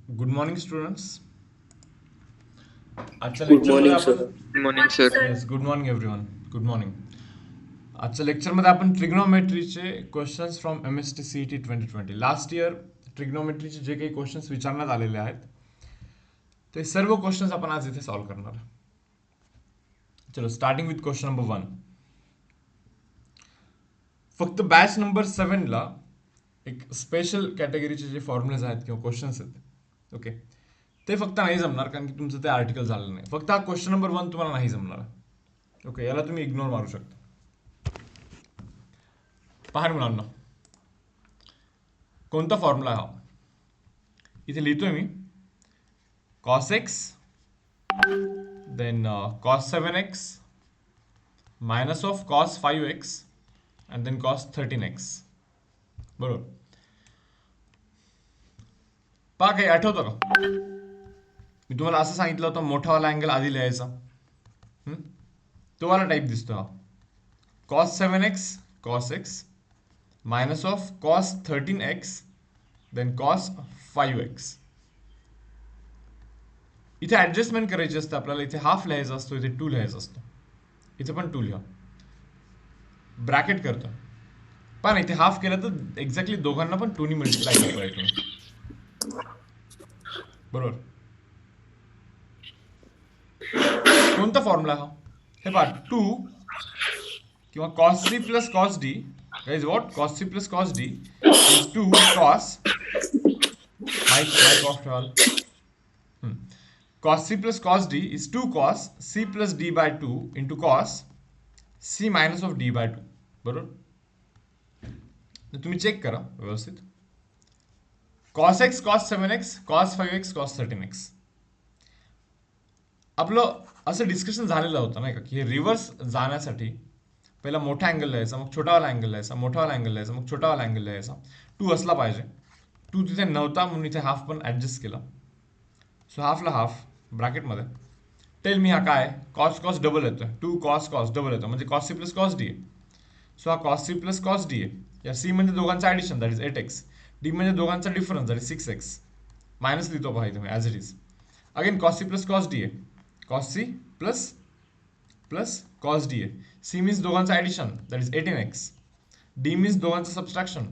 Good morning students. आजच्या good लेक्चरमध्ये morning आपण sir. Good morning sir. Yes good morning everyone. Good morning. आजच्या लेक्चरमध्ये आपण ट्रिग्नोमेट्रीचे questions from MST CET 2020 last year ट्रिग्नोमेट्रीचे जे काही क्वेश्चन्स विचारण्यात आलेले आहेत ते सर्व क्वेश्चन्स आपण आज इथे सॉल्व्ह करणार आहे. चलो स्टार्टिंग विथ क्वेश्चन नंबर 1. फक्त बॅच नंबर 7ला एक स्पेशल कॅटेगरीचे जे फॉर्म्युलेज आहेत किंवा क्वेश्चन्स आहेत ओके ते फक्त नाही जमणार कारण की तुमचं ते आर्टिकल झालं नाही. फक्त हा क्वेश्चन नंबर 1 तुम्हाला नाही जमणार. ओके याला तुम्ही इग्नोर मारू शकता. पहा मुलांना कोणता फॉर्म्युला हा इथे लिहितोय मी. cos x then cos 7x minus of cos 5x and then cos 13x. बरोबर. पहा काही आठवतं का मी तुम्हाला असं सांगितलं होतं मोठावाला अँगल आधी लिहायचा. तो वाला टाईप दिसतो हा. cos 7x cos x minus of cos 13x then cos 5x. इथे ऍडजस्टमेंट करायची असते आपल्याला. इथे हाफ लिहायचा असतो, इथे 2 लिहायचा असतो. इथे पण 2 लिहा. ब्रॅकेट करतो पण इथे हाफ केलं तर एक्झॅक्टली दोघांना पण 2 ने मल्टिप्लाय करता येतो. बरोबर. कोणता फॉर्म्युला हा हे पहा 2 किंवा cos c plus cos d is what cos c plus cos d is 2 cos mic off ठेवाल. cos c plus cos d is 2 cos c plus d by 2 into cos c minus of d by 2. बरोबर. तुम्ही check करा व्यवस्थित. cos x cos 7x cos 5x cos 13x. आपलं असं discussion झालेलं होतं नाही का की हे रिव्हर्स जाण्यासाठी पहिला मोठा अँगल लिहायचा, मग छोटावाला अँगल लिहायचा, मोठावाला अँगल लिहायचा, मग छोटावाला अँगल लिहायचा. 2 असला पाहिजे. 2 तिथे नव्हता म्हणून इथे हाफ पण ऍडजस्ट केला. सो हाफला हाफ ब्रॅकेटमध्ये. टेल मी हा काय कॉस कॉस डबल येतोय. 2 कॉस कॉस डबल येतो म्हणजे cos c plus cos d आहे. सो हा cos c plus cos d आहे. या c म्हणजे दोघांचं addition that is 8x. d म्हणजे दोघांचा difference that is 6x. Minus लिहितो पहा इथे as it is. Again cos c plus cos d आहे. cos c plus cos d आहे. c मीन्स दोघांचं addition that is 18x. d means दोघांचं subtraction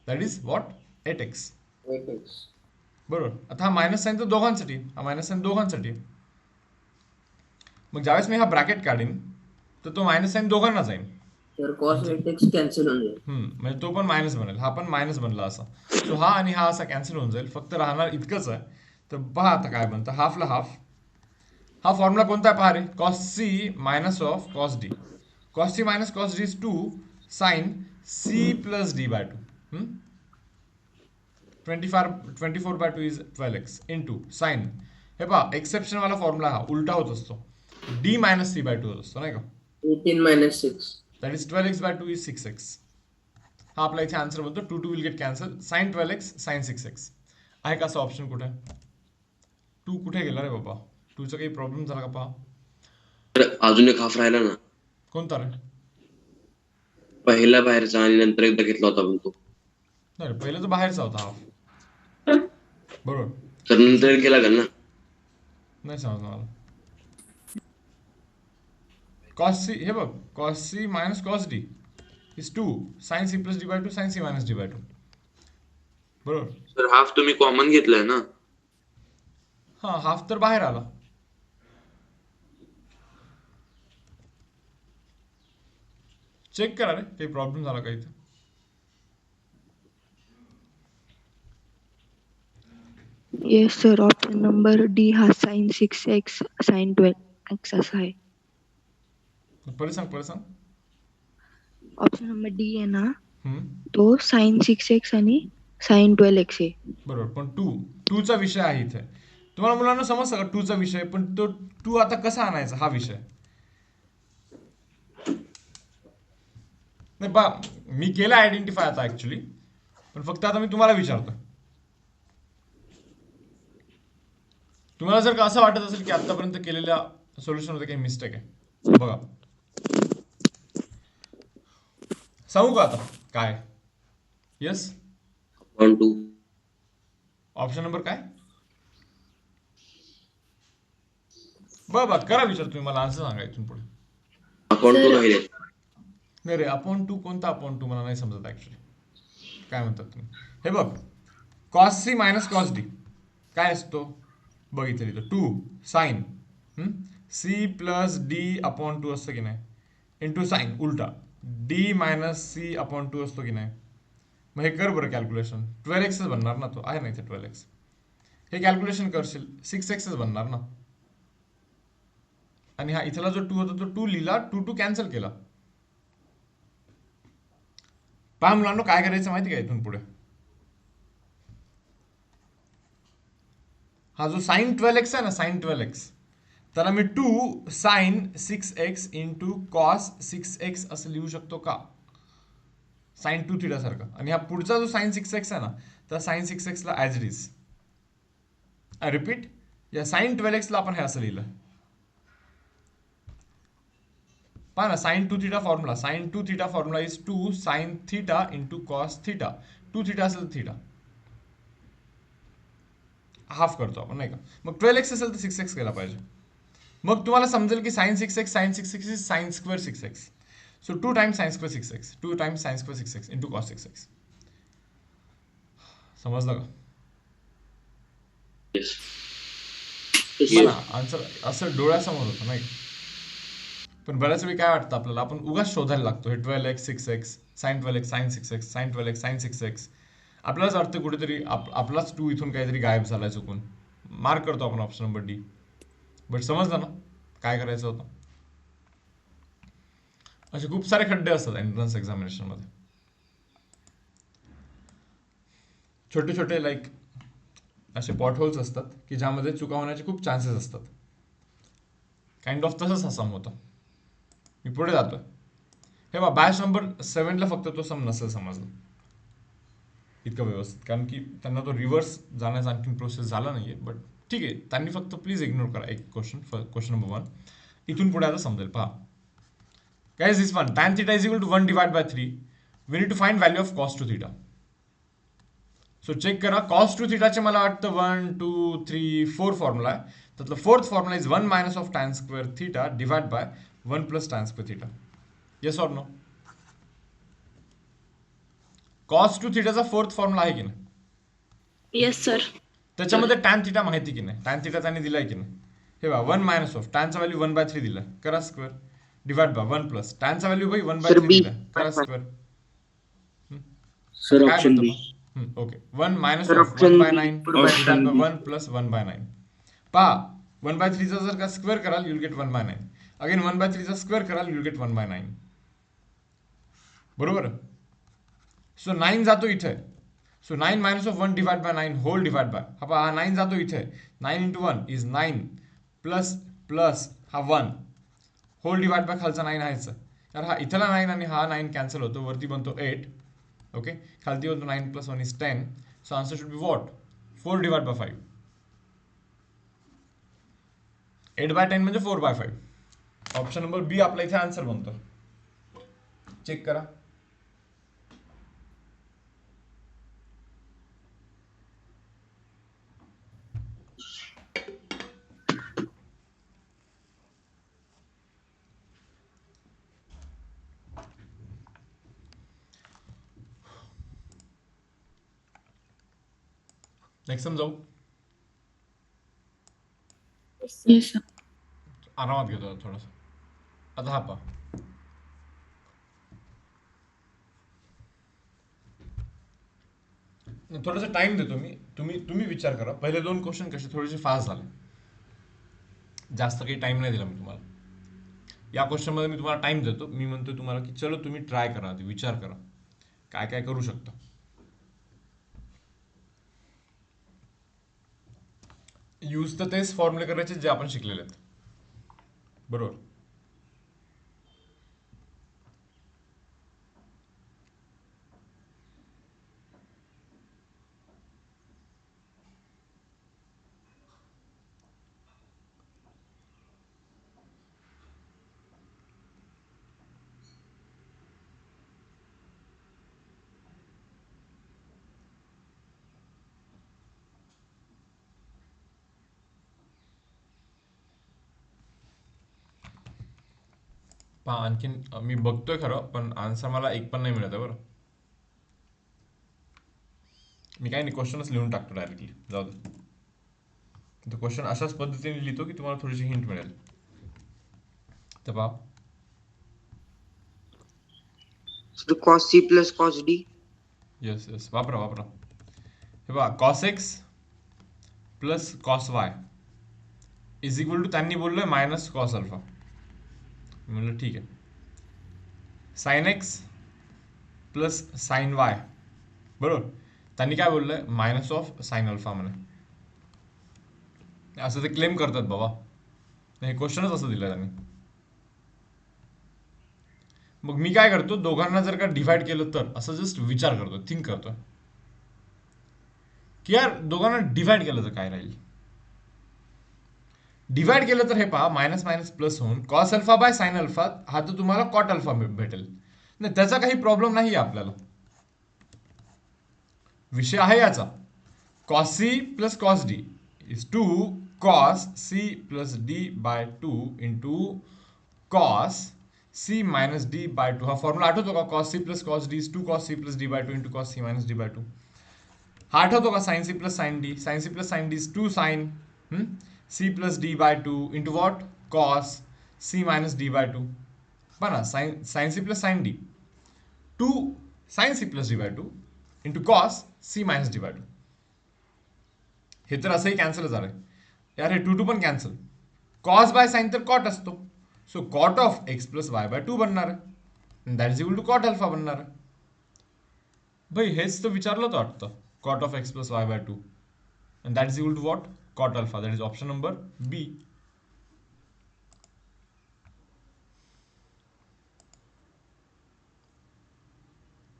that is what 8x. बरोबर. आता हा मायनस साईन तर दोघांसाठी, हा मायनस साईन दोघांसाठी. मग ज्यावेळेस मी हा ब्रॅकेट काढीन तर तो मायनस साईन दोघांना जाईल. तर cos 8x कॅन्सल होऊन जाईल. म्हणजे तो पण मायनस बनेल, हा पण मायनस बनला असा. सो हा आणि हा असा कॅन्सल होऊन जाईल. फक्त राहणार इतकंच आहे. तर पहा आता काय बनतं. हाफला हाफ. हा फॉर्म्युला कोणता आहे पहा रे. cos c minus of cos d. cos c minus cos d is 2 sine c plus d by 2. 24 by 2 is 12x into sine. हे पहा एक्सेप्शन वाला फॉर्म्युला हा उलटा होत असतो. d मायनस c बाय 2 होत असतो नाही का. 18 minus 6. That is 12x by 2 is 6x. हा आपला इथे आन्सर बनतो. 2 will get cancel. Sine 12x sine 6x. आहे का असा ऑप्शन कुठे. 2 कुठे गेला रे बाबा. 2चा काही प्रॉब्लेम झाला का पहा. तर अजून एक हाफ राहिला ना. कोणता रे. पहिला बाहेरचा आणि नंतर एकदा घेतला होता पण तो. नाही पहिलं तर बाहेरचा होता हाफ. बरोबर. तर नंतर गेला का ना. नाही समजलं मला. cos c हे बघ cos c minus cos d is 2 sin c plus d by 2 sin c minus d by 2. बरोबर. सर हाफ तुम्ही कॉमन घेतलाय ना. हा हाफ तर बाहेर आला. चेक करा रे काही प्रॉब्लेम झाला का इथे. Yes sir. Option number D हा साइन 6x साइन 12x असा आहे. परत सांग. ऑप्शन नंबर डी आहे ना हम्म. तो साइन 6x आणि साइन 12x आहे. बरोबर. पण 2चा विषय आहे इथे. तुम्हाला मुलांना समजतं का 2चा विषय. पण तो 2 आता कसा आणायचा हा विषय. नाही बा मी केलं आयडेंटिफाय आता ऍक्च्युली. पण फक्त आता मी तुम्हाला विचारतो. तुम्हाला जर का असं वाटत असेल की आतापर्यंत केलेल्या सोल्युशन मध्ये काही मिस्टेक आहे बघा. सांगू का आता काय. येस. 1 2 ऑप्शन नंबर काय बघ करा विचार, तुम्ही मला आन्सर सांगा इथून पुढे. अपॉन टू राहिले. नाही रे, अपॉन टू कोणता अपॉन टू मला नाही समजत ऍक्च्युली. काय म्हणतात तुम्ही? हे बघ, cos C minus cos d काय असतो बघ इथे लिहितो, two sine c plus D upon two असतं की नाही, इंटू साईन उलटा d minus c upon two असतो की नाही. मग हे कर बरं कॅल्क्युलेशन, 12x बनणार ना, तो आहे ना इथे 12x. हे कॅल्क्युलेशन करशील 6x बनणार ना. आणि हा इथला जो 2 होता तो 2 लिहिला, 2 कॅन्सल केला. पहा मुलांना काय करायचं माहिती का इथून पुढे, हा जो साइन 12x आहे ना, साइन 12x, त्याला मी 2 sign 6x into cos 6x असं लिहू शकतो का, साइन 2 थिटा सारखा. आणि हा पुढचा जो साइन 6x आहे ना, त्या साइन 6x ला ॲज इट इज रिपीट, या साइन 12x ला आपण हे असं लिहिलं. पहा ना, sine 2 theta formula, sine 2 theta formula is 2 sine theta into cos theta. 2 theta असेल तर थिटा हाफ करतो आपण नाही का. मग 12x असेल तर 6x केला पाहिजे. मग तुम्हाला समजेल की sine 6x is sine square 6x. So 2 times sine square 6x, 2 times sine square 6x into cos 6x. समजलं का? Yes. आन्सर असं डोळ्यासमोर होतं नाही. पण बऱ्याच वेळी काय वाटतं आपल्याला, आपण उगाच शोधायला लागतो. हे 12x 6x sign 12x sine 6x sign 12x sine 6x. आपल्यालाच वाटतं कुठेतरी आपलाच 2 इथून काहीतरी गायब झालाय चुकून. मार्क करतो आपण ऑप्शन नंबर डी. बट समजलं ना काय करायचं होतं. असे खूप सारे खड्डे असतात एंट्रन्स एक्झामिनेशन मध्ये, छोटे छोटे लाईक असे पॉट होल्स असतात की ज्यामध्ये चुका होण्याचे खूप चान्सेस असतात. काइंड ऑफ तसंच हा सम होता. मी पुढे जातोय. हे बघा, बॅच नंबर 7 ला फक्त तो सम नसेल समजला इतकं व्यवस्थित, कारण की त्यांना तो रिव्हर्स जाण्याचा आणखी प्रोसेस झाला नाहीये. बट ठीक आहे, त्यांनी फक्त प्लीज इग्नोर करा एक क्वेश्चन नंबर 1. इथून पुढे आता समजेल. पहा guys, this one tan theta is equal to 1 divided by 3. We need to find value of cos 2 theta. So check करा, cos 2 theta चे मला वाटतं 1 2 3 4 फॉर्म्युला आहे. त्यातलं fourth formula is 1 minus of tan square theta divide by 1 plus tan square theta. Yes or no? cos 2 थिटाचा fourth formula आहे की नाही? Yes sir. त्याच्यामध्ये tan थिटा माहिती की नाही, tan थिटा त्यांनी दिलाय की नाही. हे बघा, 1 मायनस ऑफ टॅनचा व्हॅल्यू 1/3 दिलाय, करा स्क्वेअर डिवाइड बाय 1 प्लस टॅनचा व्हॅल्यू भाई 1/3 दिलाय, करा स्क्वेअर. सर काय ऑप्शन म्हणतो B. Okay, 1 minus Sir, of option 1/9 B. Divide by 1 plus 1/9. पहा 1/3 चा जर का स्क्वेअर कराल युल गेट 1/9. अगेन 1/3 चा स्क्वेअर कराल युल गेट 1/9. बरोबर. सो 9 जातो इथे. So 9 minus of 1 divide by 9 whole divide by, हा पहा 9 जातो इथे, 9 इंटू 1 इज 9 प्लस प्लस हा 1 होल डिवाइड बाय खालचा 9 आहेच. तर हा इथला 9 आणि हा 9 कॅन्सल होतो, वरती बनतो 8. ओके, खालती बनतो 9 plus 1 is 10. So answer should be what, 4 divide bye 5. 8/10 म्हणजे 4/5. ऑप्शन नंबर बी आपला इथे आन्सर बनतो. चेक करा. नेक्स्ट सम जाऊ. Yes sir. आरामात घेतो थोडस. आता हा पहा, थोडासा टाइम देतो मी, तुम्ही विचार करा. पहिले 2 क्वेश्चन कसे थोडेसे फास्ट झाले, जास्त काही टाइम नाही दिला मी तुम्हाला. या क्वेश्चन मध्ये मी तुम्हाला टाइम देतो. मी म्हणतो तुम्हाला की चलो तुम्ही ट्राय करा, विचार करा काय काय करू शकता. यूज तर तेच फॉर्म्युले करायचे जे आपण शिकलेले आहेत, बरोबर. पहा आणखीन मी बघतोय खरं, पण आन्सर मला एक पण नाही मिळत आहे बरं. मी काही नाही, क्वेश्चनच लिहून टाकतो डायरेक्टली, जाऊ दे. तो क्वेश्चन अशाच पद्धतीने लिहितो की तुम्हाला थोडीशी हिंट मिळेल. तर पहा, So cos C plus cos D. Yes yes, वापरा वापरा. हे पहा, cos x plus cos y is equal to, त्यांनी बोललोय मायनस कॉस अल्फा. म्हणलं ठीक आहे. Sine x plus sine y, बरोबर, त्यांनी काय बोललंय मायनस ऑफ साइन अल्फा म्हणे. असं ते क्लेम करतात बाबा, हे क्वेश्चनच असं दिलं त्यांनी. मग मी काय करतो, दोघांना जर का डिवाइड केलं तर असं जस्ट विचार करतो, थिंक करतो की यार दोघांना डिवाइड केलं तर काय राहील. डिवाइड केलं तर हे पहा, मायनस मायनस प्लस होऊन cos alpha by sine alpha हा तर तुम्हाला कॉट अल्फा भेटेल. नाही, त्याचा काही प्रॉब्लेम नाही आपल्याला. विषय आहे याचा, cos C plus cos D is two cos C plus D by 2 into cos C minus D by 2. हा फॉर्म्युला आठवतो का, cos C plus cos D is two cos C plus D by 2 into cos C minus D by 2. हा आठवतो का, sine C plus sine D, sine C plus sine D is 2 sine C plus D by 2 into what, cos C minus D by 2. बना sine C plus sine D 2 sine C plus D by 2 into cos C minus D by 2. हे तर असंही cancel झालंय यार, हे 2 पण cancel. Cos by sine तर cot असतो, so cot of x plus y by 2 बनणार आहे, that is equal to cot alpha बनणार आहे. भाई हेच तर विचारलं होतं वाटतं, cot of x plus y by 2 and that is equal to what, cot alpha. That is option number B.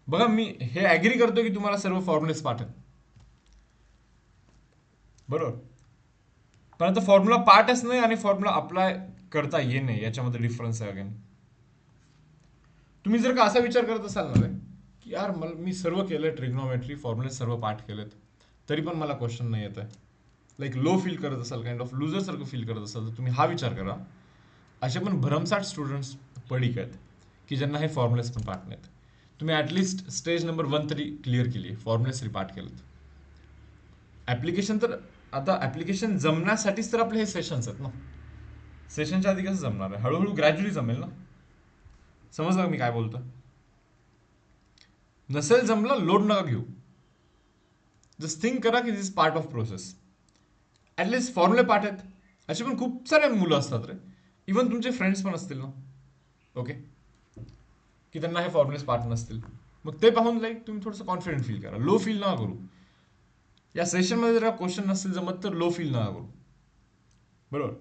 बघा मी हे ऍग्री करतो की तुम्हाला सर्व फॉर्म्युलेस पाठ आहेत, बरोबर, पण आता फॉर्म्युला पार्टच नाही आणि फॉर्म्युला अप्लाय करता ये नाही, याच्यामध्ये डिफरन्स आहे. अगेन तुम्ही जर का असा विचार करत असाल ना की यार मला मी सर्व केलंय, ट्रिग्नोमेट्री फॉर्म्युले सर्व पाठ केलेत, तरी पण मला क्वेश्चन नाही येत आहे, लाईक लो फील करत असाल, काइंड ऑफ लुजर सारखं फील करत असाल, तर तुम्ही हा विचार करा, असे पण भरमसाठ स्टुडंट्स पडिक आहेत की ज्यांना हे फॉर्म्युलेस पण पाठ नाहीत. तुम्ही ॲटलिस्ट स्टेज नंबर 1 तरी क्लिअर केली, फॉर्म्युलेस तरी पाठ केलं. ॲप्लिकेशन तर आता ॲप्लिकेशन जमण्यासाठीच तर आपले हे सेशन्स आहेत ना. सेशनच्या आधी कसं जमणार आहे, हळूहळू ग्रॅज्युअली जमेल ना. समजलं मी काय बोलतो. नसेल जमलं लोड नका घेऊ, जस्ट थिंक करा की दिस पार्ट ऑफ प्रोसेस. ॲटलिस्ट फॉर्म्युले पाठ आहेत, असे पण खूप सारे मुलं असतात रे, इवन तुमचे फ्रेंड्स पण असतील ना, ओके, की त्यांना हे फॉर्म्युलेस पाठ नसतील. मग ते पाहून लाईक तुम्ही थोडंसं कॉन्फिडंट फील करा, लो फील नका करू. या सेशनमध्ये जर क्वेश्चन नसतील जमत तर लो फील नका करू, बरोबर.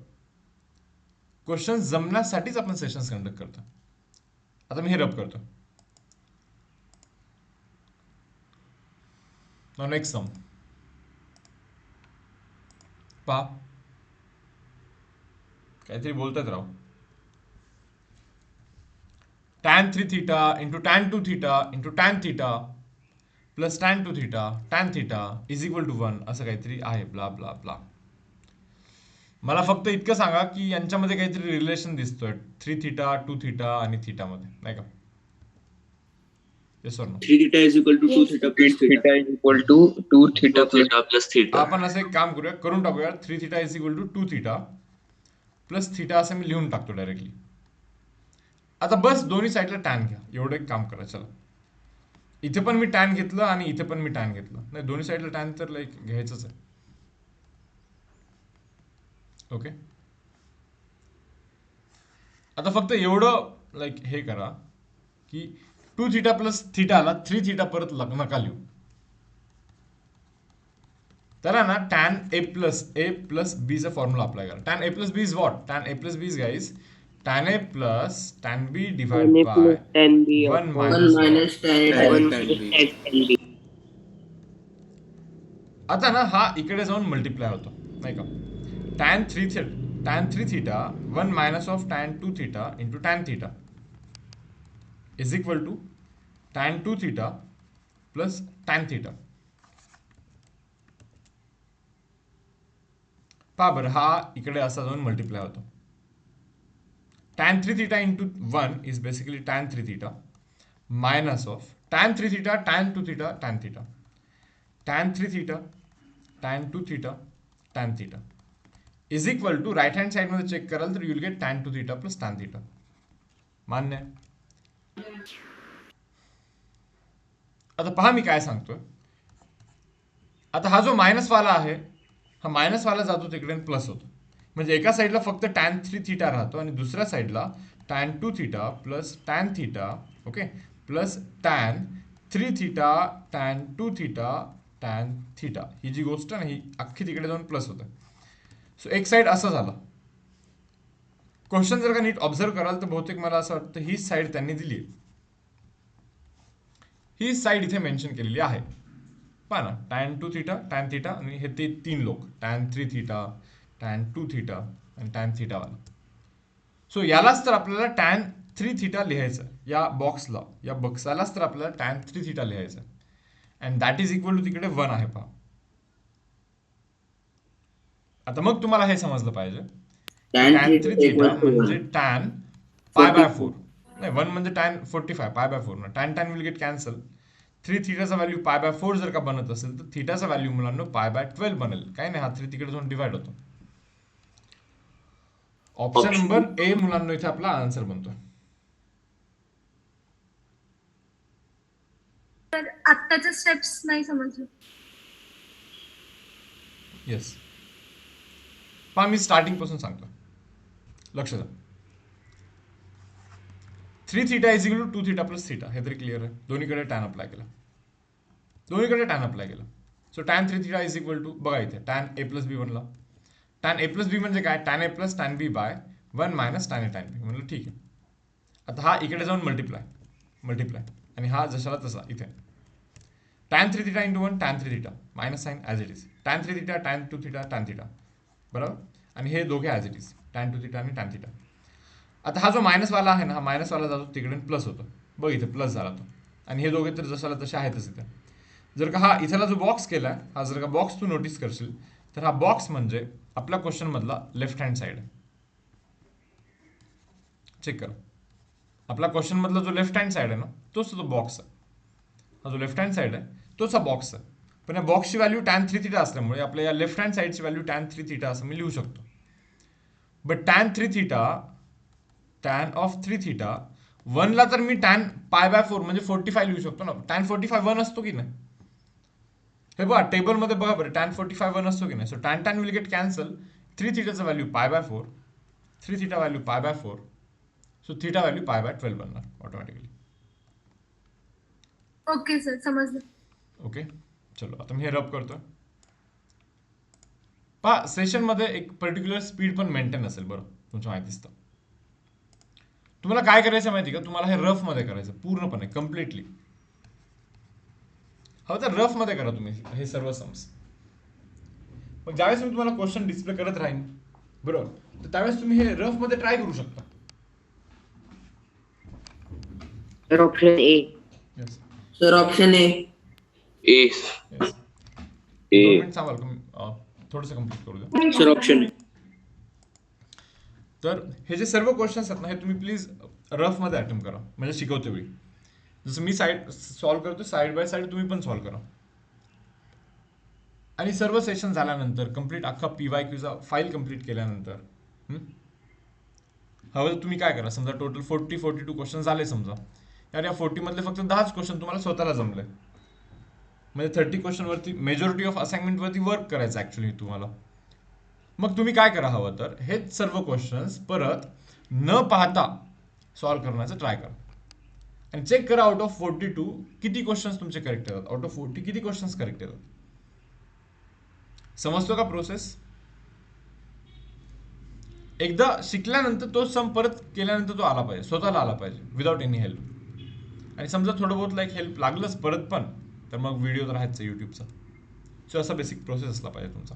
क्वेश्चन जमण्यासाठीच आपण सेशन्स कंडक्ट करतो. आता मी हे रब करतो. नाउ नेक्स्ट सम पहा, काहीतरी बोलतात राव. tan 3 theta into tan 2 theta into tan theta plus tan 2 theta tan theta is equal to 1 असं काहीतरी आहे, ब्ला ब्ला ब्ला. मला फक्त इतकं सांगा की यांच्यामध्ये काहीतरी रिलेशन दिसतोय 3 theta 2 theta आणि theta मध्ये, नाही का? येस और no? 3 theta is equal to 2 theta plus theta is equal to 2 theta plus theta. आपण असं एक काम करूया, करून टाकूया. 3 theta is equal to 2 theta plus theta असं मी लिहून टाकतो डायरेक्टली. आता बस दोन्ही साईडला टॅन घ्या, एवढं एक काम करा. चला, इथे पण मी टॅन घेतलं आणि इथे पण मी टॅन घेतलं. नाही, दोन्ही साईडला टॅन तर लाईक घ्यायचंच आहे, ओके. आता फक्त एवढं लाईक हे करा की 2 theta प्लस थीटाला 3 theta परत नका लिहू. तर ना टॅन ए प्लस बी चा फॉर्म्युला अप्लाय करा. Tan A plus B is what? Tan A plus B is guys tan a plus tan b divided by 1 minus tan A. आता ना हा इकडे जाऊन मल्टिप्लाय होतो, नाही का. tan 3 theta 1 minus of tan 2 theta into tan theta is equal to tan 2 theta plus tan theta. पहा बरं, हा इकडे असा जाऊन मल्टिप्लाय होतो. tan 3 theta into 1 is basically tan 3 theta minus of tan 3 theta, tan 2 theta, tan theta. Tan 3 theta, tan 2 theta, tan theta is equal to right hand side मध्ये check कराल तर you will get tan 2 theta plus tan theta. मान्य आहे? आता पहा मी काय सांगतोय. आता हा जो मायनस वाला आहे हा मायनस वाला जातो तिकडे प्लस होतो. म्हणजे एका साईडला फक्त tan 3 थीटा राहतो आणि दुसऱ्या साईडला tan 2 theta plus tan theta, okay, plus tan 3 theta, tan 2 theta, tan theta. ही जी गोष्ट आहे ना ही अख्खी तिकडे जाऊन प्लस होते. सो एक साईड असं झालं. क्वेश्चन जर का नीट ऑब्झर्व कराल तर बहुतेक मला असं वाटतं ही साईड त्यांनी दिली. ही साईड इथे मेन्शन केलेली आहे. पहा ना, tan 2 थीटा, tan थीटा आणि हे ते तीन लोक tan 3 थीटा, tan 2 थीटा आणि tan थीटा वाला. सो यालाच तर आपल्याला tan 3 थीटा लिहायचं या बॉक्सला, या बॉक्सालाच तर आपल्याला tan 3 थीटा लिहायचं and that is equal to तिकडे 1 आहे. पहा आता मग तुम्हाला हे समजलं पाहिजे tan 3 थीटा म्हणजे tan पाय बाय 4 नाही 1 म्हणजे tan 45 पाय बाय 4 ना tan विल गेट कॅन्सल. 3 थीटाचा व्हॅल्यू पाय बाय 4 जर का बनत असेल तर थीटाचा व्हॅल्यू मुलांना पाय बाय 12 बनेल. काय नाही, हा 3 तिकडे जाऊन डिवाइड होतो. ऑप्शन नंबर ए मुलांना इथे आपला आन्सर बनतो. तर आत्ताचे स्टेप्स नाही समजले. येस, पहा मी स्टार्टिंग पासून सांगतो, लक्ष द्या. 3 theta is equal to 2 theta plus theta, हे तरी क्लिअर आहे. दोन्हीकडे टॅन अप्लाय केला, दोन्हीकडे टॅन अप्लाय केला. So tan 3 theta is equal to, बघा इथे tan a प्लस बी बनला. tan a प्लस बी म्हणजे काय, tan a plus tan b by 1 minus tan a tan b. म्हणलं ठीक आहे. आता हा इकडे जाऊन मल्टिप्लाय आणि हा जशाला तसा इथे tan 3 theta into 1 tan 3 theta minus sine as it is tan 3 theta tan 2 theta tan theta, बरोबर. आणि हे दोघे as it is tan 2 theta आणि tan थीटा. आता हा जो मायनस वाला आहे ना, हा मायनस वाला जातो तिकडे प्लस होतो. बघ इथे प्लस झाला तो, आणि हे दोघे तर जशाला तसे आहेतच इथे. जर का हा इथला जो बॉक्स केला आहे, हा जर का बॉक्स तू नोटीस करशील तर हा बॉक्स म्हणजे आपल्या क्वेश्चन मधला लेफ्ट हँड साइड आहे. चेक करा, आपला क्वेश्चन मधला जो लेफ्ट हँड साइड आहे ना तोच तो बॉक्स आहे. हा जो लेफ्ट हँड साइड आहे तोच हा बॉक्स आहे. पण या बॉक्सची व्हॅल्यू tan 3 थीटा असल्यामुळे आपल्या या लेफ्ट हँड साइडची व्हॅल्यू tan 3 थीटा असं मी लिहू शकतो. But tan 3 theta, tan of 3 theta 1 ला तर मी tan पाय बाय 4 म्हणजे 45 लिहू शकतो ना. tan 45 1 असतो की नाही, हे बघा टेबल मध्ये बघा बरं, tan 45 1 असतो की नाही. So tan will get cancel. 3 थीटाचा value pi by 4, 3 theta value pi by 4, so theta value pi by 12 बनणार ऑटोमॅटिकली. ओके सर, समजलं. ओके, चलो आता मी हे रब करतो. पहा सेशन मध्ये एक पर्टिक्युलर स्पीड पण मेंटेन असेल, बरं तुमच्या माहिती असतं. तुम्हाला काय करायचं माहिती का, तुम्हाला हे रफ मध्ये करायचं पूर्णपणे कम्प्लिटली. हवं तर रफ मध्ये करा तुम्ही हे सर्व सम्स. मग ज्यावेळेस मी तुम्हाला क्वेश्चन डिस्प्ले करत राहीन, बरोबर, तर त्यावेळेस तुम्ही हे रफ मध्ये ट्राय करू शकता. Sir option A. Yes sir option A. A. Yes, A. 2 minute थांबाल का, मी थोडंसं कम्प्लीट करू द्या. Sir option A. तर हे जे सर्व क्वेश्चन्स आहेत ना, हे तुम्ही प्लीज रफ मध्ये अटेम्प्ट करा, म्हणजे शिकवते वेळी. जसं मी साईड सॉल्व्ह करतो, साईड बाय साईड तुम्ही पण सॉल्व्ह करा. आणि सर्व सेशन झाल्यानंतर कम्प्लीट अख्खा PYQचा फाईल कम्प्लीट केल्यानंतर हवं तर तुम्ही काय करा, समजा टोटल 42 क्वेश्चन झाले समजा, यार या 40 मधले फक्त 10च क्वेश्चन तुम्हाला स्वतःला जमले, म्हणजे 30 क्वेश्चन वरती मेजॉरिटी ऑफ असाइनमेंट वरती वर्क करायचं ऍक्च्युली तुम्हाला. मग तुम्ही काय करा, हवं तर हेच सर्व क्वेश्चन्स परत न पाहता सॉल्व्ह करण्याचा ट्राय करा आणि चेक करा आउट ऑफ 42 किती क्वेश्चन्स तुमचे करेक्ट येतात, आउट ऑफ 40 किती क्वेश्चन्स करेक्ट येतात. समजतो का प्रोसेस. एकदा शिकल्यानंतर तो सम परत केल्यानंतर तो आला पाहिजे, स्वतःला आला पाहिजे विदाउट एनी हेल्प. आणि समजा थोडं बहुत लाईक हेल्प लागलंच परत पण, तर मग व्हिडिओ तर राहायचं युट्यूबचा. सो असा बेसिक प्रोसेस असला पाहिजे तुमचा.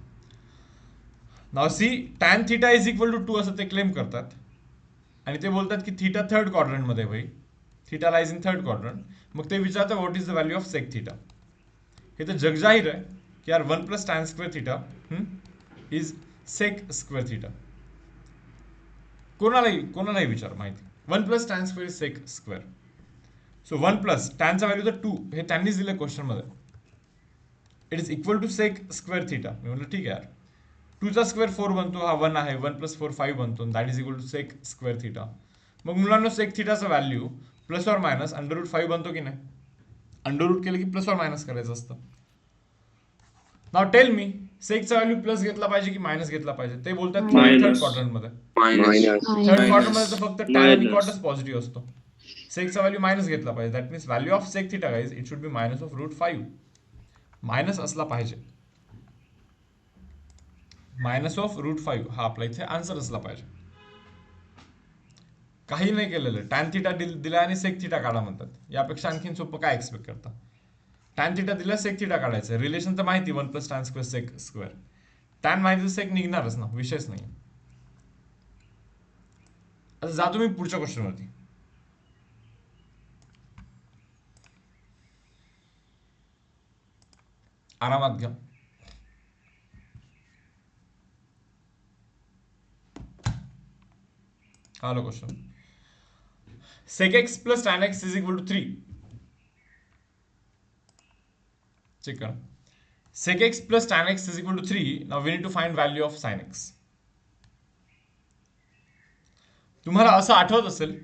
नाव C tan theta is equal to 2 असं ते क्लेम करतात आणि ते बोलतात की थीटा थर्ड क्वाड्रंट मध्ये भाई, theta lies in third quadrant. मग ते विचारतात what is the value of sec theta. हे तर जगजाहीर आहे की यार 1 plus tan square theta is sec square theta. कोणालाही विचार माहिती. 1 plus tan square is sec square. So 1 plus टॅनचा व्हॅल्यू तर 2 हे त्यांनीच दिलं क्वेश्चन मध्ये. It is equal to sec square theta. मी म्हटलं ठीक आहे यार, 2 चा स्क्वेअर 4 बनतो, हा 1 आहे, 1 प्लस 4 5 बनतो, that is equal to sec square theta. मग मुलांना सेक थिटाचा व्हॅल्यू प्लस ऑर मायनस √5 बनतो की नाही? अंडररूट केलं की प्लस ऑर मायनस करायचं असतं. नाव टेल मी, सेकचा व्हॅल्यू प्लस घेतला पाहिजे की मायनस घेतला पाहिजे? ते बोलतात थर्ड क्वाड्रंट मध्ये. मायनस. थर्ड क्वाड्रंट मध्ये तर फक्त टॅन आणि कॉटच पॉझिटिव्ह असतो. सेकचा व्हॅल्यू मायनस घेतला पाहिजे. That means value of sec theta guys it should be minus of √5. Minus असला पाहिजे, मायनस ऑफ √5 हा आपला इथे आन्सर असला पाहिजे. काही नाही केलेलं, टॅन थिटा दिला आणि सेक थिटा काढा म्हणतात. यापेक्षा आणखीन सोपं काय एक्सपेक्ट करता? टॅन थिटा दिला, सेक थिटा काढायचं. रिलेशन तर माहिती 1 plus tan square sec square. Tan माहिती तर सेक निघणारच ना, विषयच नाही. आता जातो मी पुढच्या क्वेश्चन वरती. आरामात घ्या. Hello question. sec x plus tan x is equal to 3. Check करा. sec x plus tan x is equal to 3. Now we need to find value of sin x. तुम्हाला असं आठवत असेल,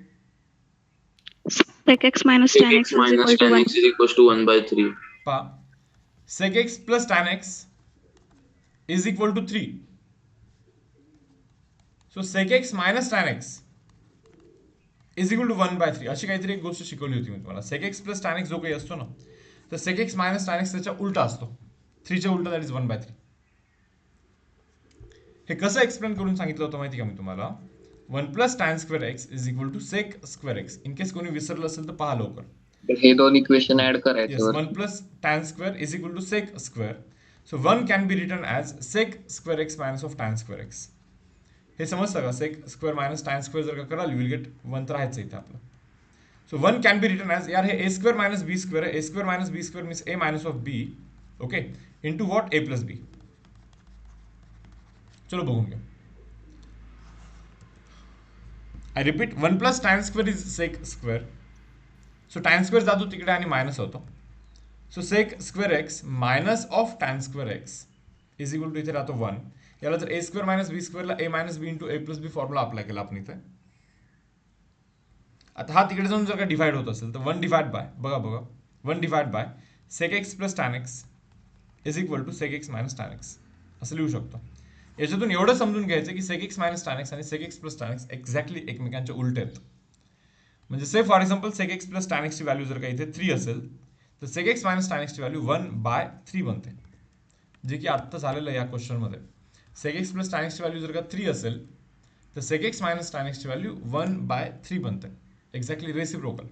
sec x minus tan x is equal to 1. is equals to 1/3. पहा, sec x plus tan x is equal to 3. So sec x minus tan x is equal to 1/3. अशी काहीतरी एक गोष्ट शिकवली होती मी तुम्हाला. sec x plus tan x जो काही असतो ना, तर sec x minus tan x त्याच्या उलटा असतो. 3 च्या उलटा, दॅट इज 1/3. हे कसं एक्सप्लेन करून सांगितलं होतं माहिती का मी तुम्हाला? 1 plus tan square x is equal to sec square x. In case कोणी विसरलं असेल तर पहा लवकर. हे दोन इक्वेशन ऍड करायचे. Yes, 1 plus tan square is equal to sec square. So 1 can be written as sec square x minus of tan square x. हे समजतं का? sec square minus tan square जर का कराल, you will get 1 तर राहायचं इथे आपलं. So 1 can be written as, यार हे a square minus b square आहे. a square minus b square means a minus of b. Okay? Into what? a plus b. चलो बघून घ्या. I repeat, 1 plus tan square is sec square. So tan square जातो तिकडे आणि minus होतो. So sec square x minus of tan square x is equal to इथे राहतो 1. याला जर ए स्क्वेअर मायनस बी स्क्वेअरला A minus B into A plus B formula apply केला आपण इथे. आता हा तिकडे जाऊन जर का डिवाइड होत असेल तर 1 डिवाइड बाय, बघा 1 divide by sec X plus tan X is equal to sec X minus tan X असं लिहू शकतो. याच्यातून एवढं समजून घ्यायचं की sec X minus tan x आणि sec X plus tan X exactly एकमेकांच्या उलट आहेत. म्हणजे say for example sec X plus tan एक्सची व्हॅल्यू जर का इथे 3 असेल तर सेक एक्स मायनस टॅन एक्सची व्हॅल्यू 1/3 बनते, जे की आत्ता झालेलं आहे या क्वेश्चनमध्ये. सेक एक्स प्लस टॅन एक्सची व्हॅल्यू जर का 3 असेल तर सेक एक्स मायनस टॅन एक्सची व्हॅल्यू 1/3 बनते. Exactly reciprocal.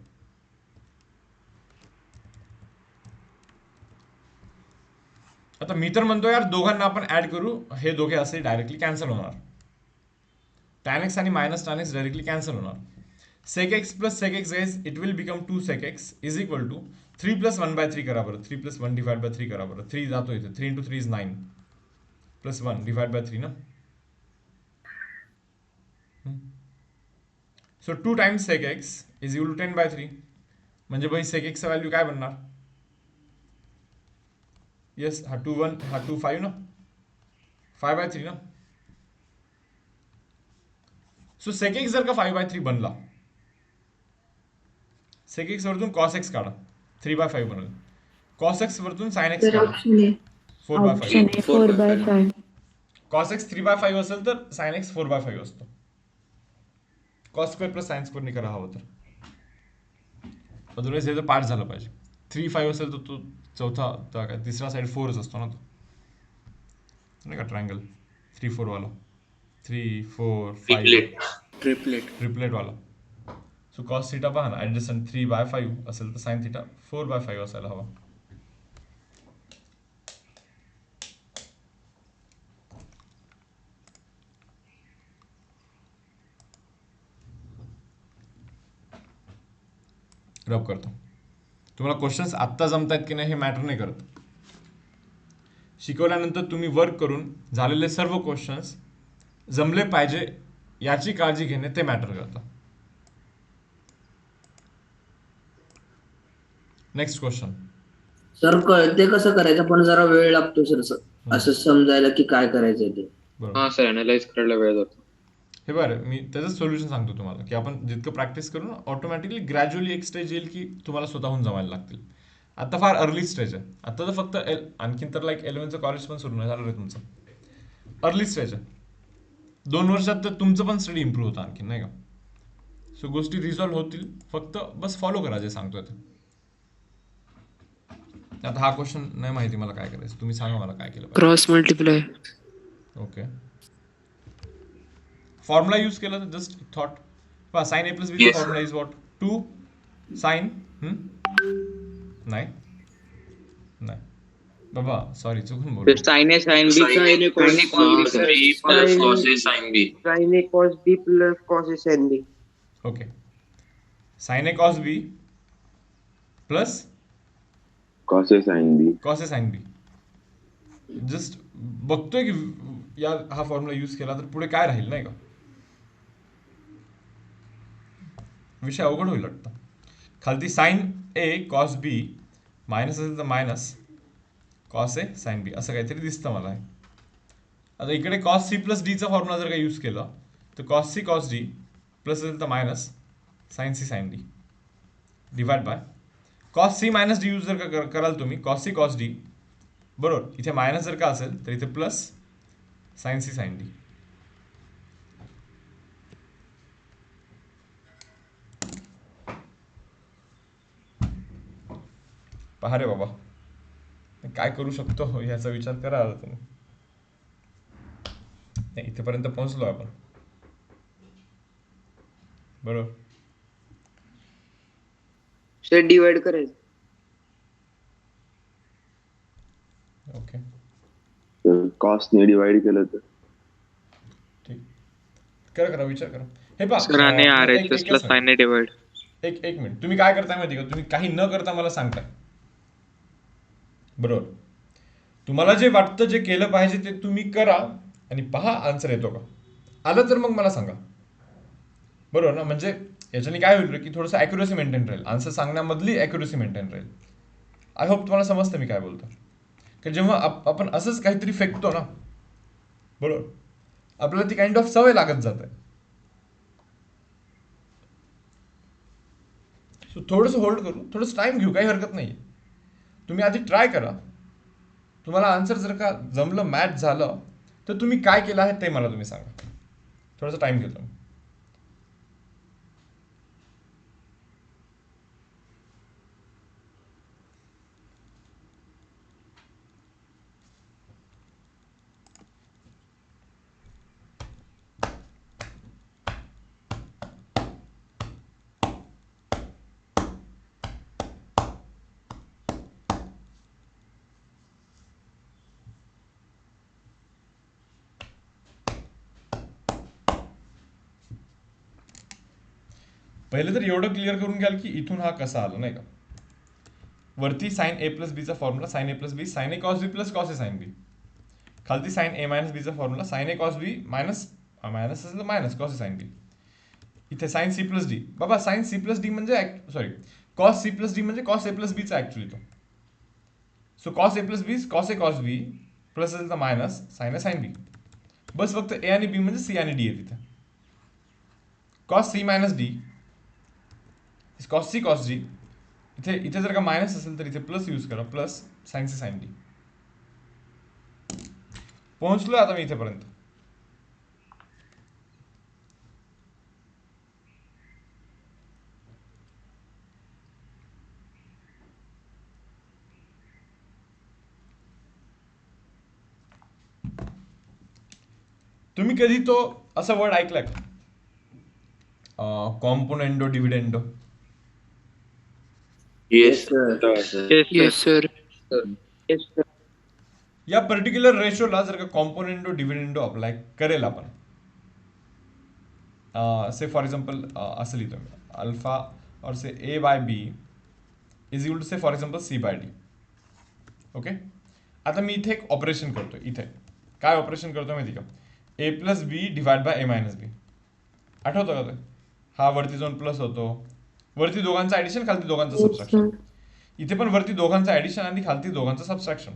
आता मी तर म्हणतो यार दोघांना आपण ऍड करू, हे दोघे असे डायरेक्टली कॅन्सल होणार. टॅन एक्स आणि minus tan x directly cancel होणार. sec x plus sec x guys, it will become 2 sec x is equal to 3 plus 1/3 करा बरं. 3 plus 1 divide by 3 करा बरं. 3 जातो इथे. 3 into 3 is 9 plus 1 divide by 3 ना. So 2 times sec x is equal to 10/3. म्हणजे भाई sec x चा व्हॅल्यू काय बनणार? येस, हा 2 1 हा 2 5 ना, 5/3 ना. सो sec x जर का 5/3 बनला, sec x वरतून cos x काढा, 3/5 बनेल. cos x वरतून sin x काढा, ऑप्शन ए. 4/5. 4/5. cos x 3/5 असेल तर sin x 4/5 असतो. cos square plus sin square करा हवं तर. अदरवाइज हे तर पार्ट झालं पाहिजे. 3/5 असेल तर तो चौथा काय तिसरा साईड 4च असतो ना तो, नाही का? ट्रायंगल 3-4 वाला, 3-4-5 ट्रिपलेट वाला. सो कॉस थिटा पहा ना, ऍडजस्टंट 3/5 असेल तर साइन थिटा 4/5 असायला हवा. रब करतो. तुम्हाला क्वेश्चन्स आत्ता जमतायत की नाही हे मॅटर नाही करत. शिकवल्यानंतर तुम्ही वर्क करून झालेले सर्व क्वेश्चन्स जमले पाहिजे याची काळजी घेणे ते मॅटर करतं. Next question. सर कळते कसं करायचं पण जरा वेळ लागतो सर असं समजायला की काय करायचंय ते. बरोबर. हा सर अनालाइज करायला वेळ जातो. हे बरं, मी त्याचं सोल्युशन सांगतो तुम्हाला की आपण जितकं प्रॅक्टिस करू ना ऑटोमॅटिकली ग्रॅज्युअली एक स्टेज येईल की तुम्हाला स्वतःहून जमायला लागतील. आता फार अर्ली स्टेज आहे. आता तर फक्त आणखीन तर लाईक 11th कॉलेज पण सुरू नाही झालं रे तुमचं. अर्ली स्टेज आहे. 2 वर्षात तर तुमचं पण स्टडी इम्प्रूव्ह होतं आणखीन, नाही का? सो गोष्टी रिझॉल्व्ह होतील, फक्त बस फॉलो करा जे सांगतोय ते. आता हा क्वेश्चन नाही माहिती मला काय करायचं, तुम्ही सांगा मला काय केलं पाहिजे. Cross multiply. Okay. Formula use केला तर जस्ट थॉट पहा, sine A plus B Yes. Formula is what 2 sine नाही नाही बाबा सॉरी चुकून बोललो. Sine A sine B sine A cos sin cos A sin B. Sin A cos B plus cos A sin B. Okay. Sine A cos B plus cos A sin B. Cos A sine B. Just बघतोय की या हा formula use केला तर पुढे काय राहील, नाही का? विषय अवघड होईल वाटतं. खालती sine A cos B minus असेल तर minus cos A sine B असं काहीतरी दिसतं मला. आता इकडे कॉस सी प्लस डीचा फॉर्म्युला जर काही यूज केला तर cos C cos D plus असेल तर minus sine C sine D divide by cos C minus D use जर का कराल तुम्ही कॉस सी कॉस डी बरोबर. इथे मायनस जर का असेल तर इथे plus sine C sine D. पहा रे बाबा काय करू शकतो याचा विचार करा आता तुम्ही. नाही, इथेपर्यंत पोहोचलो आपण बरोबर. सर डिवाइड करायचं. ओके तर cos ने डिवाइड केलं तर ठीक. करा विचार करा. हे पहा सर आणि आर एक- एच एस एक- प्लस साइन ए डिवाइड. एक मिनिट, तुम्ही काय करताय माहिती का? तुम्ही काही न करता मला सांगताय बरोबर. तुम्हाला जे वाटतं जे केलं पाहिजे ते तुम्ही करा आणि पहा आन्सर येतो का. आलं तर मग मला सांगा बरोबर ना. म्हणजे याच्याने काय होईल रे की थोडंसं ॲक्युरेसी मेंटेन राहील, आन्सर सांगण्यामधली ॲक्युरेसी मेंटेन राहील. आय होप तुम्हाला समजतं मी काय बोलतो. की जेव्हा आपण असंच काहीतरी फेकतो ना बरोबर, आपल्याला ती काइंड ऑफ सवय लागत जाते. सो थोडंसं होल्ड करू, थोडंसं टाइम घेऊ, काही हरकत नाही. तुम्ही आधी ट्राय करा. तुम्हाला आन्सर जर का जमलं, मॅच झालं तर तुम्ही काय केलं आहे ते मला तुम्ही सांगा. थोडासा टाइम घेतो मी. पहिले तर एवढं क्लिअर करून घ्याल की इथून हा कसा आला, नाही का? वरती साइन ए प्लस बीचा formula sine A plus B sine A cos B plus cos A sine B. खालती साइन ए मायनस बीचा formula sine A cos B minus minus असेल तर minus cos A sine B. इथे sine C plus D. बाबा sine C plus D म्हणजे sorry cos C plus D म्हणजे cos A plus बीचा actually तो. So cos A plus B cos A cos B plus असेल तर minus sine A sine बी. बस फक्त ए आणि बी म्हणजे सी आणि डी आहे तिथे. Cos C minus D cos C cos D. इथे जर का मायनस असेल तर इथे प्लस यूज करा, plus sine C sine D. पोहोचलोय आता मी इथेपर्यंत. तुम्ही कधी तो असा वर्ड ऐकलाय का, componendo dividendo? Yes. Yes sir. Yes sir. या पर्टिक्युलर रेशोला जर का कॉम्पोनेंडो डिव्हिडेंडो अप्लाय करेल आपण, से फॉर एक्झाम्पल असं लिहितो मी अल्फा और say A by B is equal to say for example C by D. Okay. आता मी इथे एक ऑपरेशन करतो. इथे काय ऑपरेशन करतो माहिती का? A plus B divide by A minus B. आठवतं का ते? हा वरती जाऊन प्लस होतो, वरती दोघांचं ऍडिशन, खालती दोघांचं Yes, सबट्रॅक्शन. sir. इथे पण वरती दोघांचं ऍडिशन आणि खालती दोघांचं सबट्रॅक्शन.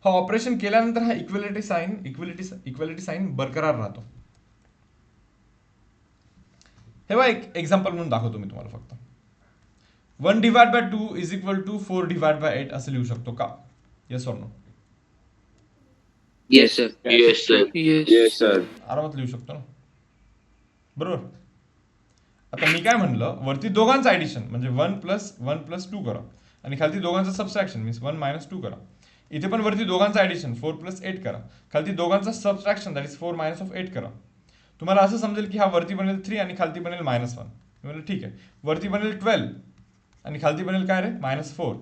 हा ऑपरेशन केल्यानंतर हा इक्वेलिटी साईन बरकरार राहतो. हे बघा एक एक्झाम्पल म्हणून दाखवतो मी तुम्हाला फक्त. 1 divide by 2 is equal to 4 divide by 8 असं लिहू शकतो का? Yes or no? Yes, sir. Yes sir. Yes sir. आरामात लिहू शकतो ना, बरोबर. आता मी काय म्हणलं, वरती दोघांचं ऍडिशन म्हणजे 1 प्लस 2 करा आणि खालती दोघांचं सबट्रॅक्शन मीन्स 1 मायनस 2 करा. इथे पण वरती दोघांचं ऍडिशन 4 प्लस 8 करा, खालती दोघांचं subtraction that is 4 minus of 8 करा. तुम्हाला असं समजेल की हा वरती बनेल 3 आणि खालती बनेल -1. म्हणलं ठीक आहे, वरती बनेल 12 आणि खालती बनेल काय रे -4.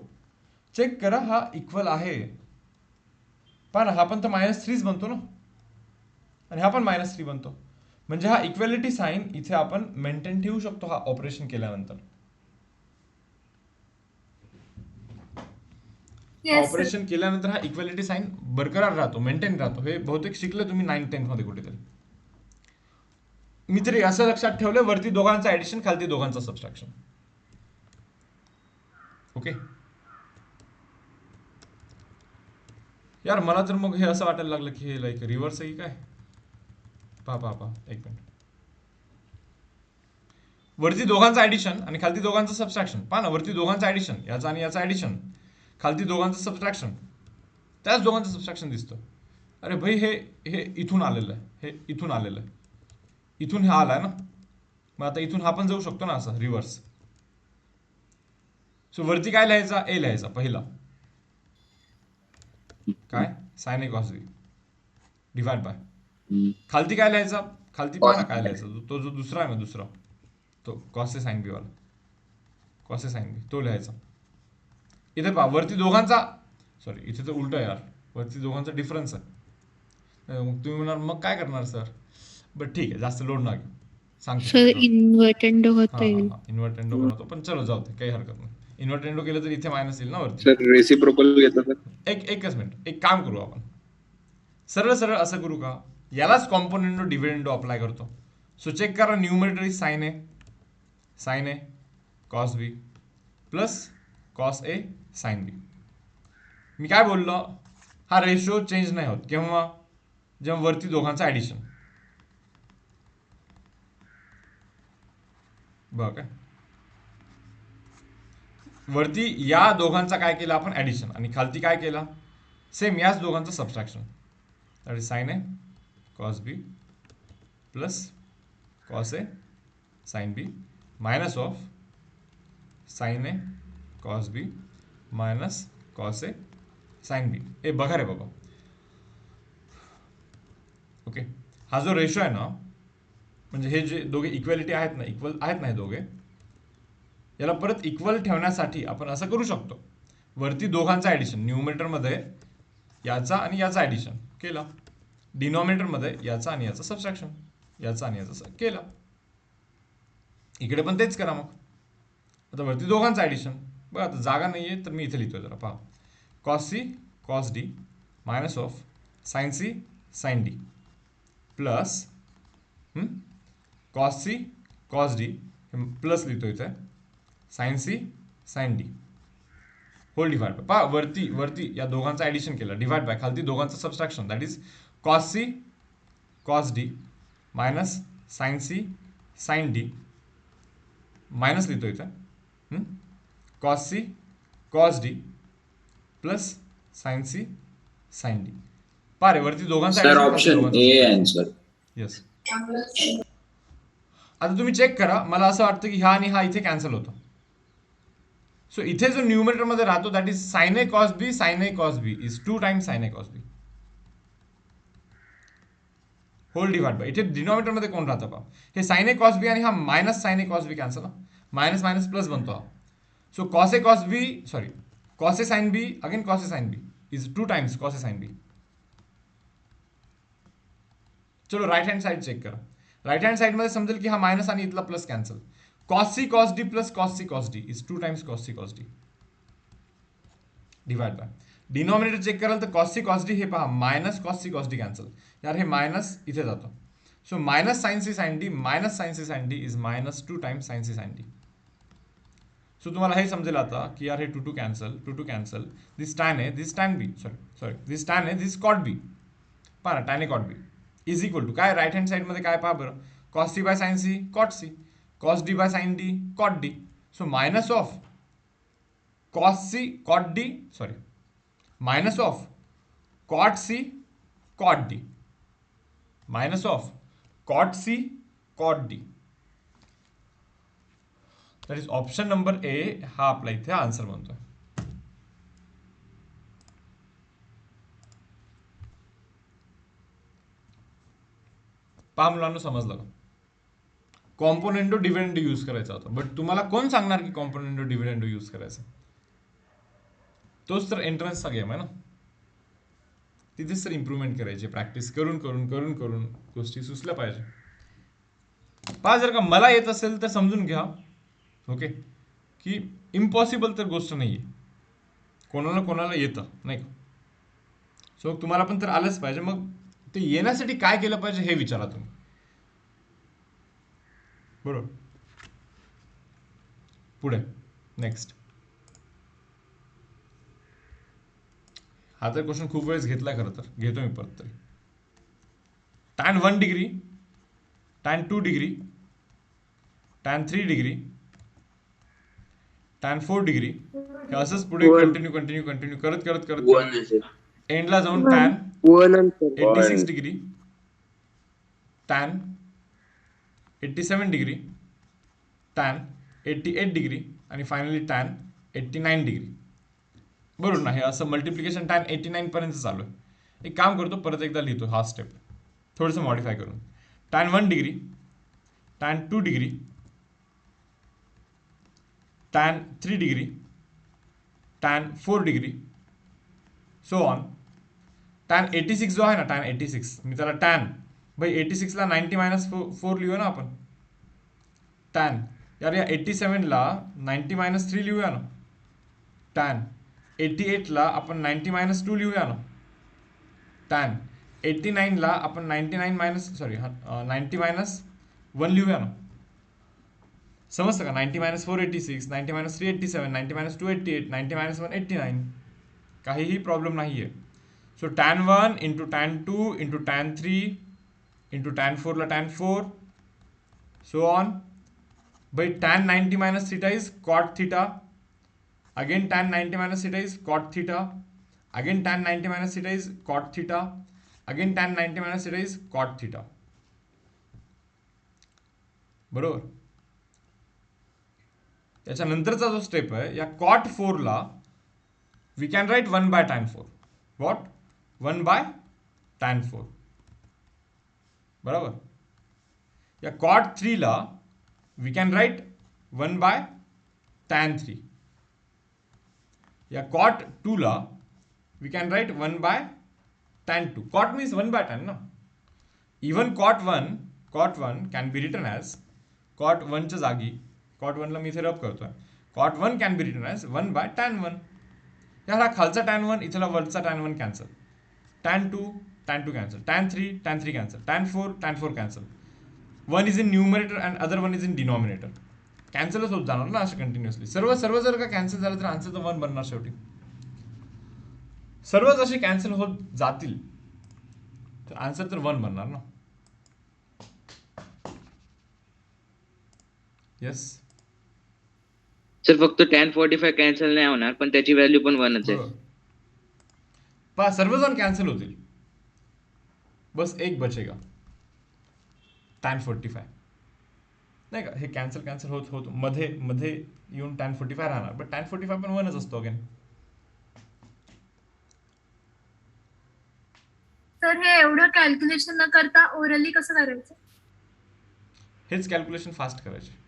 चेक करा हा इक्वल आहे. पहा ना, हा पण तर -3 बनतो ना आणि हा पण -3 बनतो. म्हणजे हा इक्वेलिटी साईन इथे आपण मेंटेन ठेवू शकतो हा ऑपरेशन केल्यानंतर. Yes, sir. ऑपरेशन केल्यानंतर हा इक्वेलिटी साईन बरकरार राहतो, मेंटेन राहतो. हे बहुतेक शिकले तुम्ही 9th-10th मध्ये कुठेतरी. मी तरी असं लक्षात ठेवलं, वरती दोघांचं ऍडिशन, खालती दोघांचं सबट्रॅक्शन. ओके यार, मला तर मग हे असं वाटायला लागलं की हे लाईक रिव्हर्स आहे की काय. पहा एक मिनिट. वरती दोघांचं ऍडिशन आणि खालती दोघांचं सबट्रॅक्शन. पहा ना, वरती दोघांचं ऍडिशन, याचं आणि याचं ऍडिशन, खालती दोघांचं सबट्रॅक्शन, त्याच दोघांचं सबट्रॅक्शन दिसतं. अरे भाई, हे इथून आलेलं आहे, हे इथून आलेलं आहे, इथून हा आलाय ना, मग आता इथून हा पण जाऊ शकतो ना असं रिव्हर्स. सो वरती काय लिहायचा? ए लिहायचा पहिला, काय sine A cos B divide by. खालती काय लिहायचा? खालती पहा ना काय लिहायचा, तो जो दुसरा आहे ना, दुसरा तो कॉस ए साइन बी वाला, कॉस ए साइन बी तो लिहायचा. इथे पहा वरती दोघांचा, सॉरी इथे तर उलट यार, वरती दोघांचा डिफरन्स आहे. मग तुम्ही म्हणाल मग काय करणार सर? बट ठीक आहे, जास्त लोड ना घेऊ, सांगतो. सर इन्व्हर्टेंडो होता येईल. इन्व्हर्टेंडो बनवतो, पण चलो जाऊ दे, काही हरकत नाही. इन्व्हर्टेंडो केलं तर इथे मायनस येईल ना वरती. सर रेसिप्रोकल घेतात तर एकच मिनिट, एक काम करू आपण, सरळ सरळ असं करू का, यालाच कॉम्पोनेंडो डिव्हिडेंडो अप्लाय करतो. सो चेक करा, numerator is sine A cos B plus cos A sine B. मी काय बोललो, हा रेशो चेंज नाही होत केव्हा, जेव्हा वरती दोघांचं ऍडिशन. बघ काय, वरती या दोघांचा काय केला आपण ऍडिशन आणि खालती काय केला, सेम याच दोघांचं subtraction, that is sine A cos B plus cos A sine B minus of sine A cos B minus cos A sine B. ए बघा रे बाबा, ओके, हा जो रेशो आहे ना, म्हणजे हे जे दोघे इक्वेलिटी आहेत ना, इक्वल आहेत ना हे दोघे, याला परत इक्वल ठेवण्यासाठी आपण असं करू शकतो, वरती दोघांचं ऍडिशन, न्यूमरेटरमध्ये याचा आणि याचा ऍडिशन केला, डिनॉमिनेटरमध्ये याचा आणि याचा सबट्रॅक्शन, याचा आणि याचा केला. इकडे पण तेच करा. मग आता वरती दोघांचं ऍडिशन, बघा आता जागा नाही आहे तर मी इथे लिहितोय, जरा पहा, cos C cos D minus of sine C sine D plus cos C cos D plus लिहितो इथे sine C sine D whole divide by. पहा वरती या दोघांचं ऍडिशन केलं, डिवाइड बाय, खालती दोघांचं subtraction, that is cos C cos D minus sine C sine D minus लिहितो इथे cos C cos D plus sine C sine D. पहा रे, वरती दोघांचं sir option A answer. Yes. आता तुम्ही चेक करा, मला असं वाटतं की हा आणि हा इथे कॅन्सल होतो. सो इथे जो न्यूमरेटर मध्ये राहतो that is sine A cos B is 2 times sine A cos B whole divide by. इथे डिनॉमिनेटर मध्ये कोण राहतं पहा, हे साइन ए कॉस बी आणि हा minus sine A cos B cancel ना, मायनस मायनस प्लस बनतो हा. So cos A cos B, sorry cos A sine B again cos A sine B is 2 times cos A sine B. चलो right hand side check करा, right hand side मध्ये समजेल की हा minus आणि इथला plus cancel. Cos C cos D plus cos C cos D is 2 times cos C cos D divide by. Denominator check कराल तर कॉस सी कॉस डी हे पहा, minus cos C cos D cancel, यार हे minus इथे जातं, So minus sin c sin d minus sin c sin d is minus 2 times sin c sin d. So तुम्हाला हे समजेल आता की यार हे two two cancel this tan A this tan B sorry this tan A this cot B. पहा ना, tan A cot B is equal to काय, राईट हँड साईडमध्ये काय पहा बरं, cos C by sine C cot C, cos D by sine D cot D. So minus of cos C cot D sorry minus of cot C cot D minus of cot C cot D. That is option number A हा आपला इथे answer बनतोय. पहा मुलांना समजलं का, कॉम्पोनेंटो डिव्हिडंडो use करायचा होता. But तुम्हाला कोण सांगणार की कॉम्पोनेंटो डिव्हिडंडो यूज करायचा, तोच तर एंट्रन्सचा गेम आहे ना. तिथेच तर इम्प्रूव्हमेंट करायची, प्रॅक्टिस करून करून करून करून गोष्टी सुचल्या पाहिजे. पहा जर का मला येत असेल तर समजून घ्या ओके की इम्पॉसिबल तर गोष्ट नाही आहे, कोणाला कोणाला येतं नाही का. सो तुम्हाला पण तर आलंच पाहिजे. मग ते येण्यासाठी काय केलं पाहिजे हे विचारा तुम्ही, बरोबर. पुढे नेक्स्ट, हा तर क्वेश्चन खूप वेळेस घेतलाय खरं तर, घेतो मी परत तरी. Tan 1 degree, tan 2 degree, tan 3 degree, tan 4 degree, हे असंच पुढे कंटिन्यू कंटिन्यू कंटिन्यू करत करत करत 1 असेल. एंडला जाऊन tan 1 answer. 86 degree, tan 87 degree, tan 88 degree आणि फायनली टॅन 89 डिग्री. बरोबर ना, हे असं मल्टिप्लिकेशन टॅन 89 पर्यंत चालू आहे. एक काम करतो, परत एकदा लिहितो हा स्टेप थोडंसं मॉडिफाय करून. Tan 1 degree, tan 2 degree, tan 3 degree, tan 4 degree, so on. Tan 86 जो आहे ना, टॅन 86 मी त्याला टॅन भाई 86ला 90 मायनस 4 लिहूया ना आपण. टॅन यार या 87ला 90 मायनस 3 लिहूया ना. टॅन 88ला आपण 90 मायनस 2 लिहूया ना. टॅन 89ला आपण 99 मायनस 90 मायनस 1 लिहूया ना. समजतं का, 90 मायनस 4 86, 90 मायनस 3 87, 90 मायनस 2 88, 90 मायनस 1 89. काहीही प्रॉब्लेम नाही आहे. So tan 1 into tan 2 into tan 3 into tan 4ला टॅन 4 सो ऑन. भाई tan 90 minus theta is cot theta, again tan 90 minus theta is cot theta, again tan 90 minus theta is cot theta, again tan 90 minus theta is cot theta. बरोबर. त्याच्यानंतरचा जो step आहे, या cot 4ला we can write 1 by tan 4. What 1 by tan 4. बरोबर. या cot 3ला we can write 1 by tan 3. या कॉट 2ला we can write 1 by tan 2. Cot means 1 by tan ना. Even cot 1 can be written as cot 1च्या जागी, cot 1ला मी इथे रब करतोय, cot 1 can be written as 1 by tan 1. याला खालचा टॅन 1, इथला वरचा tan 1 cancel, tan 2 cancel, tan 3 cancel, tan 4 cancel. 1 is in numerator and other 1 is in denominator. कॅन्सलच होत जाणार ना असे कंटिन्युअसली. सर्व जर का कॅन्सल झालं तर आन्सर तर 1 बनणार शेवटी. सर्वच असे कॅन्सल होत जातील तर आन्सर तर 1 बनणार ना. येस सर फक्त टॅन 45 कॅन्सल नाही होणार, पण त्याची व्हॅल्यू पण 1च आहे. पहा सर्वजण कॅन्सल होतील, बस एक बचेगा टॅन 45 नाही का. हे कॅन्सल होत मध्ये येऊन टॅन 45 राहणार, बट टॅन 45 पण 1च असतो अगेन. तर हे एवढं कॅल्क्युलेशन न करता ओरली कसं करायचं? हेच कॅल्क्युलेशन फास्ट करायचे.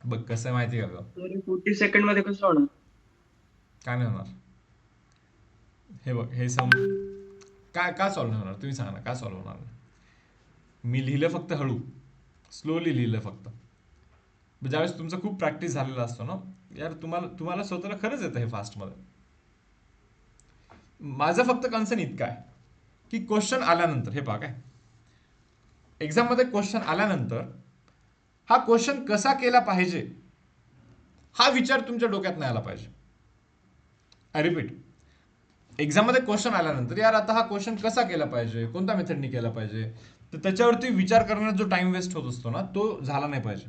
बघ कसं आहे माहिती का ग, 40 सेकंड मध्ये कसं होणार? काय नाही होणार. हे बघ हे का सॉल्व्ह होणार तुम्ही सांगा ना, का सॉल्व्ह होणार? मी लिहिलं फक्त हळू, स्लोली लिहिलं फक्त. ज्यावेळेस तुमचं खूप प्रॅक्टिस झालेला असतो ना यार, तुम्हाला स्वतःला खरंच येतं हे फास्टमध्ये. माझं फक्त कन्सर्न इतका आहे की क्वेश्चन आल्यानंतर हे पहा काय एक्झाममध्ये क्वेश्चन आल्यानंतर हा क्वेश्चन कसा केला पाहिजे हा विचार तुमच्या डोक्यात नाही आला पाहिजे. आय रिपीट, एक्झाममध्ये क्वेश्चन आल्यानंतर यार आता हा क्वेश्चन कसा केला पाहिजे, कोणत्या मेथडनी केला पाहिजे, तर त्याच्यावरती विचार करण्यात जो टाइम वेस्ट होत असतो ना तो झाला नाही पाहिजे.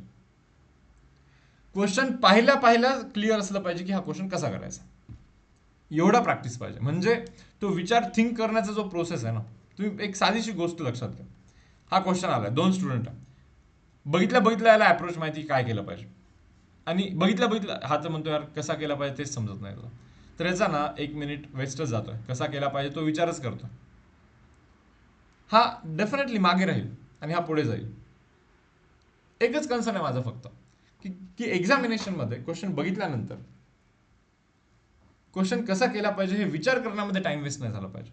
क्वेश्चन पाहिल्या क्लिअर असलं पाहिजे की हा क्वेश्चन कसा करायचा, एवढा प्रॅक्टिस पाहिजे. म्हणजे तो विचार थिंक करण्याचा जो प्रोसेस आहे ना, तुम्ही एक साधीशी गोष्ट लक्षात घ्या. हा क्वेश्चन आलाय, 2 स्टुडंट आहे, बघितल्या याला अप्रोच माहिती काय केलं पाहिजे, आणि बघितल्या हा तर म्हणतो यार कसा केला पाहिजे तेच समजत नाही तुला, तर याचा ना 1 मिनिट वेस्टच जातोय. कसा केला पाहिजे तो विचारच करतो, हा डेफिनेटली मागे राहील आणि हा पुढे जाईल. एकच कन्सर्न आहे माझा फक्त की एक्झामिनेशनमध्ये क्वेश्चन बघितल्यानंतर क्वेश्चन कसा केला पाहिजे हे विचार करण्यामध्ये टाइम वेस्ट नाही झाला पाहिजे.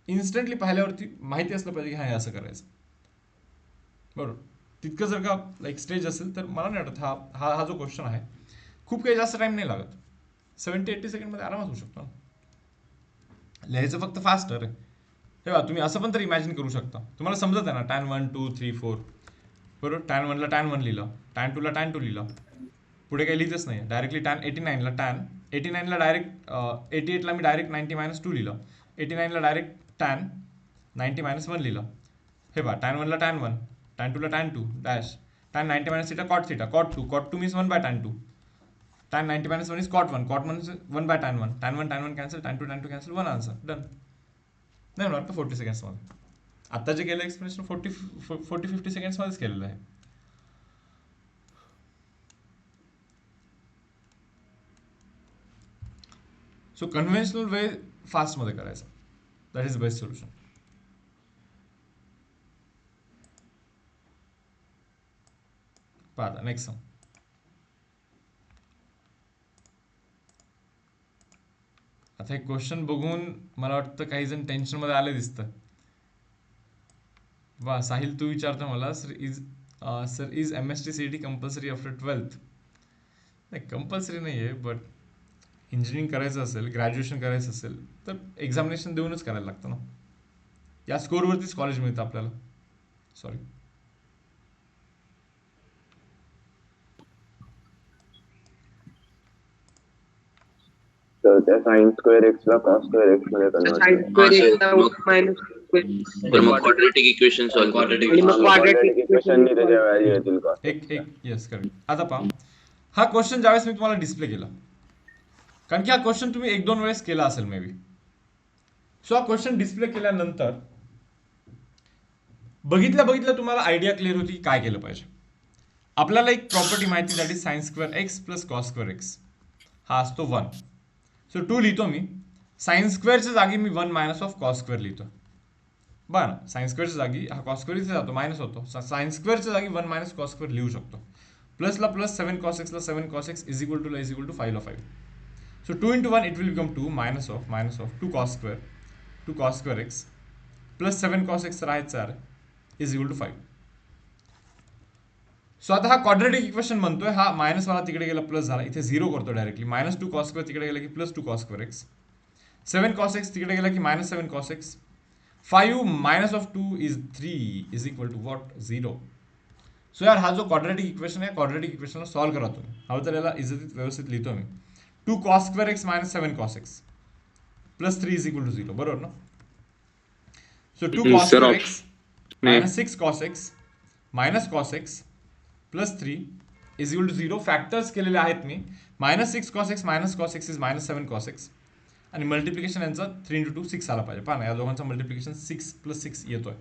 इन्स्टंटली पाहिल्यावरती माहिती असलं पाहिजे की हा हे असं करायचं, बरोबर. तितकं जर का लाईक स्टेज असेल तर मला नाही वाटत हा जो क्वेश्चन आहे खूप काही जास्त टाइम नाही लागत. 70-80 सेकंडमध्ये आरामात होऊ शकतो. लिहायचं फक्त फास्टर आहे. तेव्हा तुम्ही असं पण तर इमॅजिन करू शकता, तुम्हाला समजत आहे ना tan 1 2 3 4 बरोबर. tan 1 ला tan 1 लिहिलं, tan 2 ला tan 2 लिहिलं, पुढे काही लिहितच नाही. डायरेक्टली tan 89 ला tan 89 ला डायरेक्ट 88 ला मी डायरेक्ट 90 - 2 लिहिलं, 89 ला डायरेक्ट tan 90 - 1 लिहिलं. हे पहा, tan 1 ला tan 1, tan 2 ला tan 2 dash tan 90 - theta cot theta cot 2 cot 2 means 1 by tan 2, tan 90 - 1 is cot 1 cot 1 is 1 by tan 1 tan 1 cancel, tan 2 cancel, 1 answer done. नाही होणार का 40 सेकंड्समध्ये? आता जे केलं एक्सप्लेनेशन 40-50 सेकंड्समध्येच केलेलं आहे. सो कन्व्हेन्शनल वे फास्टमध्ये करायचा, दॅट इज बेस्ट सोल्युशन. पाहता नेक्स्ट सम. आता हे क्वेश्चन बघून मला वाटतं काही जण टेन्शनमध्ये आले दिसतं. वा, साहिल तू विचारतो मला sir is MST-CET compulsory after 12th? नाही, कंपल्सरी नाही आहे, बट इंजिनिअरिंग करायचं असेल, ग्रॅज्युएशन करायचं असेल तर एक्झामिनेशन देऊनच करायला लागतं ना. या स्कोरवरतीच कॉलेज मिळतं आपल्याला. सॉरी, तर त्या sin square x ला cos square x मध्ये sin convert square हा, x ला मग- minus तर मग क्वाड्रेटिक इक्वेशन सॉल्व्ह quadratic आणि मग quadratic equation नी त्याच्या व्हॅल्यू येतील का? एक येस करेक्ट. आता पहा, हा क्वेश्चन ज्यावेळेस मी तुम्हाला डिस्प्ले केला, कारण की हा क्वेश्चन तुम्ही 1-2 वेळेस केला असेल मे बी. सो हा क्वेश्चन डिस्प्ले केल्यानंतर बघितल्या तुम्हाला आयडिया क्लिअर होती की काय केलं पाहिजे. आपल्याला एक प्रॉपर्टी माहिती that is sin square x plus cos square x, हा असतो 1. सो 2 लिहितो मी, sin स्क्वेअरच्या जागी मी 1 मायनस ऑफ cos स्क्वेअर लिहितो. बरं ना, साइन स्क्वेअरच्या जागी हा cos स्क्वेअर इथे जातो, मायनस होतो. साइन स्क्वेअरच्या जागी 1 मायनस cos स्क्वेअर लिहू शकतो. प्लसला प्लस 7 cos x ला 7 cos x is equal to 5 ला 5. So 2 into 1 it will become 2 minus of 2 cos square x plus 7 cos x तर आहेच 4 इज इक्वल टू 5. सो आता हा क्वाड्रेटिक इक्वेशन म्हणतोय, हा मायनस वाला तिकडे गेला प्लस झाला, इथे 0 करतो डायरेक्टली. मायनस 2 cos स्क्वेअर तिकडे गेला की प्लस 2 cos स्क्वेअर x, 7 cos x तिकडे गेला की minus 7 cos x, 5 minus of 2 is 3 is equal to what 0. So यार हा जो क्वाड्रेटिक इक्वेशन आहे, क्वाड्रेटिक इक्वेशनला सॉल्व्ह करा तुम्ही. हवं तर याला इज्जतीत व्यवस्थित लिहितो मी. 2 cos square x minus 7 cos x plus 3 is equal to 0, बरोबर ना? So 2 cos square x minus 6 cos x minus cos x plus 3 is equal to 0. Factors केलेले आहेत मी. minus 6 cos x minus cos x is minus 7 cos x आणि multiplication यांचा 3 into 2 6 आला पाहिजे. पहा ना, या दोघांचा मल्टिप्लिकेशन 6 plus 6 येतोय.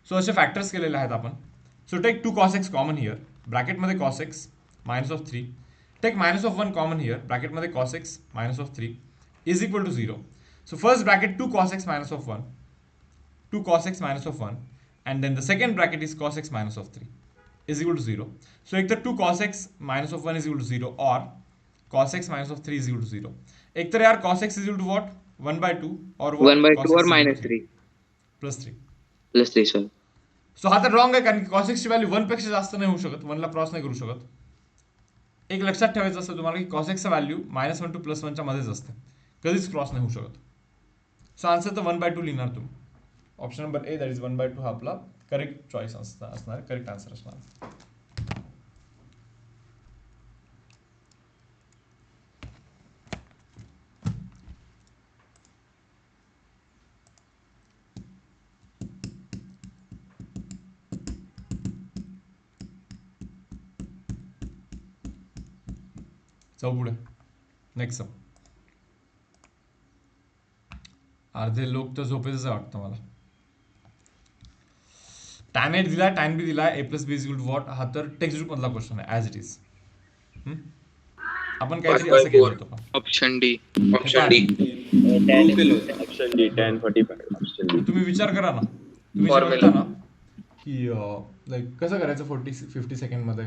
सो असे फॅक्टर्स केलेले आहेत आपण. So take 2 cos x common here, ब्रॅकेटमध्ये cos x minus of 3. Take minus of 1 common here, bracket मध्ये cos x minus of 3 is equal to 0. So first bracket 2 cos x minus of 1, 2 cos x minus of 1, and then the second bracket is cos x minus of 3 is equal to 0. So either 2 cos x minus of 1 is equal to 0 or cos x minus of 3 is equal to 0. एक तर यार cos x is equal to what? 1 by 2 or what? 1 by Cos 2 x or is equal minus to 3 plus 3. plus 3 sir. So हा तर wrong आहे, कारण की cos x ची value 1 पेक्षा जास्त नाही होऊ शकत, 1 ला क्रॉस नाही करू शकत. एक लक्षात ठेवायचं असतं तुम्हाला की cos x चा व्हॅल्यू -1 to +1 च्या मध्येच असते, कधीच क्रॉस नाही होऊ शकत. सो आन्सर तर 1 by 2 लिहिणार तुम्ही. Option number A that is 1/2 हा आपला करेक्ट चॉईस असणार, करेक्ट आन्सर असणार. जाऊ पुढे. Next sum. अर्धे लोक तर झोपेच वाटतं मला. tan 8 दिला, tan b दिला, a plus B is equal to what. हा तर टेक्स्ट बुक मधला क्वेश्चन आहे ॲज इट इज. आपण काहीतरी असं केलं होतं का? Option D. Option D. Option D 1045 option D. तुम्ही विचार करा ना, तुम्ही जे म्हणता ना की लाईक कसं करायचं 40-50 सेकंड मध्ये.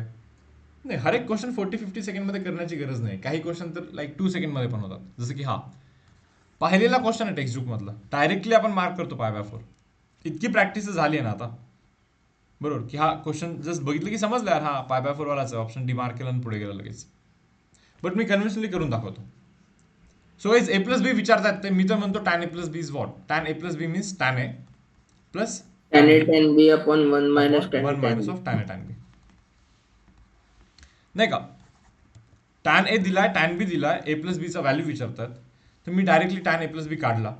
नाही, हर एक क्वेश्चन 40-50 सेकंड मध्ये करण्याची गरज नाही. काही क्वेश्चन तर लाईक 2 सेकंड मध्ये पण होतात. जसं की हा पाहिलेला क्वेश्चन आहे टेक्स्ट बुक मधला, डायरेक्टली आपण मार्क करतो π/4. इतकी प्रॅक्टिस झाली आहे ना आता, बरोबर, की हा क्वेश्चन जस्ट बघितलं की समजलं यार हा π/4 वालाच आहे. ऑप्शन डी मार्क केला आणि पुढे गेला लगेच. बट मी कन्व्हिन्सली करून दाखवतो. So is a plus B विचारतात ते, मी तर म्हणतो tan a plus B is what. tan a plus B means tan a plus tan a tan b upon 1 minus tan a 1 tan minus b. Of tan a tan b. नाही का? tan a दिलाय, tan b दिलाय, a plus बी चा value विचारतात, तर मी directly tan a plus B काढला.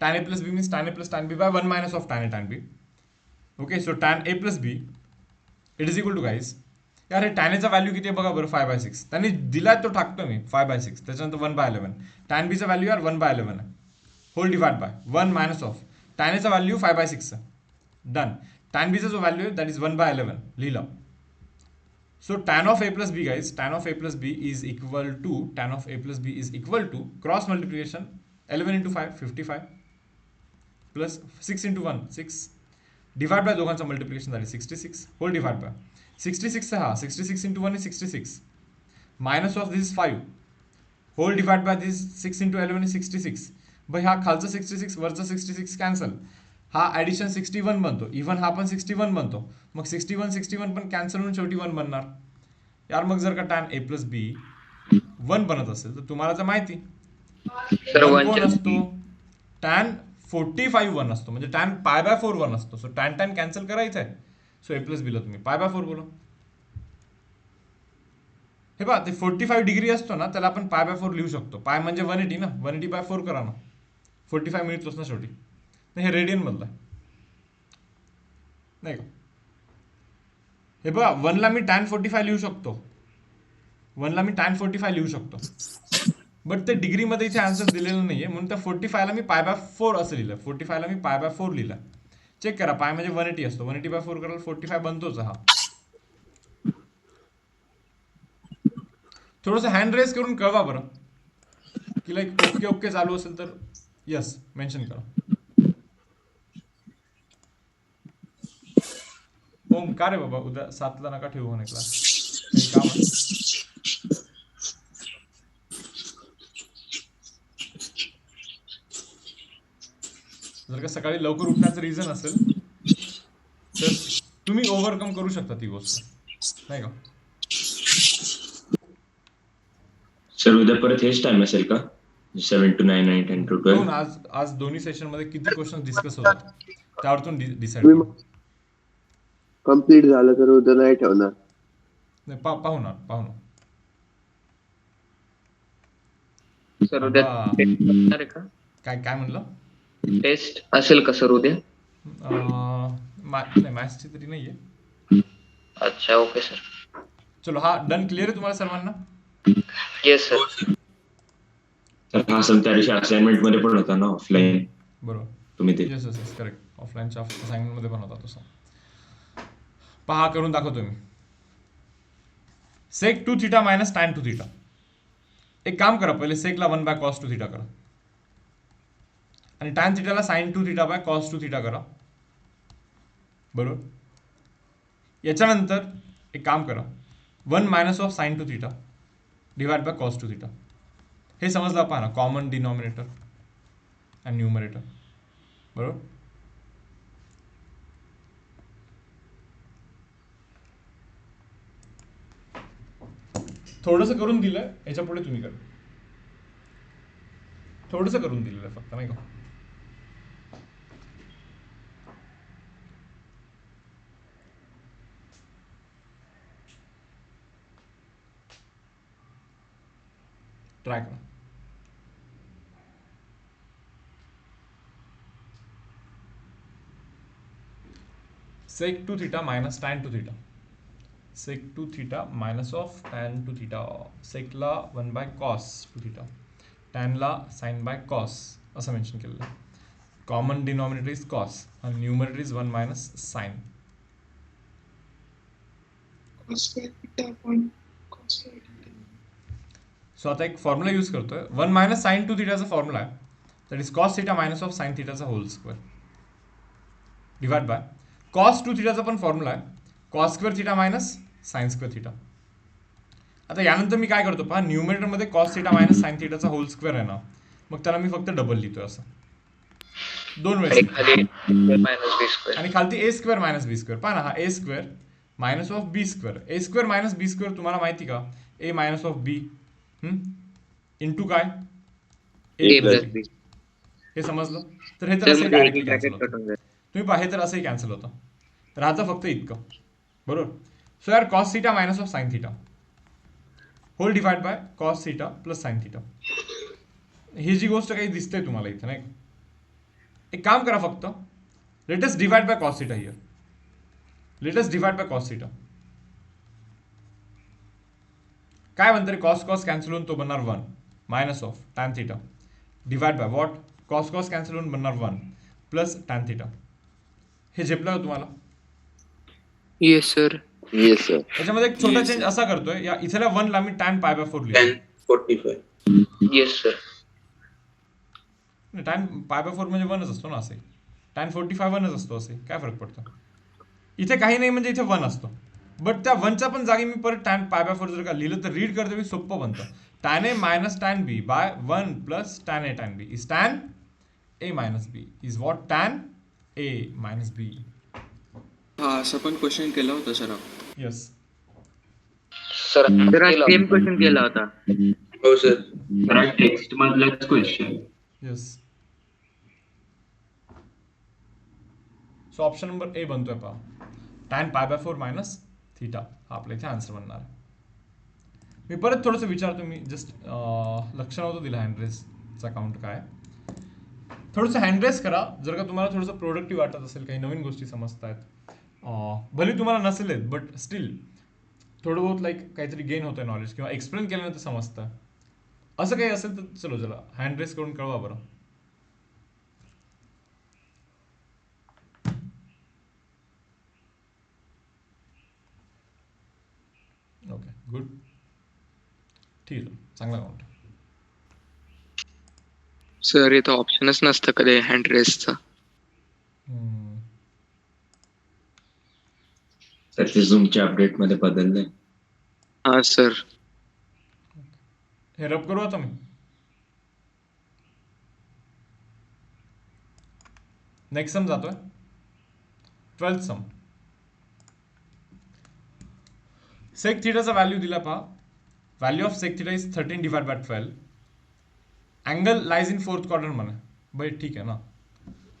tan a plus B means tan a plus tan b by 1 minus of tan a tan b. Okay, so tan a plus B it is equal to guys, यार हे tan a चा value किती आहे बघा बरं, 5/6. त्यांनी दिलाय तो टाकतो मी 5/6, त्याच्यानंतर 1/11. tan b चा व्हॅल्यू यार 1/11 आहे, whole divide by 1 minus of tan a चा व्हॅल्यू 5/6 आहे. डन. tan b चा जो व्हॅल्यू आहे दॅट इज 1/11 लिहिला. So tan of a plus b guys, tan of a plus b is equal to cross multiplication 11 into 5 55 plus 6 into 1 6 divide by दोघांचा multiplication that is 66 whole divide by 66 हा 66 into 1 is 66 minus of this is 5 whole divide by this 6 into 11 is 66. भाई हा खालचा 66 वरचा 66 cancel, हा addition 61 बनतो, even हा पण 61 बनतो, मग 61 पण कॅन्सल होऊन शेवटी 1 बनणार. यार मग जर का tan a प्लस बी 1 बनत असेल तर तुम्हाला तर माहिती 1 कोण असतो, tan 45 1 असतो, म्हणजे tan π/4 1 असतो. सो tan कॅन्सल करायचं आहे. सो a प्लस बीला तुम्ही π/4 बोला. हे पहा, ते 45 डिग्री असतो ना, त्याला आपण π/4 लिहू शकतो. पाय म्हणजे 180 ना, 180/4 करा ना, 45 मिळतोच ना शेवटी. हे रेडियन मधलं नाही का? हे बघा 1 ला मी tan 45 लिहू शकतो, 1 ला मी tan 45 लिहू शकतो, बट ते डिग्री मध्ये इथे आन्सर दिलेलं नाहीये, म्हणून त्या 45 ला मी π/4 असं लिहिलं. 45 ला मी π/4 लिहिलं. चेक करा, पाय म्हणजे 180 असतो, 180/4 करायला 45 बनतोच हा. थोडस हँड रेस करून कळवा बरं की लाईक ओके चालू असेल तर यस मेन्शन करा. ओम का रे बाबा, उद्या 7ला नका ठेवू म्हणे क्लास, काही काम आहे? जर का सकाळी लवकर उठण्याचं रिझन असेल तर तुम्ही ओव्हरकम करू शकता ती गोष्ट, नाही का? सर उद्या परत हेच टाइम असेल का, 7 to 9 आणि 10 to 12? आज दोन्ही सेशन मध्ये किती क्वेश्चन डिस्कस होतात त्यावरतून डिसाइड कम्प्लीट झालं तर उद्या नाही ठेवणार. नाही, पाहू ना. सर उद्या बाबा. टेस्ट असणार आहे का? काय म्हणलं? टेस्ट असेल का सर उद्या? नाही, मॅथ्सची तरी नाहीये. अच्छा, ओके सर. चलो, हा डन. क्लिअर आहे तुम्हाला सर्वांना? Yes sir. तर हा सर त्या दिवशी असाइनमेंट मध्ये पण होता ना ऑफलाईन, बरोबर. तुम्ही ते येस करेक्ट. ऑफलाईनच्या असाइनमेंट मध्ये पण होता तसा. पहा, करून दाखवतो मी. सेक 2θ मायनस tan 2θ. एक काम करा, पहिले सेकला 1/cos 2θ करा आणि tan θ ला sin 2θ/cos 2θ करा, बरोबर. याच्यानंतर एक काम करा, 1 minus of sin 2θ divide by cos 2θ. हे समजलं पहा ना, कॉमन डिनॉमिनेटर आणि न्यूमरेटर, बरोबर. थोडंसं करून दिलं, याच्या पुढे तुम्ही करा. थोडंसं करून दिलेलं आहे फक्त, नाही का? ट्राय करा. sec 2 theta minus tan 2 theta. sec 2 theta minus of tan 2 theta. sec ला 1 by cos 2 theta. tan ला sin by cos असं मेन्शन केलेलं आहे. कॉमन डिनॉमिनेटर इज cos आणि numerator is 1 minus sin. So आता एक फॉर्म्युला यूज करतोय. 1 minus sin 2 theta चा फॉर्म्युला आहे. That is cos theta minus of sin theta चा whole square divide by cos 2 theta चा पण फॉर्म्युला आहे. cos square theta minus sine square theta. आता यानंतर मी काय करतो पहा, न्यूमरेटर मध्ये cos थीटा मायनस साइन थीटाचा होल स्क्वेअर आहे ना, मग त्याला मी फक्त डबल लिहितोय असं दोन वेळेस, आणि खालती A square minus B square. पहा ना, हा A square minus of B square. A square minus B square तुम्हाला माहिती का, A minus of B into काय ए प्लस बी. हे समजलं? तर हे तर असं डायरेक्टली कॅन्सल होतं. तुम्ही पहा, हे तर असंही कॅन्सल होतं. राहतं फक्त इतकं, बरोबर. सो यार cos theta minus of sine theta whole divide by cos theta plus sine theta. ही जी गोष्ट काही दिसते तुम्हाला इथे नाही, एक काम करा फक्त, let us divide by cos theta here. Let us divide by cos theta. काय म्हणते रे, cos cos कॅन्सल होऊन तो बनणार 1 minus of tan theta divide by what, cos cos cancel होऊन बनणार 1 प्लस tan थीटा. हे झेपलं का तुम्हाला? Yes sir. Yes sir. त्याच्यामध्ये एक छोटा चेंज असा करतोय, या इथल्या 1 ला मी tan पाय बाय 4 लिहितो. 1045. Yes sir. tan पाय बाय 4 म्हणजे 1च असतो ना, असे tan 45 1च असतो, असे काय फरक पडतो इथे? काही नाही, म्हणजे इथे 1 असतो. बट त्या 1च्या पण जागी मी परत tan पाय बाय 4 जर का लिहिलं तर रीड करते मी सोपं बनतं. tan a minus tan b by 1 plus tan a tan b is tan a minus b is what, tan a minus b. हा, असं पण क्वेश्चन केला होता sir. Yes sir same question केला होता. हो सर. टेक्स्ट मधलाच question. Yes. So option number A बनतोय पहा, tan पाय बाय 4 मायनस थीटा. हा आपल्या इथे आन्सर बनणार आहे. मी परत थोडंसं विचारतो, मी जस्ट लक्ष नव्हतं दिलं हँडरेसचा काउंट काय. थोडंसं हँडरेस करा जर का तुम्हाला थोडंसं प्रोडक्टिव्ह वाटत असेल, काही नवीन गोष्टी समजत आहेत. भले तुम्हाला नसेल आहेत, बट स्टील थोडं बहुत लाईक काहीतरी गेन होतं नॉलेज, किंवा एक्सप्लेन केल्यानंतर समजतं. असं काही असेल तर चलो चला हँडरेस करून कळवा बरं. ओके गुड, ठीक आहे, चांगला काउंट. सर इथं ऑप्शनच नसतं कधी हँड रेसचा. तर ते झूमच्या अपडेट मध्ये बदललंय. हा सर. हे रब करू आता मी. नेक्स्ट सम जातोय, 12th सम. सेक थीटाचा व्हॅल्यू दिला पहा. Value of sec theta is 13 divide by 12. Angle lies in 4th quadrant म्हणे. बाई ठीक आहे ना.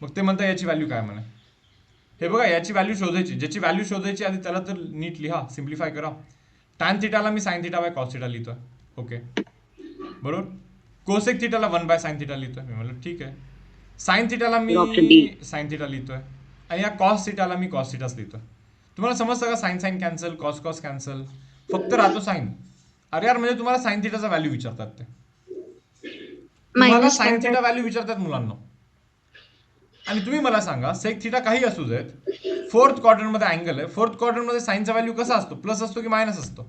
मग ते म्हणता याची व्हॅल्यू काय म्हणे. हे बघा, याची व्हॅल्यू शोधायची. ज्याची व्हॅल्यू शोधायची आधी त्याला तर नीट लिहा, सिम्प्लिफाय करा. टॅन थीटाला मी sine theta by cos theta लिहितोय. ओके बरोबर. कोसेक थीटाला 1 बाय साइन थीटा लिहितोय. मी म्हणलं ठीक आहे. साइन थीटाला मी साइन थीटा लिहितोय, आणि या कॉस थीटाला मी कॉस थीटाच लिहितोय. तुम्हाला समजतं का, sine sine cancel, cos cos cancel, फक्त राहतो साइन. अरे यार, म्हणजे तुम्हाला साइन थीटाचा व्हॅल्यू विचारतात ते. तुम्हाला साइन थीटा व्हॅल्यू विचारतात मुलांना, आणि तुम्ही मला सांगा सेक थीटा काही असू देत, 4th क्वाड्रंट मध्ये अँगल आहे. 4th क्वाड्रंट मध्ये साइनचा व्हॅल्यू कसा असतो, प्लस असतो की मायनस असतो?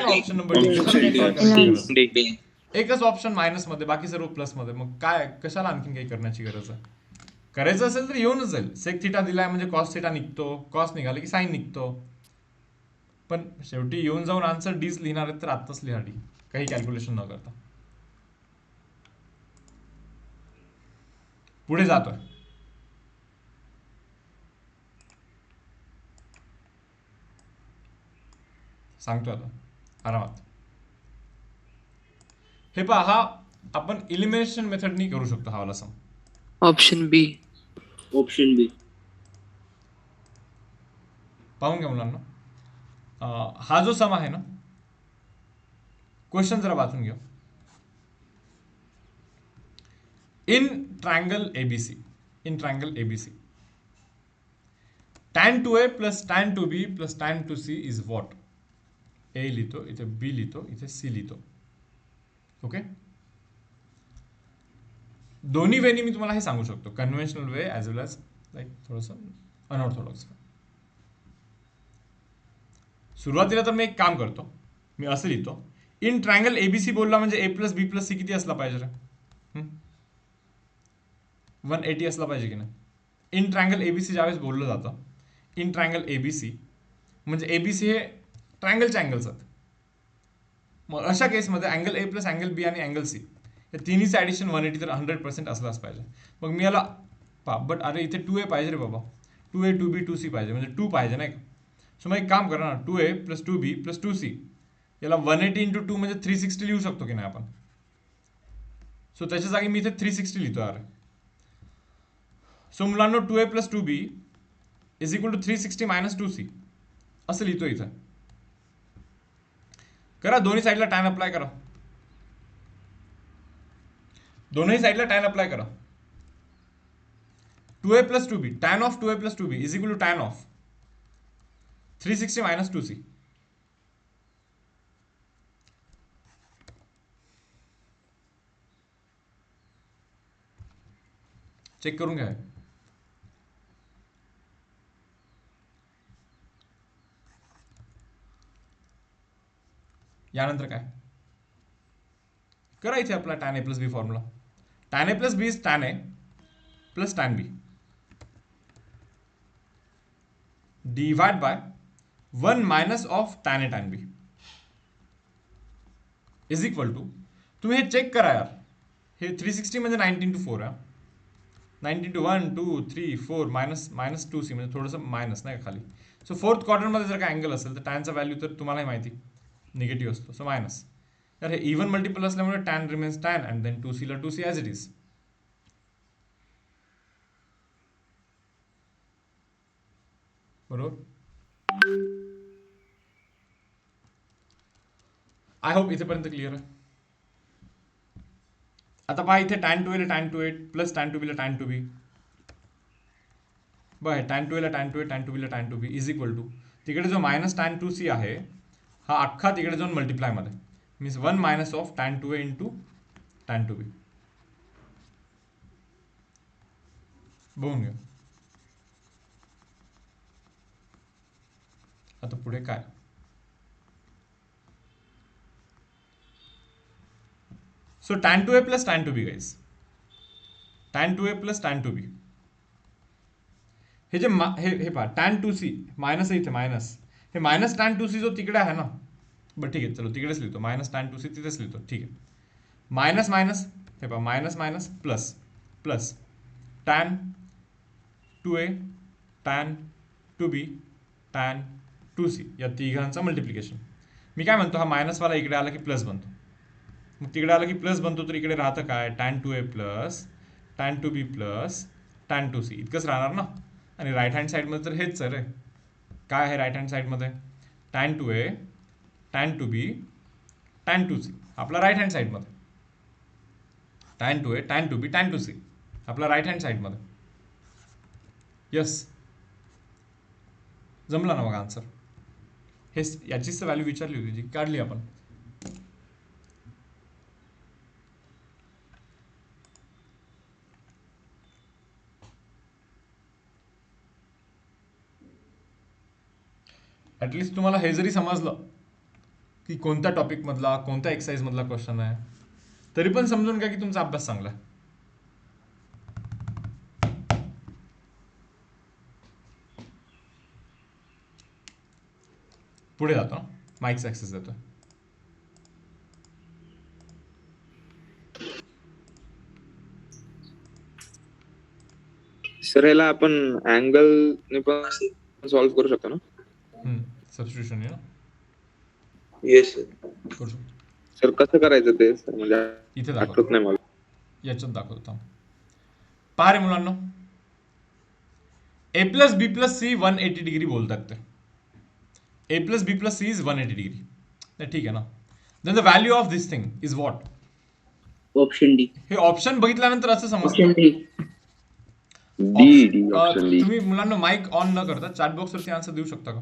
Option number D. एकच ऑप्शन मायनस मध्ये, बाकी सर्व प्लस मध्ये. मग काय, कशाला आणखीन काही करण्याची गरज आहे? करायचं असेल तर येऊनच जाईल. सेक थीटा दिलाय म्हणजे कॉस थीटा निघतो, कॉस निघाले की साइन निघतो. पण शेवटी येऊन जाऊन आन्सर डीच लिहिणार आहेत तर आत्ताच लिहा डी, काही कॅल्क्युलेशन न करता. पुढे जातोय. सांगतोय आता आरामात. हे पहा, हा आपण इलिमिनेशन मेथडनी करू शकतो हा वाला सम. ऑप्शन बी. ऑप्शन बी. पाहून घ्या मुलांना. हा जो सम आहे ना, क्वेश्चन जरा वाचून घ्या. In triangle ABC tan 2a plus tan 2b plus tan 2c is what? A लिहितो, इथे B लिहितो, इथे C लिहितो. ओके, दोन्ही वेनी मी तुम्हाला हे सांगू शकतो, कन्व्हेन्शनल वे ॲज वेल ॲज लाईक थोडंसं अनऑर्थोडॉक्स. सुरुवातीला तर मी एक काम करतो, मी असं लिहितो, इन ट्रायंगल एबीसी बोलला म्हणजे ए प्लस बी प्लस सी किती असला पाहिजे रे? 180 असला पाहिजे की नाही? इन ट्रायंगल एबीसी ज्यावेळेस बोललं जातं, इन ट्रायंगल एबीसी म्हणजे एबीसी हे ट्रायंगलचे अँगल्स आहेत. मग अशा केसमध्ये अँगल ए प्लस अँगल बी आणि अँगल सी या तिन्हीचं ॲडिशन 180 तर 100% असलाच पाहिजे. मग मी याला बट अरे इथे 2a पाहिजे रे बाबा, 2a 2b 2c पाहिजे, म्हणजे 2 पाहिजे नाही का? सो मग एक काम करा ना, 2a plus 2b plus 2c याला 180 इंटू 2 म्हणजे 360 लिहू शकतो की नाही आपण? सो त्याच्या जागी मी इथे 360 लिहितो यार. सो मुलांना 2a plus 2b is equal to 360 minus 2c असं लिहितो इथं. करा दोन्ही साईडला टॅन अप्लाय करा, दोन्ही साईडला टॅन अप्लाय करा. 2a plus 2b tan of 2a plus 2b is equal to tan of 360 minus 2c. Check करून घ्या. यानंतर काय करा, इथे आपला tan A plus B formula, tan A plus B is tan A plus tan b divide by 1 minus of tan a tan b is equal to, तुम्ही हे check करा यार, हे 360 म्हणजे 19/4 आहे, 19/1 2 3 4 मायनस मायनस 2c म्हणजे थोडंसं मायनस नाही का खाली. सो फोर्थ क्वाड्रंटमध्ये जर का अँगल असेल तर टॅनचा व्हॅल्यू तर तुम्हालाही माहिती निगेटिव्ह असतो, सो मायनस. तर हे इव्हन मल्टिपल असल्यामुळे tan remains tan and then 2c ला 2c ॲज इट इज. बरोबर, आय होप इथेपर्यंत क्लिअर आहे. आता पहा इथे टॅन 2a ला tan 2a plus tan 2b ला टॅन 2b, बघ टॅन 2a ला टॅन 2a टॅन 2b ला tan 2b is equal to तिकडे जो मायनस टॅन 2c आहे हा अख्खा तिकडे जाऊन मल्टिप्लाय मध्ये means 1 minus of tan 2a into tan 2b. बघून घ्या आता पुढे काय. So tan 2a plus tan 2b guys, tan 2a plus tan 2b हे जे हे पहा टॅन 2c मायनस आहे इथे मायनस, हे मायनस टॅन 2c जो तिकडे आहे ना, बरं ठीक आहे चलो तिकडेच लिहितो, मायनस टॅन 2c तिथेच लिहितो, ठीक आहे. मायनस मायनस हे पहा minus minus plus plus tan 2a tan 2b tan 2c या तिघांचं मल्टिप्लिकेशन. मी काय म्हणतो, हा मायनसवाला इकडे आला की प्लस बनतो, मग तिकडे आला की प्लस बनतो, तर इकडे राहतं काय tan 2a plus tan 2b plus tan 2c इतकंच राहणार ना. आणि राईट हँड साईडमध्ये तर हेच सर आहे, काय आहे राईट हँड साईडमध्ये tan 2a tan 2b tan 2c आपला राईट हँड साईडमध्ये, tan 2a tan 2b tan 2c आपला राईट हँड साईडमध्ये. यस जमला ना मग आन्सर. हे याचीच व्हॅल्यू विचारली होती जी काढली आपण. ॲटलिस्ट तुम्हाला हे जरी समजलं की कोणत्या टॉपिकमधला कोणत्या एक्सरसाइजमधला क्वेश्चन आहे, तरी पण समजून घ्या की तुमचा अभ्यास चांगला आहे. पुढे जातो, माईकचा ॲक्सेस देतो. सर याला आपण अँगल पण सॉल्व्ह करू शकतो ना? सबस्टिट्यूशन आहे ना, येस करू शकतो. सर कसं करायचं ते सर, म्हणजे इथे आठवत दाखवतो, नाही मला. याच्यात दाखवतो. पहा रे मुलांना, A plus B plus C 180 degree बोलतात ते. A plus B plus C is 180 degree, ठीक आहे ना. Then the value of this thing is what. Option D. हे ऑप्शन बघितल्यानंतर असं ऑप्शन समजतं. डी. D option D. तुम्ही मुलांना माईक ऑन न करता चॅट बॉक्सवरती आन्सर देऊ शकता का?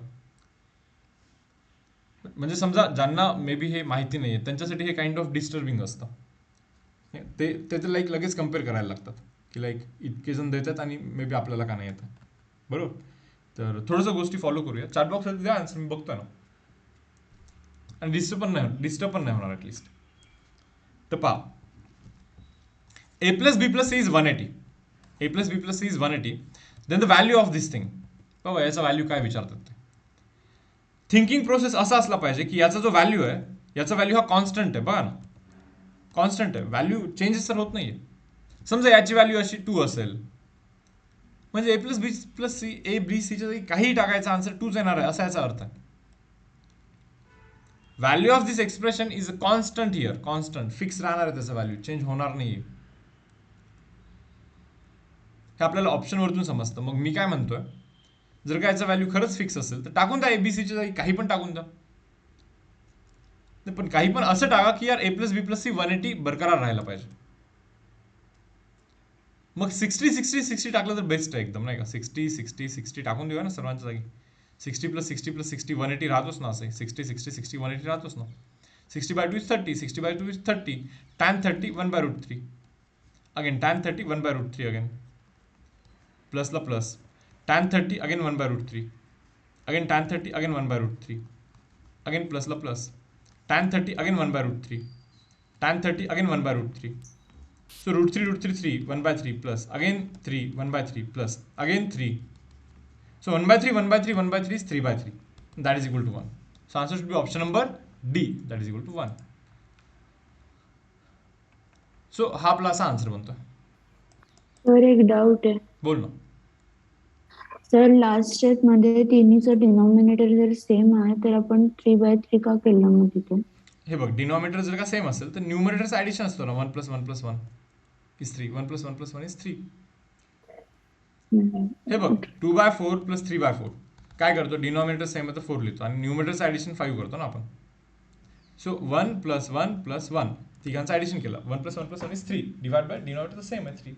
म्हणजे समजा ज्यांना मे बी हे माहिती नाहीये त्यांच्यासाठी हे काइंड ऑफ डिस्टर्बिंग असतं. ते तर लाईक लगेच कम्पेअर करायला लागतात की लाईक इतके जण देतात आणि मे बी आपल्याला का नाही येतं. बरोबर. तर थोडंसं गोष्टी फॉलो करूया. चॅट बॉक्सवरती द्या आन्सर, मी बघतोय ना. आणि डिस्टर्ब पण नाही होणार ॲटलिस्ट. तर पहा, a plus b plus c is 180. a plus b plus c is 180. Then the value of this thing. बघा याचा व्हॅल्यू काय विचारतात ते. थिंकिंग प्रोसेस असा असला पाहिजे की याचा जो व्हॅल्यू आहे, याचा व्हॅल्यू हा कॉन्स्टंट आहे. बघा ना, कॉन्स्टंट आहे, व्हॅल्यू चेंजेस तर होत नाहीये. समजा याची व्हॅल्यू अशी 2 असेल, म्हणजे a plus b plus c, a b c च्या जागी काहीही टाकायचा आन्सर 2च येणार आहे, असा याचा अर्थ आहे. Value of this expression is a constant here. Constant fix राहणार आहे, त्याचा व्हॅल्यू चेंज होणार नाहीये. हे आपल्याला ऑप्शनवरतून समजतं. मग मी काय म्हणतोय, जर का याचा व्हॅल्यू खरंच फिक्स असेल तर टाकून द्या एबीसीच्या जागी काही पण टाकून द्या. पण काही पण असं टाका की यार a plus b plus c 180 बरकरार राहायला पाहिजे. मग 60 60 60 टाकलं तर बेस्ट आहे एकदम, नाही का. 60 60 60 टाकून देऊया ना सर्वांच्या जागी. 60 plus 60 plus 60 180 राहतोच ना. असे 60 60 60 180 राहतोच ना. 60/2 is 30. 60/2 is 30. tan 30 1/√3. Again tan 30 1/√3 again. प्लसला plus. tan 30 again 1/√3. Again tan 30 again 1/√3. Again प्लसला plus. tan 30 again 1/√3. tan 30 again 1/√3. So √3 3 1/3 plus again 3 1/3 plus again 3. So 1/3 1/3 1/3 is 3/3. That is equal to 1. So answer should be option number D. That is equal to 1. So हा आपला असा answer बनतो. Sir एक doubt आहे. बोल ना. Sir last step मध्ये तिन्हीचं denominator जर सेम आहे तर आपण 3/3 का केलं मग तिथे? हे बघ, डिनॉमिनेटर जर का सेम असेल तर न्यूमरेटरचं ऍडिशन असतो ना. 1 + 1 + 1 is 3. 1 + 1 + 1 is 3. हे बघ, 2/4 + 3/4 काय करतो, डिनॉमिनेटर सेम आहे तर 4 लिहितो आणि न्यूमरेटरचं ऍडिशन 5 करतो ना आपण. सो 1 + 1 + 1 तिघांचं ऍडिशन केलं. 1 + 1 + 1 is 3 divide by denominator same आहे 3.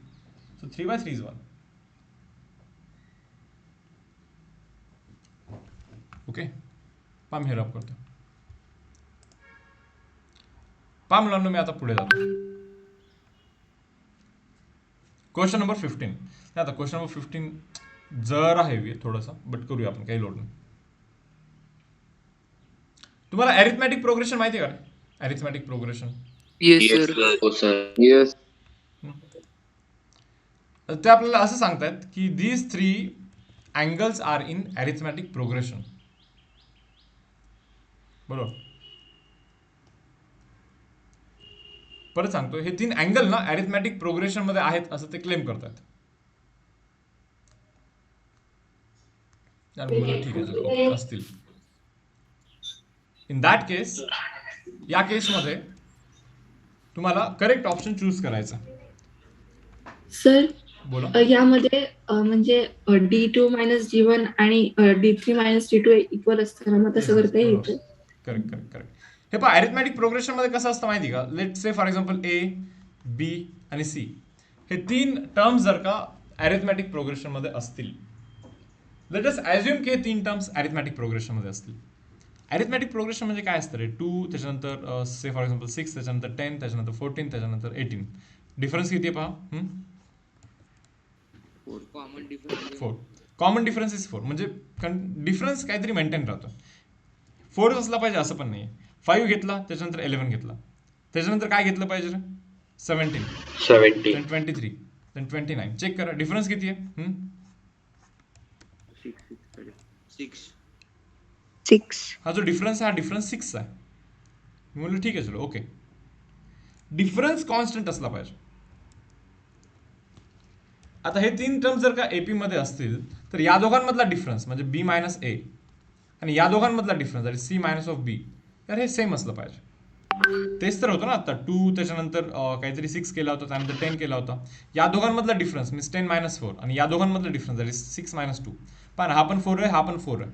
So 3/3 is 1. ओके, पाम हे रब करतो. पाम मुलांना मी आता पुढे जातो. Question number 15. आता क्वेश्चन नंबर 15 जरा हेवी आहे थोडंसं, बट करूया आपण, काही लोड नाही. तुम्हाला अरिथमॅटिक प्रोग्रेशन माहिती आहे का? Arithmetic progression yes. ते आपल्याला असं सांगतात की these 3 angles R in arithmetic progression. बरोबर. परत सांगतो, हे 3 अँगल ना अरिथमॅटिक प्रोग्रेशन मध्ये आहेत असं ते क्लेम करतात. ठीक आहे, चलो असतील. इन दॅट केस, या केसमध्ये तुम्हाला करेक्ट ऑप्शन चूज करायचा. सर बोला. यामध्ये म्हणजे D2 - D1 आणि D3 - D2 इक्वल असताना मग तसं करता येईल. Correct correct correct. हे पहा, अरिथमॅटिक प्रोग्रेशन मध्ये कसं असतं माहिती का. Let say for example A, B आणि C हे 3 टर्म्स जर का अरिथमॅटिक प्रोग्रेशन मध्ये असतील, लेट अस अज्युम की हे 3 टर्म्स अरिथमॅटिक प्रोग्रेशन मध्ये असतील. अरिथमॅटिक प्रोग्रेशन म्हणजे काय असतं रे. 2 त्याच्यानंतर से फॉर एक्झाम्पल 6 त्याच्यानंतर 10 त्याच्यानंतर 14 त्याच्यानंतर 18. डिफरन्स किती आहे पहा. 4. Common difference is 4. म्हणजे डिफरन्स काहीतरी मेंटेन राहतो. 4 असला पाहिजे असं पण नाही. 5 घेतला त्याच्यानंतर 11 घेतला त्याच्यानंतर काय घेतलं पाहिजे रे. 17 then 23 then 29. चेक करा डिफरन्स किती आहे. 6. हा जो डिफरन्स आहे हा डिफरन्स 6 आहे. मी म्हणलं ठीक आहे चलो ओके. डिफरन्स कॉन्स्टंट असला पाहिजे. आता हे 3 टर्म्स जर का एपी मध्ये असतील तर या दोघांमधला डिफरन्स म्हणजे B - A आणि या दोघांमधला डिफरन्स C - B तर हे सेम असलं पाहिजे. तेच तर होतं ना आता. 2 त्याच्यानंतर काहीतरी 6 केला होता त्यानंतर 10 केला होता. या दोघांमधला डिफरन्स मीन्स 10 - 4 आणि या दोघांमधला डिफरन्स 6 - 2. पण हा पण 4 आहे हा पण 4 आहे.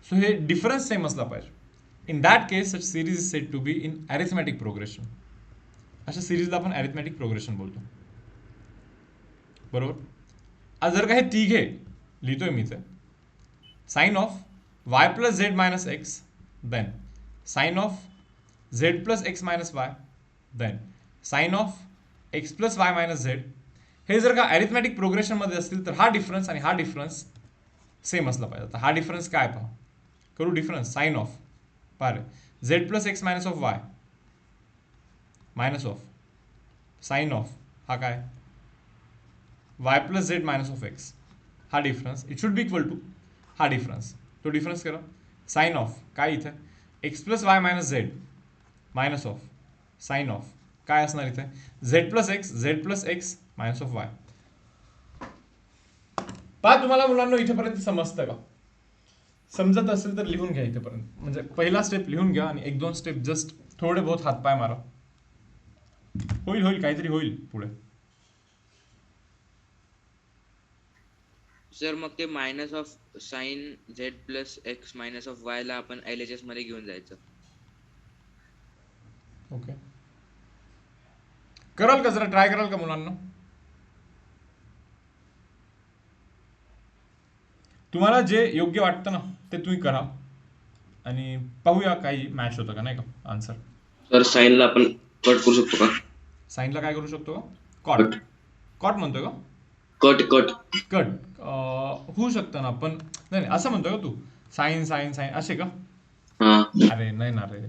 सो हे डिफरन्स सेम असला पाहिजे. In that case such series is said to be in arithmetic progression. अशा सिरीजला आपण अरिथमॅटिक प्रोग्रेशन बोलतो. बरोबर. आज जर का हे तिघे लिहितोय मी ते, sine of y plus Z minus x, then sine of z plus x minus y, then sine of x plus Y minus z, हे जर का अरिथमॅटिक प्रोग्रेशनमध्ये असतील तर हा डिफरन्स आणि हा डिफरन्स सेम असला पाहिजे. आता हा डिफरन्स काय पहा, करू डिफरन्स. साइन ऑफ पारे Z plus x minus of Y minus of sine of हा काय Y plus Z minus of X, हा difference it should be equal to हा डिफरन्स. तो डिफरन्स करा. साइन ऑफ काय इथे X plus Y minus Z minus of sine of काय असणार इथे Z plus x minus of Y. पहा तुम्हाला मुलांना इथेपर्यंत समजतं का? समजत असेल तर लिहून घ्या इथेपर्यंत. म्हणजे पहिला स्टेप लिहून घ्या आणि 1-2 स्टेप जस्ट थोडे बहुत हातपाय मारा. होईल काहीतरी होईल पुढे. सर मग ते minus of sign Z plus x minus of Y ला आपण LHS मध्ये घेऊन जायचं. ओके, कराल का? जरा ट्राय कराल का मुलांना? तुम्हाला जे योग्य वाटतं ना ते तुम्ही करा आणि पाहूया काही मॅच होतं का, नाही का आन्सर. सर साईनला आपण कट करू शकतो का? साईनला काय करू शकतो का? कॉट म्हणतोय का? कट होऊ शकतं ना, पण नाही असं म्हणतोय का तू? साईन असे का? अरे नाही ना रे,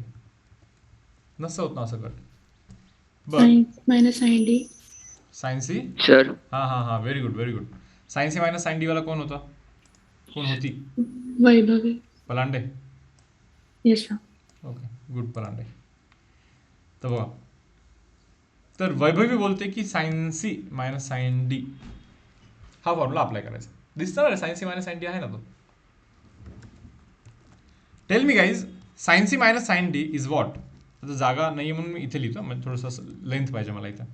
नसं होत ना असं cut. Minus sine D. Sine C sir हा very good. Sine C minus sine D वाला कोण होता? कोण होती? Vaibhavi. Palande. Yes sir. Okay good Palande. तर बघा, तर वैभवी बोलते की sine C minus sine D हा फॉर्म्युला अप्लाय करायचा. दिसतं ना sine C minus sine D आहे ना तो. Tell me guys, sine C minus sine D is what? आता जागा नाही म्हणून मी इथे लिहितो, म्हणजे थोडंसं लेंथ पाहिजे मला इथं.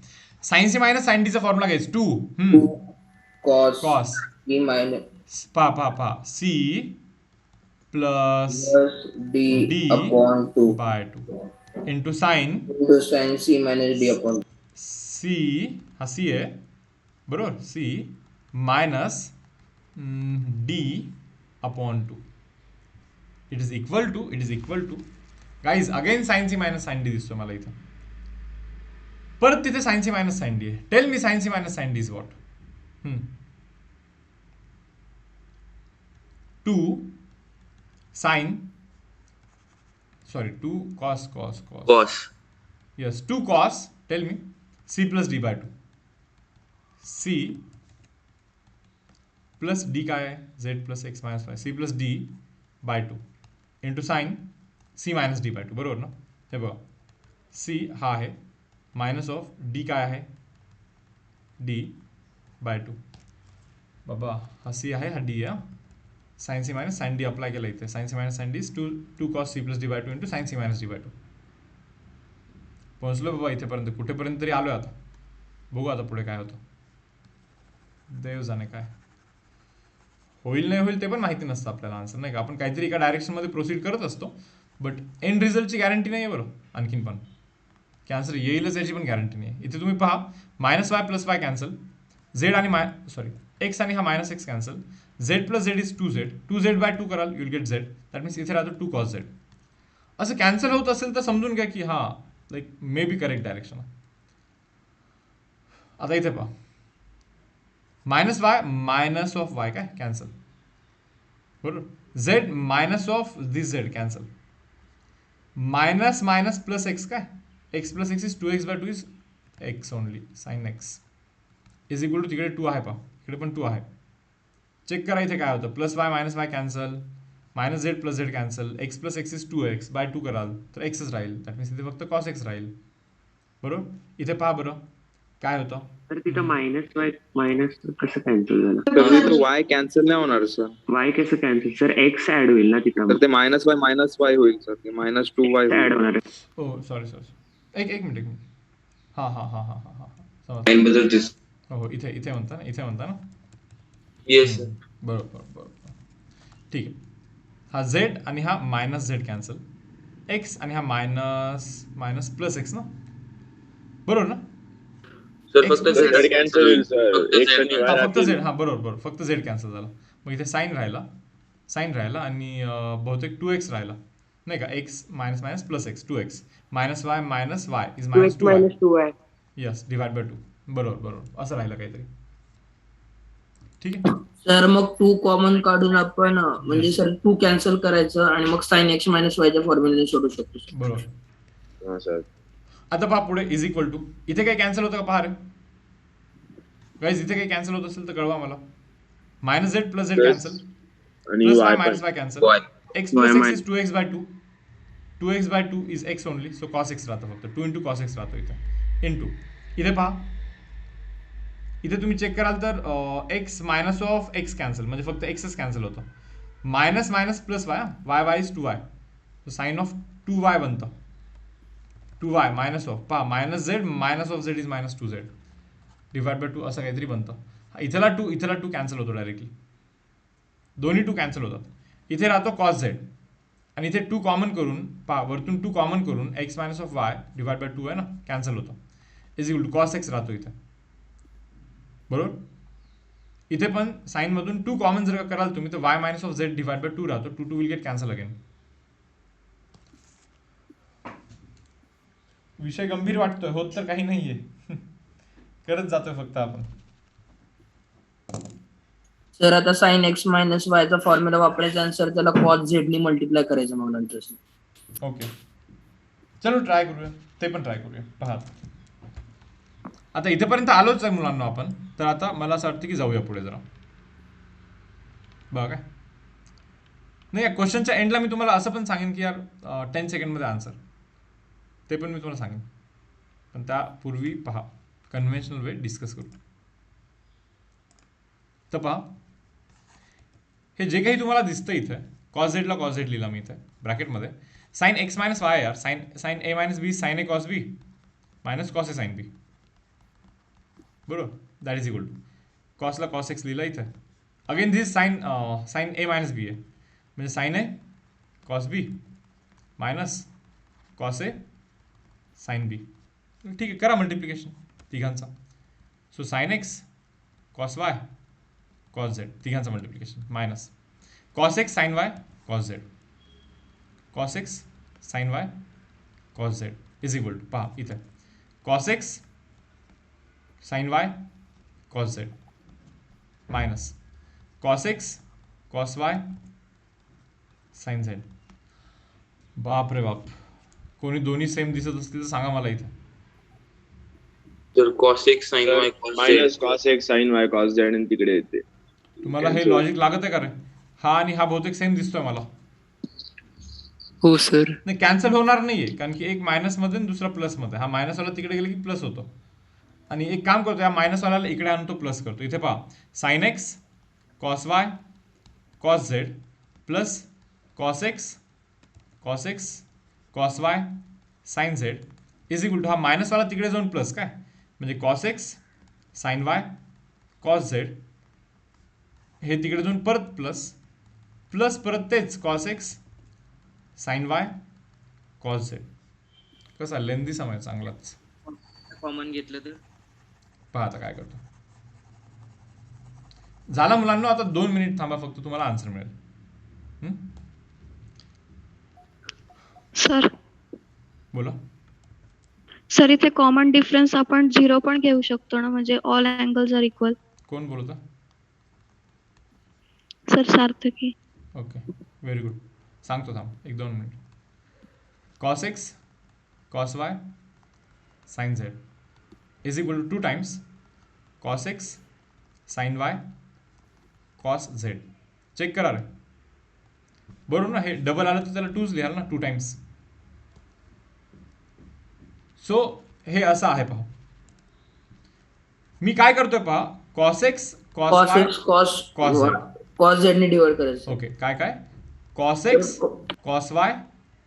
साइन सी मायनस साइन डीचा फॉर्म्युला घ्यायचा 2 कॉस पा C plus D upon 2 by 2 into sine C minus D upon C, हा सी आहे बरोबर, C minus D upon 2. It is equal to guys again sine C minus sine D दिसतो मला इथं. परत तिथे sine C minus sine D आहे. Tell me sine C minus sine D is what? 2 cos. Yes, 2 cos. Tell me. C plus D by 2. C plus D काय आहे? Z plus x minus y. C plus D by 2 into sin C minus D by 2. बरोबर ना? हे बघा, C हा आहे minus of D काय आहे? D by 2. बाबा हा C आहे, हा D आहे. Sine C minus sine D apply केलं इथे. Sine C minus sine D 2 cos C plus D by 2 into sine C minus D by 2. पोहोचलो बाबा इथेपर्यंत, कुठेपर्यंत तरी आलोय आता. बघू आता पुढे काय होतं. देव जाणे काय होईल नाही होईल ते पण माहिती नसतं आपल्याला आन्सर, नाही का. आपण काहीतरी एका डायरेक्शनमध्ये प्रोसीड करत असतो, बट एंड रिझल्टची गॅरंटी नाही आहे बरं. आणखीन पण की आन्सर येईलच याची पण गॅरंटी नाही आहे. इथे तुम्ही पहा, minus y plus y cancel, z आणि एक्स आणि हा minus x cancel, z plus z is 2z by 2 कराल, you'll get z. That means इथे राहतो 2 cos z. असं कॅन्सल होत असेल तर समजून घ्या की हा like may be correct direction. आता इथे पहा, minus Y minus of Y काय कॅन्सल, बरोबर. Z minus of this Z cancel, minus minus plus X काय, X plus x is 2x by 2 is x only, sine X is equal to, तिकडे 2 आहे पहा, इकडे पण 2 आहे. चेक करा इथे काय होतं. Plus Y minus y cancel, minus z plus z cancel, x plus x is 2x by 2 कराल तर एक्सच राहील. दॅट मीन्स इथे फक्त कॉस एक्स राहील, बरोबर. इथे पहा बरं काय होतं. तर तिथं मायनस वाय मायनस कसं कॅन्सल झालं? तर तिथं वाय कॅन्सल नाही होणार सर. वाय कसं कॅन्सल सर? एक्स ऍड होईल ना तिथं. तर ते मायनस वाय होईल सर. ते मायनस 2y ऍड होणार आहे. हो सॉरी एक मिनिट हा साइन बदलतेस. हो इथे म्हणता ना. Yes sir. बरोबर ठीक आहे. हा झेड आणि हा मायनस झेड कॅन्सल, एक्स आणि हा मायनस मायनस प्लस एक्स ना, बरोबर ना? सर X फक्त plus झेड X. कॅन्सल होईल सर, फक्त एक्स Z आणि cancel. वाय हा फक्त राहतील. झेड, हा बरोबर बरोबर, फक्त झेड कॅन्सल झाला. मग इथे साईन राहिला आणि बहुतेक 2x राहिला नाही का, x minus minus plus x 2x minus Y is minus 2y. Yes, divide by 2. बरोबर बरोबर, असं राहिलं काहीतरी. ठीक आहे. सर मग 2 कॉमन काढून आपण म्हणजे Yes. सर 2 कॅन्सल करायचं आणि मग साइन एक्स मायनस वायच्या फॉर्म्युल्याने सोडू शकतो सर. बरोबर. हा सर. आता पहा पुढे इज इक्वल टू, इथे काही कॅन्सल होतं का पहा रे गाईज, इथे काही कॅन्सल होत असेल तर कळवा मला. Minus z plus z Plus cancel, आणि प्लस वाय वाय पण. Minus y cancel, Y. X plus Y x is 2x by 2. 2x by 2 is x only, so cos x राहतं फक्त. 2 इंटू कॉस एक्स राहतो इथे, into इथे पहा, इथे तुम्ही चेक कराल तर x minus of x cancel, म्हणजे फक्त एक्सच कॅन्सल होतं. Minus minus plus y, Y Y is 2y, so sine of 2y बनतं. 2y मायनस ऑफ पहा minus Z minus of Z is minus 2z divide by 2 असं काहीतरी बनतं. इथला 2 cancel होतो डायरेक्टली, दोन्ही 2 कॅन्सल होतात. इथे राहतो कॉस झेड आणि इथे 2 कॉमन करून पहा, वरतून 2 कॉमन करून x minus of y divide by 2 आहे ना, कॅन्सल होतं. Is equal to cos x राहतो इथे, बरोबर. इथे पण साईनमधून 2 कॉमन जर का कराल तुम्ही तर Y minus of Z divide by 2 राहतो. 2 विल गेट कॅन्सल अगेन. विषय गंभीर वाटतोय, होत तर काही नाहीये, करत जातोय फक्त आपण. सर आता साइन एक्स मायनस वायचा फॉर्म्युला वापरायचा आणि सर त्याला कॉस झेडनी मल्टिप्लाय करायचं मग नंतर. ओके, चलो ट्राय करूया, ते पण ट्राय करूया. पहा आता इथेपर्यंत आलोच आहे मुलांना आपण, तर आता मला असं वाटतं की जाऊया पुढे जरा. बघा काय नाही, या क्वेश्चनच्या एंडला मी तुम्हाला असं पण सांगेन की यार 10 सेकंडमध्ये आन्सर, ते पण मी तुम्हाला सांगेन. पण त्यापूर्वी पहा, कन्व्हेन्शनल वे डिस्कस करू. तर पहा, हे जे काही तुम्हाला दिसतं इथं, कॉस झेडला कॉस झेड लिहिला मी इथे ब्रॅकेटमध्ये. साइन एक्स मायनस वाय यार, sine A minus B sine A cos B minus cos A sine B, बरोबर. दॅट इज इक्वल टू कॉसला कॉस एक्स लिहिला इथे. Again this sine A minus B आहे, म्हणजे sine A cos B minus cos A sine B. ठीक आहे, करा multiplication तिघांचा. So sine x cos Y cos Z, तिघांचं multiplication, minus cos x sine Y cos Z, cos x sine Y cos z is equal to पहा इथे cos x sine Y cos z minus cos x cos y sine z. बाप रे बाप, कोणी दोन्ही same दिसत असतील तर सांगा मला इथे. तर cos x sin y cos minus z. Cos x sine Y cos z आणि तिकडे येते. तुम्हाला हे Cancel. लॉजिक लागत आहे का रे? हा आणि हा बहुतेक सेम दिसतोय मला. हो सर. नाही, कॅन्सल होणार नाहीये, कारण की एक मायनस मध्ये आणि दुसरा प्लस मध्ये. हा मायनस वाला तिकडे गेला की प्लस होतो, आणि एक काम करतो, या मायनस वाल्याला इकडे आणतो, प्लस करतो. इथे पहा, sine x cos Y cos z plus cos x cos y sine z is equal to, हा मायनस वाला तिकडे जाऊन प्लस काय, म्हणजे cos x sine Y cos z, हे तिकडे जाऊन परत प्लस प्लस परत तेच cos x sine Y cos z. कसा लेंदी समय चांगलाच. कॉमन घेतलं तर पहा आता काय करतो. झाला मुलांना, आता 2 मिनिट थांबा फक्त, तुम्हाला आन्सर मिळेल. सर बोला. सर इथे कॉमन डिफरन्स आपण 0 पण घेऊ शकतो ना, म्हणजे ऑल अँगल्स आर इक्वल. कोण बोलता? सर सार्थकी. Okay, very good. सांगतो थांब, 1-2 minute. Cos x cos y sine z is equal to 2 times cos x sine Y cos z. Check करा रे, बरोबर ना. हे डबल आलं तर त्याला 2च लिहाल ना, 2 टाइम्स. सो हे असं आहे पहा. मी काय करतोय पहा, cos x cos cos Y X cos cos Z. Cos झेडने डिवाइड करायचं. ओके, काय काय cos x cos Y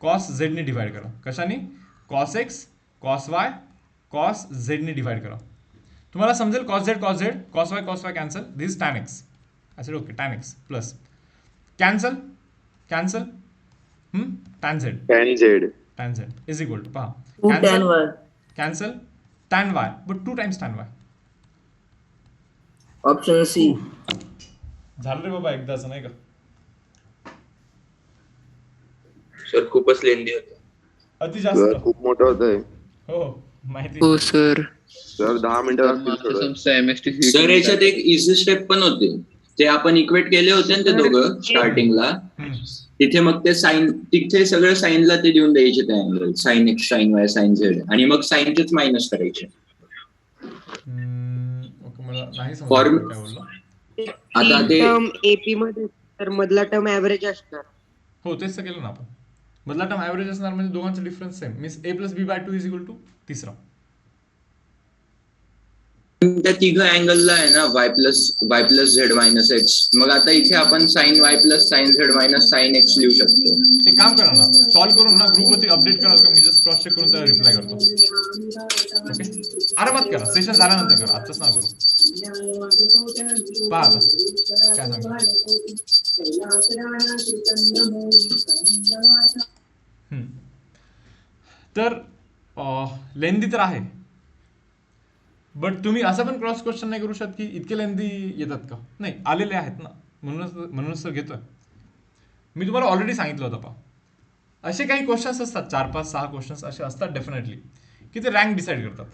cos झेडने डिवाइड करा. कशाने? Cos x cos Y cos झेडने डिवाइड करा. तुम्हाला समजेल cos Z cos Y cancel, this tan X. अच्छा okay, tan X plus cancel cancel tan Z tan z. Tan Z is equal to पहा 2 tan y. Cancel tan Y but 2 times tan y. Option C. झालं रे बाबा एकदाच नाही का. Sir खूपच लेंदी होतं. अति जास्त खूप मोठं होतंय हो माहिती. हो सर. सर 10 मिनिटं लागतील थोडं. सर याच्यात एक इझी स्टेप पण होते. ते आपण इक्वेट केले होते ना ते दोघं स्टार्टिंगला. तिथे मग ते साइन तिथे सगळं साईनला ते देऊन द्यायचे ते angle sine x sine y sine z आणि मग साइनचेच मायनस करायचे. ओके मला नाही फॉर्म समजलं काय बोललो. आता ते एपी मध्ये तर मधला टर्म ऍव्हरेज असणार. हो तेच तर केलं ना आपण. मधला टर्म ऍव्हरेज असणार म्हणजे दोघांचा difference same means a+b/2 is equal to तिसरा. त्या तिघं अँगलला आहे ना y plus Z minus x. मग आता इथे आपण sine Y plus sine z minus sine x लिहू शकतो. एक काम करा ना सॉल्व्ह करून ना ग्रुपवरती अपडेट कराल का. मी जस्ट क्रॉस चेक करून त्याला रिप्लाय करतो. ओके आरामात करा सेशन झाल्यानंतर करा आत्ताच ना करू. पहा आता काय सांगतो. तर लेंदी तर आहे बट तुम्ही असं पण क्रॉस क्वेश्चन नाही करू शकत की इतके लेंदी येतात का. नाही आलेले आहेत ना म्हणूनच तर घेतोय. मी तुम्हाला ऑलरेडी सांगितलं होतं पहा असे काही क्वेश्चन्स असतात 4, 5, 6 क्वेश्चन्स असे असतात डेफिनेटली की ते रँक डिसाईड करतात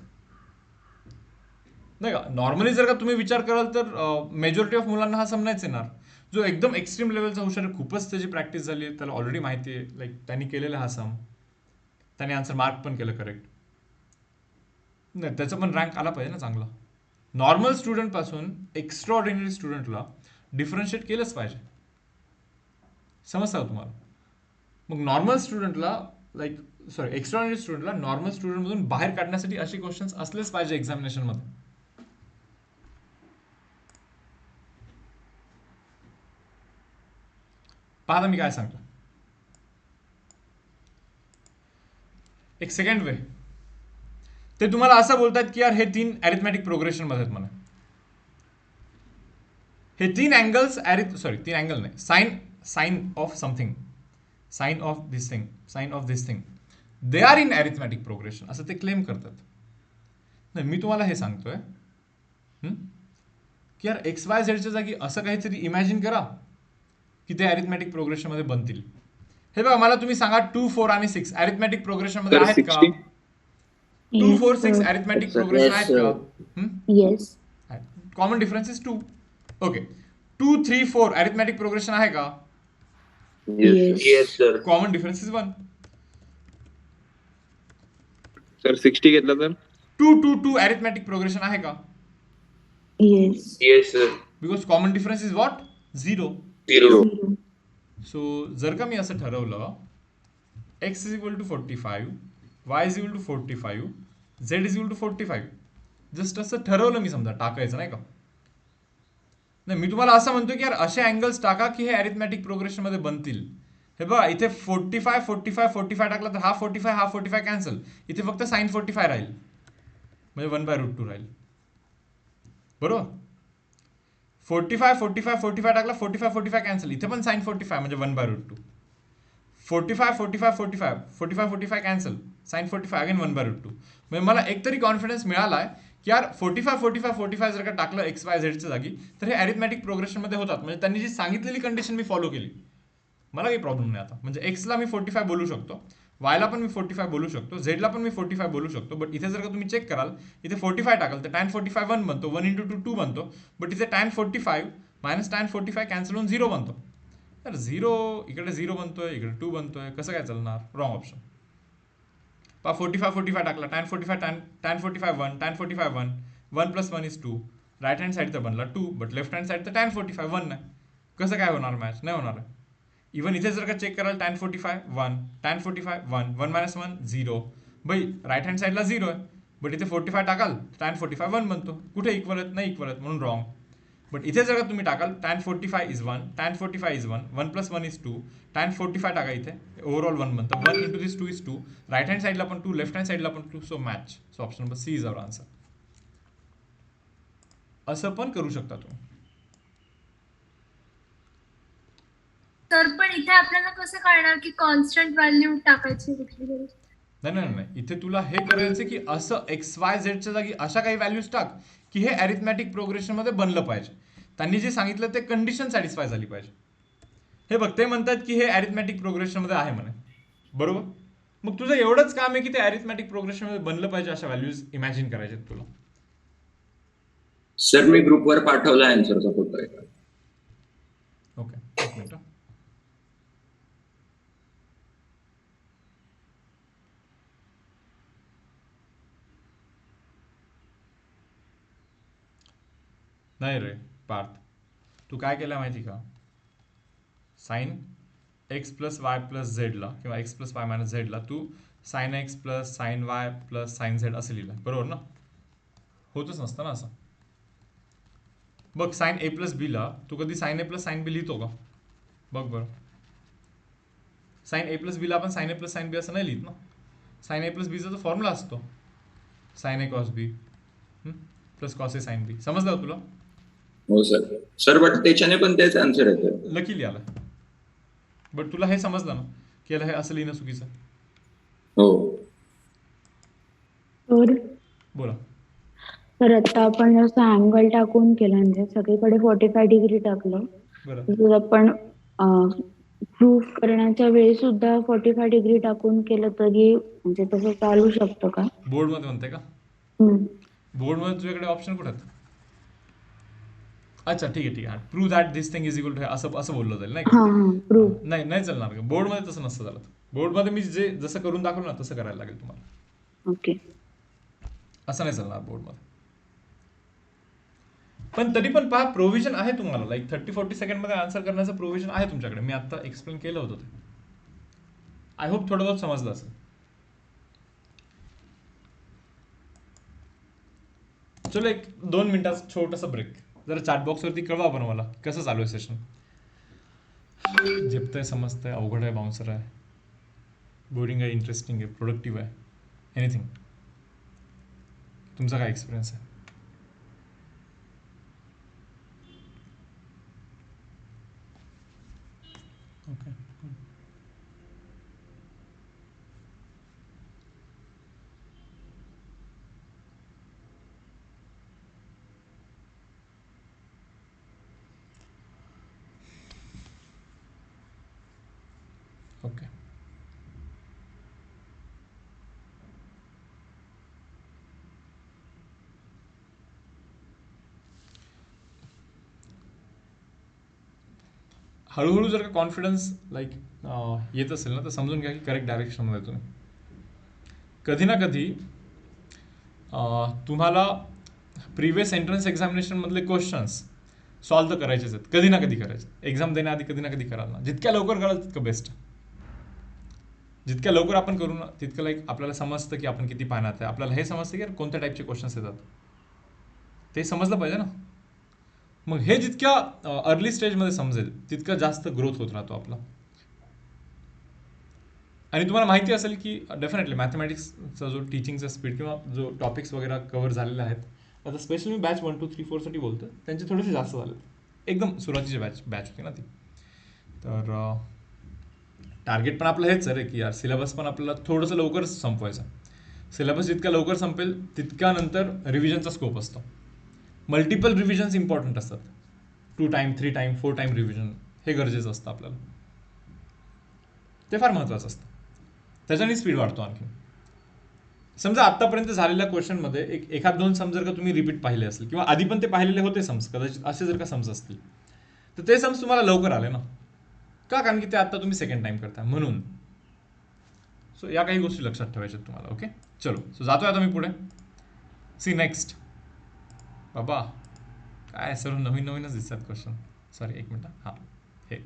नाही का. नॉर्मली जर का तुम्ही विचार कराल तर मेजॉरिटी ऑफ मुलांना हा सम नाहीच येणार. जो एकदम एक्स्ट्रीम लेवलचा हुशार आहे खूपच त्याची प्रॅक्टिस झाली आहे त्याला ऑलरेडी माहिती आहे लाईक त्यांनी केलेला हा सम त्याने आन्सर मार्क पण केलं करेक्ट. नाही त्याचं पण रँक आला पाहिजे ना चांगला. नॉर्मल स्टुडंटपासून एक्स्ट्राऑर्डिनरी स्टुडंटला डिफरन्शिएट केलंच पाहिजे. समजतं का तुम्हाला. मग नॉर्मल स्टुडंटला एक्स्ट्राऑर्डिनरी स्टुडंटला नॉर्मल स्टुडंटमधून बाहेर काढण्यासाठी असे क्वेश्चन्स असलेच पाहिजे एक्झामिनेशनमध्ये. पाहता मी काय सांगतो. एक सेकंड वे ते तुम्हाला असं बोलतात की यार हे 3 अरिथमॅटिक प्रोग्रेशन मध्ये आहेत म्हणा. हे 3 अँगल्स 3 अँगल नाही sine of something sine of this thing they are in arithmetic progression असं ते क्लेम करतात. नाही मी तुम्हाला हे सांगतोय की यार XYZच्या जागी असं काहीतरी इमॅजिन करा की ते अरिथमॅटिक प्रोग्रेशन मध्ये बनतील. हे बघा मला तुम्ही सांगा 2, 4 आणि 6 अरिथमॅटिक प्रोग्रेशन मध्ये आहेत का. 2, 4, 6 अरिथमॅटिक प्रोग्रेशन आहेत का. Yes. Common difference is 2. Okay 2, 3, 4 arithmetic progression आहे का. Yes sir. Common difference is 1. Sir 60 घेतला तर 2, 2, 2 अरिथमॅटिक प्रोग्रेशन आहे का. Yes sir. Because common difference is what 0. सो जर का मी असं ठरवलं x is equal to 45 y is equal to 45 z is equal to 45 just असं ठरवलं मी समजा टाकायचं नाही का. नाही मी तुम्हाला असं म्हणतो की यार असे अँगल्स टाका की हे अरिथमॅटिक प्रोग्रेशन मध्ये बनतील. हे बघा इथे 45 45 45 टाकला तर हा 45 कॅन्सल. इथे फक्त साइन 45 राहील म्हणजे 1/√2 राहील बरोबर. 45 45 45 टाकला 45 कॅन्सल इथे पण साइन 45 म्हणजे 1/√2. 45 45 45 45 45 कॅन्सल साइन 45 अगेन 1/√2. म्हणजे मला एकतरी कॉन्फिडन्स मिळाला आहे की यार 45 45 45 जर का टाकलं XYZच्या जागी तर हे अरिथमॅटिक प्रोग्रेशन मध्ये होतात. म्हणजे त्यांनी जी सांगितलेली कंडिशन मी फॉलो केली मला काही प्रॉब्लेम नाही. आता म्हणजे एक्सला मी 45 बोलू शकतो वायला पण मी 45 बोलू शकतो झेडला पण मी 45 बोलू शकतो. बट इथे जर का तुम्ही चेक कराल इथे 45 टाकाल तर tan 45 1 बनतो 1 × 2 2 बनतो. बट इथे tan 45 मायनस tan 45 कॅन्सल होऊन 0 बनतो. तर 0 इकडे 0 बनतोय इकडे 2 बनतोय कसं काय चालणार. Wrong option. 45 45 टाकला tan 45 tan 45 1 tan 45 1 1 + 1 = 2. Right hand side तर बनला 2 बट लेफ्ट हँड साईड तर tan 45 1 नाही. कसं काय होणार मॅच नाही होणार आहे. इवन इथे जर का चेक कराल tan 45 1 tan 45 1 1 - 1 0 भाई राईट हँड साईडला 0 आहे बट इथे 45 टाकाल tan 45 1 बनतो. कुठे इक्वल आहेत नाही इक्वल आहेत म्हणून रॉंग. बट इथे जर का तुम्ही टाकाल tan 45 is 1 tan 45 is 1 1 + 1 is 2 tan 45 टाका इथे ओव्हरऑल 1 बनतं 1 × this 2 is 2 राईट हँड साईडला पण 2 लेफ्ट हँड साईडला पण 2 so match. So option number C is our answer. असं पण करू शकता तुम्ही. सर पण इथे आपल्याला कसं कळणार की कॉन्स्टंट व्हॅल्यू टाकायची कुठली तरी? नाही, इथे तुला हे करायचं की असं XYZ च्या जागी अशा काही व्हॅल्यूज टाक की हे अरिथमॅटिक प्रोग्रेशन मध्ये बनलं पाहिजे. त्यांनी जे सांगितलं ते कंडिशन सॅटिस्फाय झाली पाहिजे. हे बघ ते म्हणतात की हे अरिथमॅटिक प्रोग्रेशन मध्ये आहे म्हणे, बरोबर. मग तुझं एवढंच काम आहे की ते अरिथमॅटिक प्रोग्रेशन मध्ये बनलं पाहिजे अशा व्हॅल्यूज इमॅजिन करायचे तुला. सर मी ग्रुपवर पाठवला आन्सरचा फोटो आहे. ओके, एक मिनिट. नाही रे पार्थ, तू काय केलं माहिती का, sine x plus Y plus झेडला किंवा एक्स प्लस वाय मायनस झेडला तू sine x plus sine Y plus sine Z असं लिहिलं, बरोबर ना. होतच नसतं ना असं. बघ साइन ए प्लस बीला तू कधी sign A plus sine B लिहितो का, बघ बरं. साइन ए प्लस बीला आपण sign A plus sign B असं नाही लिहित ना. साइन ए प्लस बीचा तो फॉर्म्युला असतो, sign A cos B plus cos A sine बी. समजलं का तुला? हो सर बट त्याच्याने पण तेच आन्सर येतं. लकीली आलं, बट तुला हे समजलं ना की याला हे असं लिहिणं चुकीचं. हो तर बोला. तर आता आपण जसं अँगल टाकून केलं म्हणजे सगळीकडे 45 डिग्री टाकलं, बरं, जर आपण प्रूफ करण्याच्या वेळी सुद्धा 45 डिग्री टाकून केलं तरी म्हणजे तसं चालू शकतं का? बोर्ड मध्ये म्हणते का? हम्म. बोर्ड मध्ये तुझ्याकडे ऑप्शन कुठे आहेत? अच्छा ठीक आहे. Prove that this thing is equal to असं बोललं जाईल नाही का? प्रूफ नाही चालणार का बोर्ड मध्ये? तसं नसतं झालं. बोर्ड मध्ये मी जे जसं करून दाखवलं ना तसं करायला लागेल तुम्हाला. ओके. असं नाही चालणार बोर्ड मध्ये. पण तरी पण पहा प्रोव्हिजन आहे तुम्हाला, लाईक 30-40 सेकंड मध्ये आन्सर करण्याचं प्रोव्हिजन आहे तुमच्याकडे. मी आता एक्सप्लेन केलं होतं ते. आय होप थोडं बहुत समजलं असेल. चलो 1-2 मिनिटाचा छोटासा ब्रेक. जरा चॅट बॉक्स वरती कळवा पण मला कसं चालू आहे सेशन. झेपतंय, समजतंय, अवघड आहे, बाउन्सर आहे, बोरिंग आहे, इंटरेस्टिंग आहे, प्रोडक्टिव्ह आहे, एनिथिंग. तुमचा काय एक्सपिरियन्स आहे? ओके. ओके. हळूहळू जर का कॉन्फिडन्स लाईक येत असेल ना तर समजून घ्या की करेक्ट डायरेक्शनमध्ये तुम्ही. कधी ना कधी तुम्हाला प्रिव्हियस एंट्रन्स एक्झामिनेशनमधले क्वेश्चन्स सॉल्व तर करायचेच आहेत, कधी ना कधी करायचे. एक्झाम देण्याआधी कधी ना कधी कराल ना. जितक्या लवकर कराल तितकं बेस्ट. जितक्या लवकर आपण करू ना तितकं लाईक आपल्याला समजतं की आपण किती पाण्यात आहे. आपल्याला हे समजतं की कोणत्या टाईपचे क्वेश्चन्स येतात ते समजलं पाहिजे ना. मग हे जितक्या अर्ली स्टेजमध्ये समजेल तितकं जास्त ग्रोथ होत राहतो आपला. आणि तुम्हाला माहिती असेल की डेफिनेटली मॅथमॅटिक्सचा जो टीचिंगचा स्पीड किंवा जो टॉपिक्स वगैरे कव्हर झालेले आहेत, आता स्पेशली मी बॅच 1, 2, 3, 4 साठी बोलतो, त्यांचे थोडेसे जास्त झाले. एकदम सुरुवातीची बॅच होती ना ती. तर टार्गेट पण आपलं हेच आहे की यार सिलेबस पण आपल्याला थोडंसं लवकर संपवायचं. सिलेबस जितका लवकर संपेल तितक्या नंतर रिव्हिजनचा स्कोप असतो. मल्टिपल रिव्हिजन्स इम्पॉर्टंट असतात. 2 टाइम 3 टाइम 4 टाइम रिव्हिजन हे गरजेचं असतं आपल्याला. ते फार महत्त्वाचं असतं. त्याच्याने स्पीड वाढतो आणखी. समजा आत्तापर्यंत झालेल्या क्वेश्चनमध्ये एखाद 2 सम्स जर का तुम्ही रिपीट पाहिले असेल किंवा आधी पण ते पाहिलेले होते सम्स, कदाचित असे जर का सम्स असतील तर ते सम्स तुम्हाला लवकर आले ना का? कारण की ते आत्ता तुम्ही सेकंड टाइम करता म्हणून. सो या काही गोष्टी लक्षात ठेवायच्यात तुम्हाला. ओके चलो. सो जातोय आता मी पुढे. See next. बाबा काय सर्व नवीनच दिसतात क्वेश्चन. सॉरी एक मिनिट. हां हे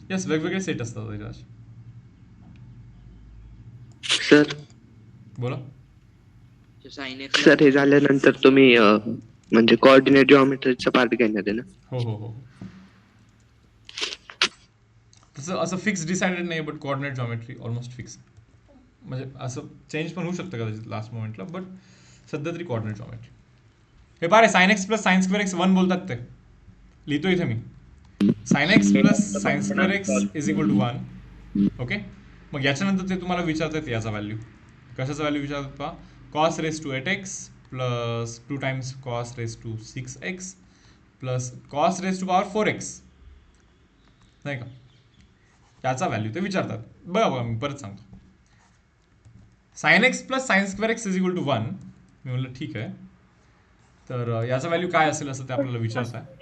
येस वेगवेगळे सेट असतात त्याचे. सर बोला. सर हे झाल्यानंतर तुम्ही म्हणजे कोऑर्डिनेट जॉमेट्रीचा पार्ट घेणार आहे ना? हो. तसं असं फिक्स डिसाइडेड नाही, but coordinate geometry almost fix. म्हणजे असं चेंज पण होऊ शकतं कदाचित लास्ट मोमेंटला, बट सध्या तरी कोऑर्डिनेट जॉमेट्री. हे पारे sine x plus sine square X 1 बोलतात ते. लिहितो इथे मी sine x plus sine square x is equal to 1. ओके, मग याच्यानंतर ते तुम्हाला विचारतात याचा व्हॅल्यू, कशाचा व्हॅल्यू विचारतात पहा, cos raise to 8x plus 2 times cos raise to 6x plus cos raise to power 4x, नाही का, याचा व्हॅल्यू ते विचारतात. बघा बघा मी परत सांगतो. Sine x plus sine square x is equal to 1. मी म्हणलं ठीक आहे, तर याचा व्हॅल्यू काय असेल असं ते आपल्याला विचारत आहे.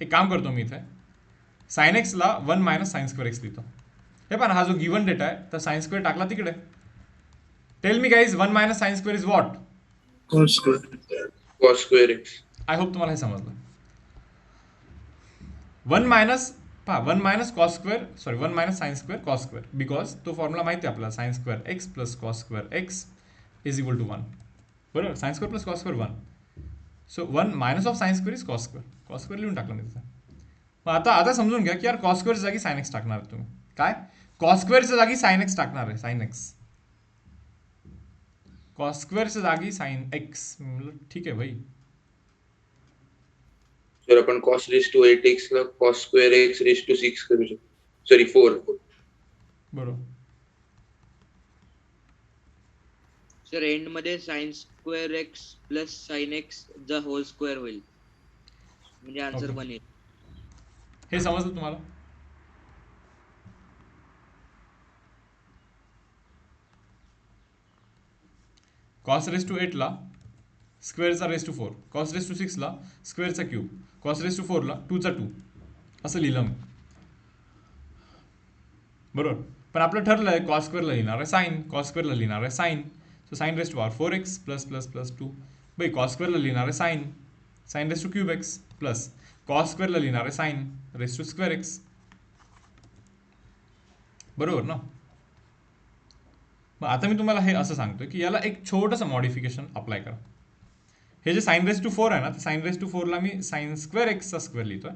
एक काम करतो मी इथे साइन एक्सला 1 मायनस साइन स्क्वेअर एक्स लिहितो. हे पण हा जो गिवन डेटा आहे तर साइन स्क्वेअर टाकला तिकडे. Tell me guys 1 minus sine square is what? Cos square x. I hope तुम्हाला हे समजलं. 1 मायनस पहा 1 minus cos square, sorry 1 minus sine square cos square, because तो फॉर्म्युला माहिती आहे आपल्याला, sine square x plus cos square x is equal to 1. बरोबर, sine square plus cos square 1. So 1 minus of sine square is cos square. Cos square लिहून टाकलं मी तिथं. मग आता समजून घ्या की यार कॉस स्क्वेअरच्या जागी साइन एक्स टाकणार आहे तुम्ही. काय कॉस स्क्वेअरच्या जागी साइन एक्स टाकणार आहे, साइन एक्स, कॉस स्क्वेअरच्या जागी साइन एक्स. म्हणलं ठीक आहे भाई. तर आपण कॉस रेस टू 8x ला cos square x raise to 6 करू शकतो, सॉरी 4. बरोबर. सर एंड मध्ये sine square x plus sine x the whole square होईल, म्हणजे आन्सर Okay. बनेल. हे समजलं तुम्हाला? कॉस रेस टू 8 ला स्क्वेअरचा raise to 4, cos raise to 6 ला स्क्वेअरचा क्यूब, कॉस रेस टू 4 ला 2चा 2 असं लिहिलं मी. बरोबर, पण आपलं ठरलं आहे कॉस स्क्वेअरला लिहिणार आहे साइन, कॉस स्क्वेअरला लिहिणार आहे sine. So sine raise to power 4x plus plus plus 2. भाई कॉस स्क्वेअरला लिहिणार आहे sine, sine raise to cube X plus cos स्क्वेअरला लिहिणार आहे sine raise to square X. बरोबर ना. मग आता मी तुम्हाला हे असं सांगतो की याला एक छोटंसं मॉडिफिकेशन अप्लाय करा. हे जे साइन रेस टू 4 आहे ना, तर साइन रेस टू 4 ला मी साइन स्क्वेअर एक्सचा स्क्वेअर लिहितोय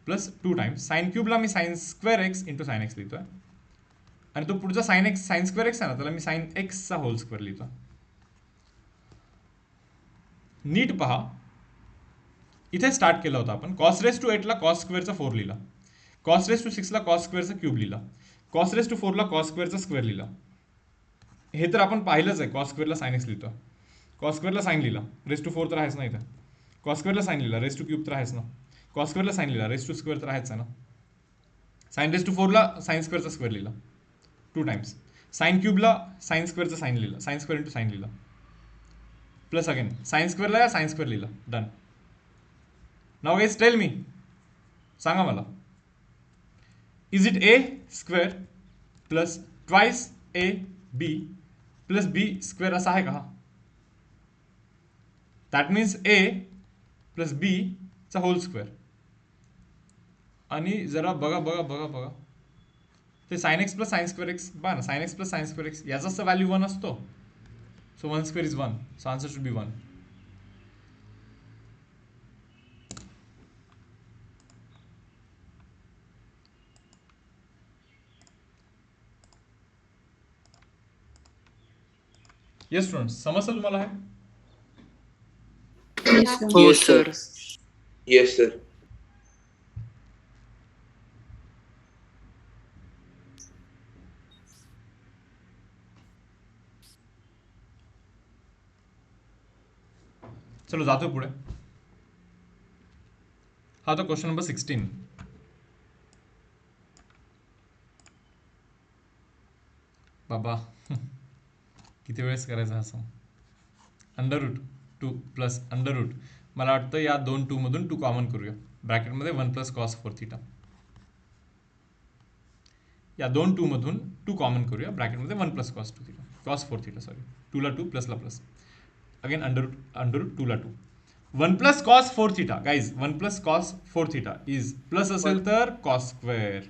प्लस 2 टाइम्स साइन क्यूबला मी sine square X into sine X लिहितोय, आणि तो पुढचा sine x sine square X आहे ना त्याला मी साइन एक्सचा होल स्क्वेअर लिहितो. नीट पहा, इथे स्टार्ट केला होता आपण कॉस रेस टू 8 ला कॉस स्क्वेअरचा 4 लिहिला, कॉस रेस टू 6 ला कॉस स्क्वेअरचा क्यूब लिहिला, कॉस रेस टू 4 ला कॉस स्क्वेअरचा स्क्वेअर लिहिला. हे तर आपण पाहिलंच आहे, कॉस स्क्वेअरला साइन एक्स लिहितो, कॉस स्क्वेअरला साइन लिहिला, रेस टू 4 तर आहेच ना इथे, कॉस स्क्वेअरला साइन लिहिला, रेस टू क्यूब तर आहेच ना, कॉस स्क्वेअरला साइन लिहिला, रेस टू स्क्वेअर तर आहेच आहे ना, साइन रेस टू 4 ला साइन स्क्वेअरचा स्क्वेअर लिहिला 2 टाइम्स, साइन क्यूबला साइन स्क्वेअरचा साइन लिहिला, साइन स्क्वेअर इंटू साइन लिहिला, प्लस अगेन साइन स्क्वेअरला या साइन स्क्वेअर लिहिला. Done. Now guys tell me, सांगा मला, is it a square plus twice a b plus b square असा आहे का हा? दॅट मीन्स ए प्लस बी चा होल स्क्वेअर. आणि जरा बघा बघा बघा बघा ते sine x plus sine square x बघा ना, sine x plus sine square x याचाच तर व्हॅल्यू 1 असतो. So 1 square is 1, so answer should be 1. Yes students, समजलं तुम्हाला हे? हो सर. Yes sir. चलो जातो पुढे. हा तो क्वेश्चन नंबर 16. बाबा किती वेळेस करायचं असं. Under root 2 plus under root, मला वाटतं या 2 2 मधून 2 कॉमन करूया, ब्रॅकेटमध्ये 1 प्लस कॉस 4 थिटा. या 2 2 मधून 2 कॉमन करूया, ब्रॅकेटमध्ये 1 plus cos 2 theta, cos 4 theta sorry, 2 ला 2 प्लसला प्लस, अगेन अंडर रूट 2 ला 2. 1 plus cos 4 theta guys, 1 plus cos 4 theta is plus असेल तर कॉस स्क्वेअर,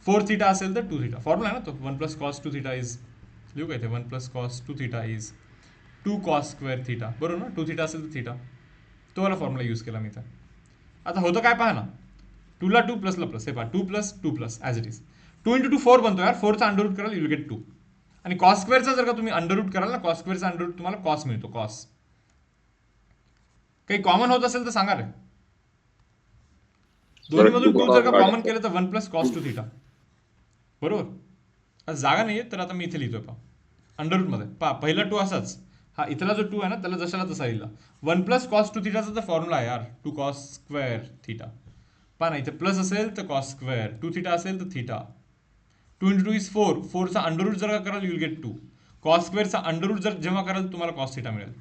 4 थिटा असेल तर 2 थिटा. फॉर्म्युला आहे ना तो, 1 प्लस कॉस 2 थिटा इज, लिहू काय ते, 1 plus cos 2 theta is 2 cos square theta. बरोबर ना, 2 थिटा असेल तर थिटा, तो वाला फॉर्म्युला यूज केला मी इथं. आता होतं काय पहा ना, 2 ला 2 प्लसला प्लस, हे पहा 2 plus as it is, 2 into 2 4 बनतो यार, 4चा अंडर रूट कराल यू विल गेट 2. आणि कॉस स्क्वेअरचा जर का तुम्ही अंडर रूट कराल ना, कॉस स्क्वेअरचा अंडर रूट तुम्हाला कॉस मिळतो, कॉस. काही कॉमन होत असेल तर सांगा रे. दोन्हीमधून टू जर का cos कॉमन केलं तर 1 प्लस कॉस टू थिटा. बरोबर. आता जागा नाहीये तर आता मी इथे लिहितोय पहा अंडररूटमध्ये. पहा पहिला टू असाच, हा इथला जो टू आहे ना त्याला जशाला तसा लिहिला. 1 प्लस कॉस टू थिटाचा तर फॉर्म्युला आहे यार, 2 कॉस स्क्वेअर थिटा. पहा ना इथे प्लस असेल तर कॉस स्क्वेअर, 2 थिटा असेल तर थिटा. 2 into 2 is 4. 4चा अंडररूट जर का कराल यू विल गेट 2. कॉस स्क्वेअरचा अंडररूट जर जेव्हा कराल तुम्हाला कॉस थिटा मिळेल.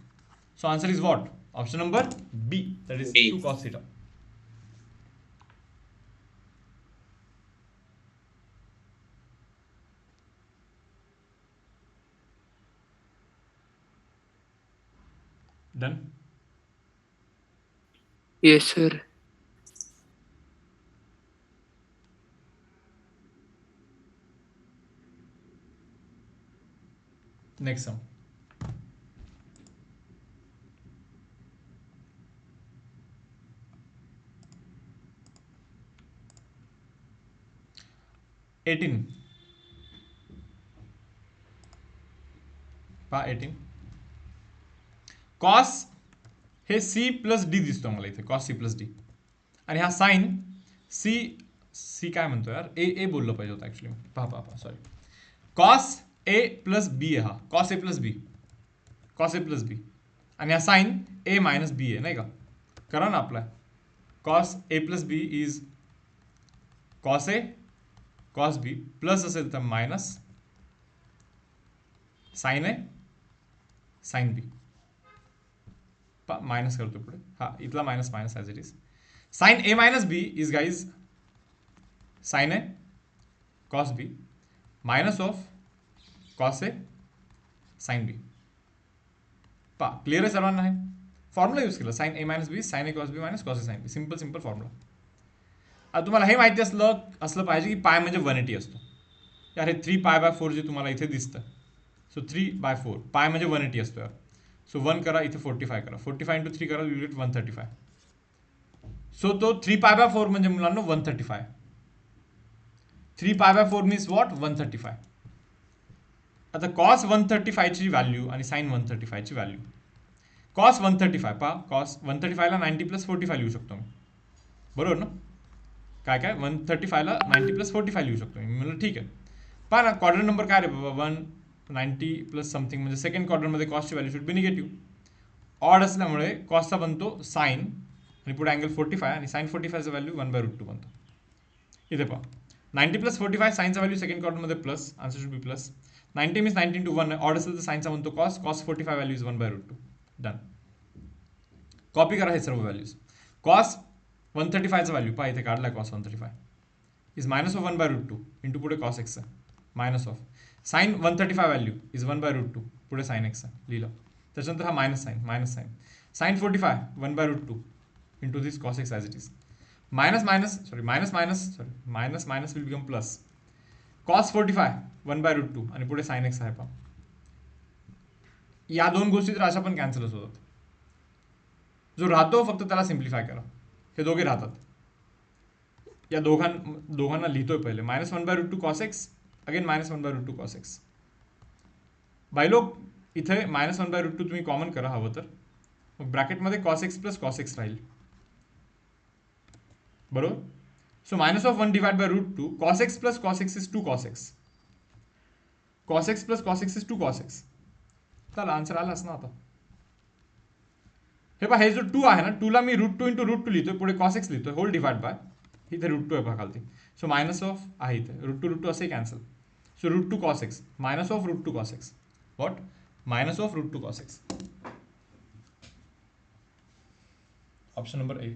So answer is what? Option number B, that is 2 cos theta. Done. Yes sir. Next sum. Eighteen. पहा 18. कॉस हे सी प्लस डी दिसतो मला इथे, कॉस सी प्लस डी. आणि हा साइन सी काय म्हणतो यार, ए बोललं पाहिजे होतं ऍक्च्युली. पहा सॉरी. कॉस ए प्लस बी आहे हा, cos A plus B, cos A plus बी. आणि हा साइन ए मायनस बी आहे नाही का. करा ना आपला cos A plus B is cos A cos B, plus असेल तर minus sine A sine B. Minus करतो पुढे, हा इथला minus minus as it is. Sine A minus B is guys sine A cos B minus of cos A sine B. पा clear आहे सर्वांना? आहे फॉर्म्युला यूज केला, sine A minus B sine A cos B minus cos A sine B. Simple formula. आता तुम्हाला हे माहिती असलं पाहिजे की पाय म्हणजे 180 असतो. यार हे 3π/4 जे तुम्हाला इथे दिसतं, सो 3/4 पाय म्हणजे 180 असतो यार. सो 1 करा, इथे 45 करा, 45 इंटू 3 करा, यू गेट 135. सो तो 3π/4 म्हणजे मुलांना 135. 3π/4 मीन्स वॉट? 135. आता कॉस 135 ची व्हॅल्यू आणि साइन 135 ची व्हॅल्यू. कॉस 135 पहा, कॉस 135 ला 90 प्लस 45 लिहू शकतो मी, बरोबर ना. काय 135 ला 90 प्लस 45 लिहू शकतो मी. म्हणलं ठीक आहे. पहा ना क्वाड्रंट नंबर काय रे बाबा, 190 प्लस समथिंग म्हणजे सेकंड क्वाड्रंटमध्ये कॉसची value should be negative. Odd असल्यामुळे कॉसचा बनतो साइन आणि पुढे अँगल 45 आणि साइन 45चा व्हॅल्यू 1/√2 बनतो. इथे पहा 90 प्लस 45 साइनचा व्हॅल्यू सेकंड क्वाड्रंटमध्ये plus, answer should be plus. 90 means 90 into 1, odd असेल तर साइनचा बनतो cos, cos 45 value is 1/√2. Done. Copy करा हे सर्व व्हॅल्यूज. कॉस 135चा व्हॅल्यू पहा इथे काढला, cos 135 is minus of 1/√2 into पुढे cos X minus of sine 135 value is 1/√2 पुढे साइन एक्स लिहिलं. त्याच्यानंतर हा minus sine sine 45 1/√2 into this cos X as it is. Minus minus will become plus. Cos 45 1/√2 आणि पुढे साइन एक्स आहे पहा. या दोन गोष्टी तर अशा पण कॅन्सलच होतात. जो राहतो फक्त त्याला सिम्प्लिफाय करा. हे दोघे राहतात. या दोघांना लिहितोय पहिले. Minus 1/√2 cos X, again minus 1/√2 cos X. बायलोक इथे मायनस 1/√2 तुम्ही कॉमन करा हवं तर, मग ब्रॅकेटमध्ये cos x plus cos X राहील, बरोबर. So minus of 1/√2 cos x plus cos X is 2 cos x. Cos x plus cos X is 2 cos X. चला आन्सर आलाच ना आता. हे पहा हे जो 2 आहे ना, 2 ला मी √2 इंटू √2 लिहितोय, पुढे कॉस एक्स लिहितोय, होल डिवाइड बाय इथे √2 आहे पहा खालती. सो मायनस ऑफ आहे इथे √2 असे cancel. So √2 cos X minus of √2 cos x. What? Minus of √2 cos x. Option number ए.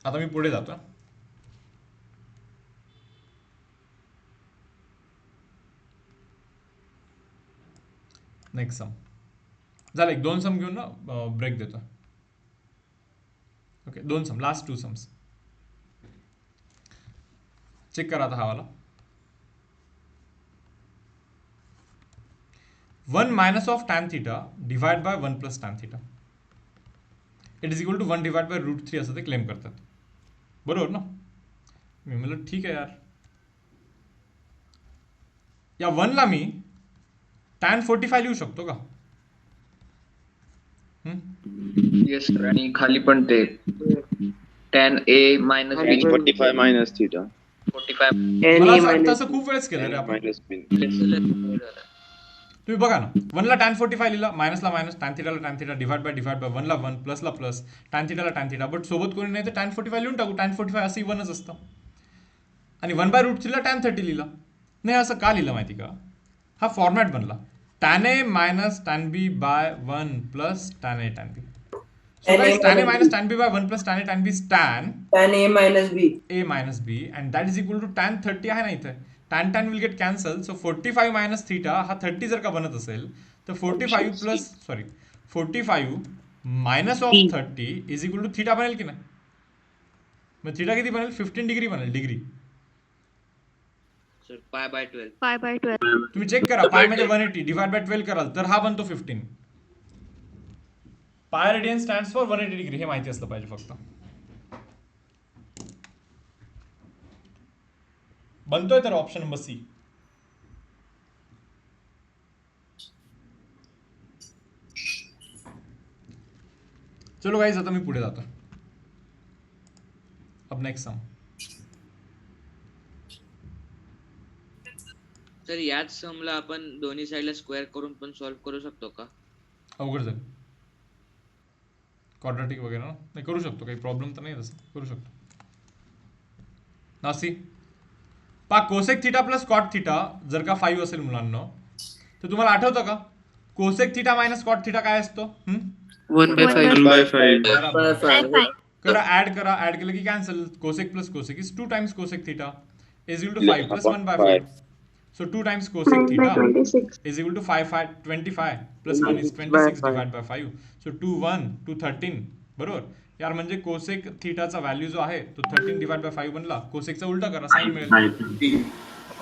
आता मी पुढे जातो. नेक्स्ट सम झालं. एक 2 सम घेऊन ना ब्रेक देतो. Okay 2 sum, last 2 sums check करा आता. हा वाला 1 minus of tan theta divide by 1 plus tan theta it is equal to 1 divide by √3 असं ते क्लेम करतात. बरोबर ना? मी म्हणलं ठीक आहे यार, या 1 ला मी tan 45 लिहू शकतो का? Yes sir. आणि खाली पण ते tan a minus b 45 minus theta 45 मला असं वाटतं असं खूप वेळेस केलं रे आपण. तुम्ही बघा ना, 1 ला tan 45 लिहिला, मायनसला मायनस, tan थीटाला tan थीटा, डिवाइड बाय 1 ला 1, प्लसला प्लस, tan थीटाला tan थीटा, बट सोबत कोणी नाही तर tan 45 लिहून टाकू. tan 45 असंही 1च असतं. आणि 1/√3 ला tan 30 लिहिला. नाही, असं का लिहिलं माहिती का? हा फॉर्मॅट बनला tan a minus tan b by 1 plus tan a tan b. So guys, tan a minus tan b by 1 plus tan a tan b is tan a minus b and that is equal to tan 30 आहे ना इथे. tan will get cancelled, so 45 minus theta हा 30 जर का बनत असेल तर 45 minus of 30 is equal to theta बनेल की नाही? मग theta किती बनेल? 15 डिग्री बनेल. डिग्री सर पाय बाय 12. पाय बाय 12. तुम्ही चेक करा, पाय म्हणजे 180 डिवाइड बाय 12 कराल तर हा बनतो 15. Pi radian stands for 180 degree, हे माहिती असलं पाहिजे फक्त. बनतोय तर ऑप्शन नंबर सी. चलो गाइस, आता मी पुढे जातो. अब नेक्स्ट सम. सर याच समला आपण दोन्ही साइडला स्क्वेअर करून पण सॉल्व्ह करू शकतो का? अवघड जाईल. क्वाड्रॅटिक वगैरे ना, नाही करू शकतो, काही प्रॉब्लेम तर नाही, तसं करू शकतो. नासी पा cosec theta plus cot theta जर का 5 असेल मुलांना, तर तुम्हाला आठवतं का cosec theta minus cot theta काय असतो? 1/5 करा, ऍड केलं की cancel. Cosec plus cosec is 2 times cosec theta is equal to 5 plus 1/5. So 2 times cosec theta is equal to 25 plus 1 is 26 divided by 5. So 2 1 2 13. बरोबर यार, म्हणजे कोसेक थीटाचा व्हॅल्यू जो आहे तो 13 डिवाइड बाय 5 बनला. कोसेकचा उलटा करा, साइन मिळेल.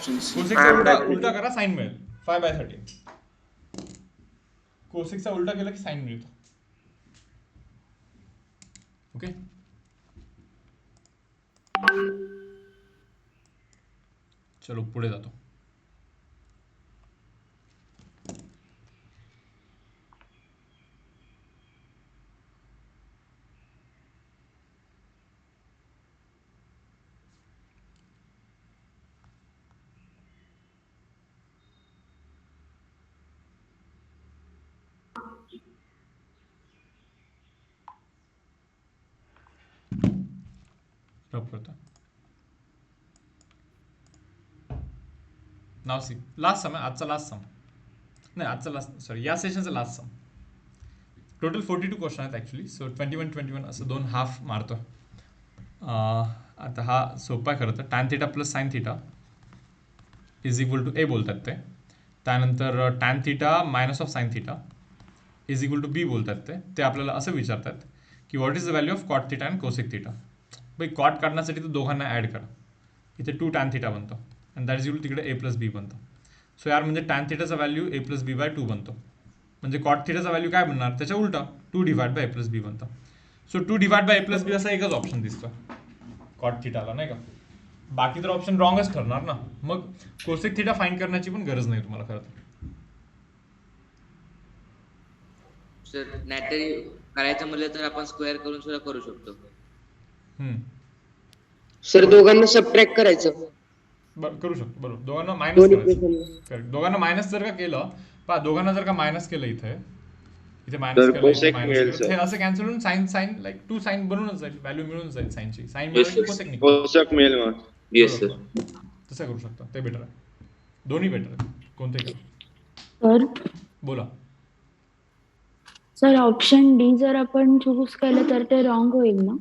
कोसेकचा उलटा करा, साइन मिळेल. 5/13. कोसेकचा उलटा केला की साइन मिळतो. ओके, चलो पुढे जातो. नाव सी लास्ट सम आहे, आजचा लास्ट सम नाही, आजचा लास्ट सॉरी या सेशनचा लास्ट सम. टोटल 42 क्वेश्चन आहेत ॲक्च्युली. सो 21 असं 2 हाफ मारतो. आता हा सोपा आहे खरं तर. Tan theta plus sine theta is equal to A बोलतात ते. त्यानंतर tan theta minus of sine theta is equal to B बोलतात ते आपल्याला असं विचारतात की what is the value of cot theta and cosec theta. भाई कॉट काढण्यासाठी तर दोघांना ॲड करा. इथे 2 टॅन थिटा बनतो आणि दॅट इज इक्वल तिकडे ए प्लस बी बनतो. सो यार म्हणजे tan थिटाचा value A plus B bye 2 बनतो. म्हणजे कॉट थिटाचा व्हॅल्यू काय बनणार? त्याच्या उलटा 2 divide by a plus b बनतो. So 2 divide by a plus b असा एकच ऑप्शन दिसतो कॉट थिटाला, नाही का? बाकी तर ऑप्शन रॉंगच ठरणार ना. मग कोसेक थिटा फाइंड करण्याची पण गरज नाही तुम्हाला खरं तर. सर नाहीतरी करायचं म्हटलं तर आपण स्क्वेअर करून सुद्धा करू शकतो. सर दोघांना सबट्रॅक्ट करायचं. करू शकतो, बरोबर. दोघांना मायनस करायचं. दोघांना मायनस जर का केलं, पहा दोघांना जर का मायनस केलं इथे मायनस केलं, हे असं कॅन्सल होऊन साइन लाईक 2 साइन बनूनच जाईल, व्हॅल्यू मिळून जाईल साइनची. साइन मिळाली कोसेक निघेल. येस सर, तसं करू शकता, ते बेटर आहे. दोन्ही बेटर आहे, कोणतेही सर बोला. सर ऑप्शन डी जर आपण चूज केलं तर ते रॉंग होईल ना?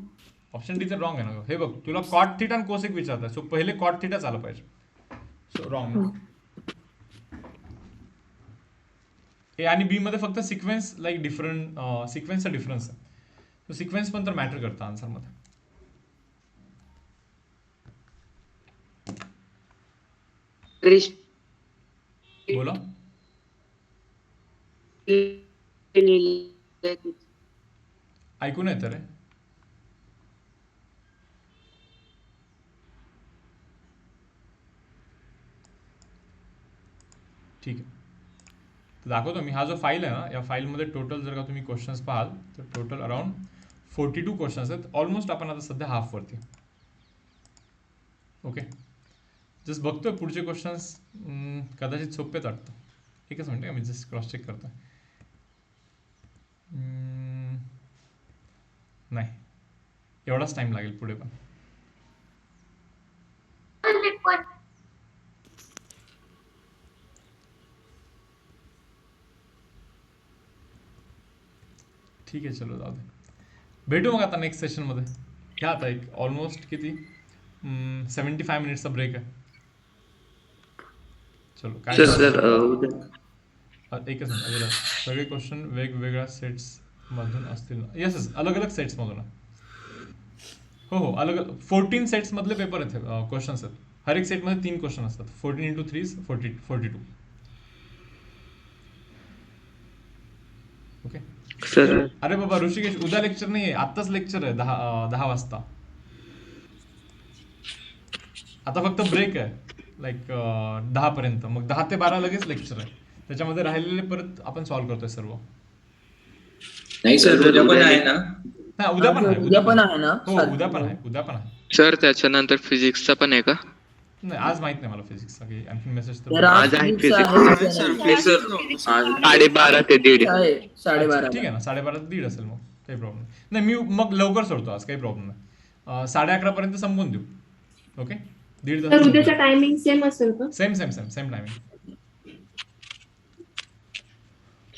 ऑप्शन डी तर रॉंग आहे ना. हे बघ, तुला कॉट थिटा आणि कोसेक विचारतात, सो पहिले कॉट थिटाच आलं पाहिजे. So wrong. ए आणि बी मध्ये फक्त सिक्वेन्स लाईक डिफरंट, सिक्वेन्सचा डिफरन्स आहे. तो सिक्वेन्स पण तर मॅटर करतं आन्सरमध्ये. बोला. ऐकून येतं रे. ठीक आहे, तर दाखवतो मी. हा जो फाईल आहे ना, या फाईलमध्ये टोटल जर का तुम्ही क्वेश्चन्स पाहाल तर टोटल अराउंड 42 क्वेश्चन्स आहेत. ऑलमोस्ट आपण आता सध्या हाफवरती. ओके, जस्ट बघतोय पुढचे क्वेश्चन्स कदाचित सोपेच वाटतं. एकच मिनिट मी जस्ट क्रॉस चेक करतो. नाही, एवढाच टाइम लागेल पुढे पण. ठीक आहे, चलो जाऊ दे. भेटू मग आता नेक्स्ट सेशनमध्ये. घ्या आता एक ऑलमोस्ट किती 75 मिनिट्सचा ब्रेक आहे. चलो काय सर एकच मिनिट अजून. सगळे क्वेश्चन वेगवेगळ्या सेट्स मधून असतील ना? येस, अलग अलग सेट्स मधून. हो, अलग 14 सेट्स मधले पेपर आहेत, क्वेश्चन्स आहेत. हर एक सेटमध्ये 3 क्वेश्चन असतात. 14 × 3 42. Okay sir. अरे बाबा ऋषिकेश, उद्या लेक्चर नाही आहे, आत्ताच लेक्चर आहे 10 वाजता. आता फक्त ब्रेक आहे लाईक 10 पर्यंत. मग 10 ते 12 लगेच लेक्चर आहे. त्याच्यामध्ये राहिलेले परत आपण सॉल्व्ह करतोय सर्व. नाही सर, उद्या पण आहे ना? हा, उद्या पण आहे. उद्या पण आहे ना? हो, उद्या पण आहे. सर त्याच्यानंतर फिजिक्सचा पण आहे का? नाही, आज माहित नाही मला फिजिक्सचा काही आणखी मेसेज तर. तर आज आहे फिजिक्स आहे. 12:30 ते 1:30. आहे 12:30. ठीक आहे ना, 12:30 ते 1:30 असेल. मग काही प्रॉब्लेम नाही. मी मग लवकर सोडतो आज, काही प्रॉब्लेम नाही. 11:30 पर्यंत संपवून देऊ. ओके, 1:30 तर उद्याचा टायमिंग सेम असेल का? Same timing.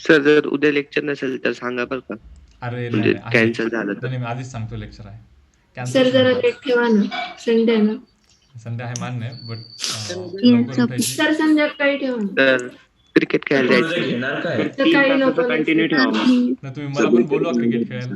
सर जर उद्या लेक्चर नसेल तर सांगा बरं का. अरे म्हणजे नाही, कॅन्सल झालं तर. नाही, मी आधीच सांगतो लेक्चर आहे. सर जरा लेट ठेवा ना, संडे ना. संडे आहे मान्य, बट सर संध्याकाळी ठेवा ना. तर क्रिकेट खेळायला उद्या घेणार काय? सकाळी नको. कंटिन्यू ठेवा. तुम्ही मला पण बोलवा क्रिकेट खेळायला.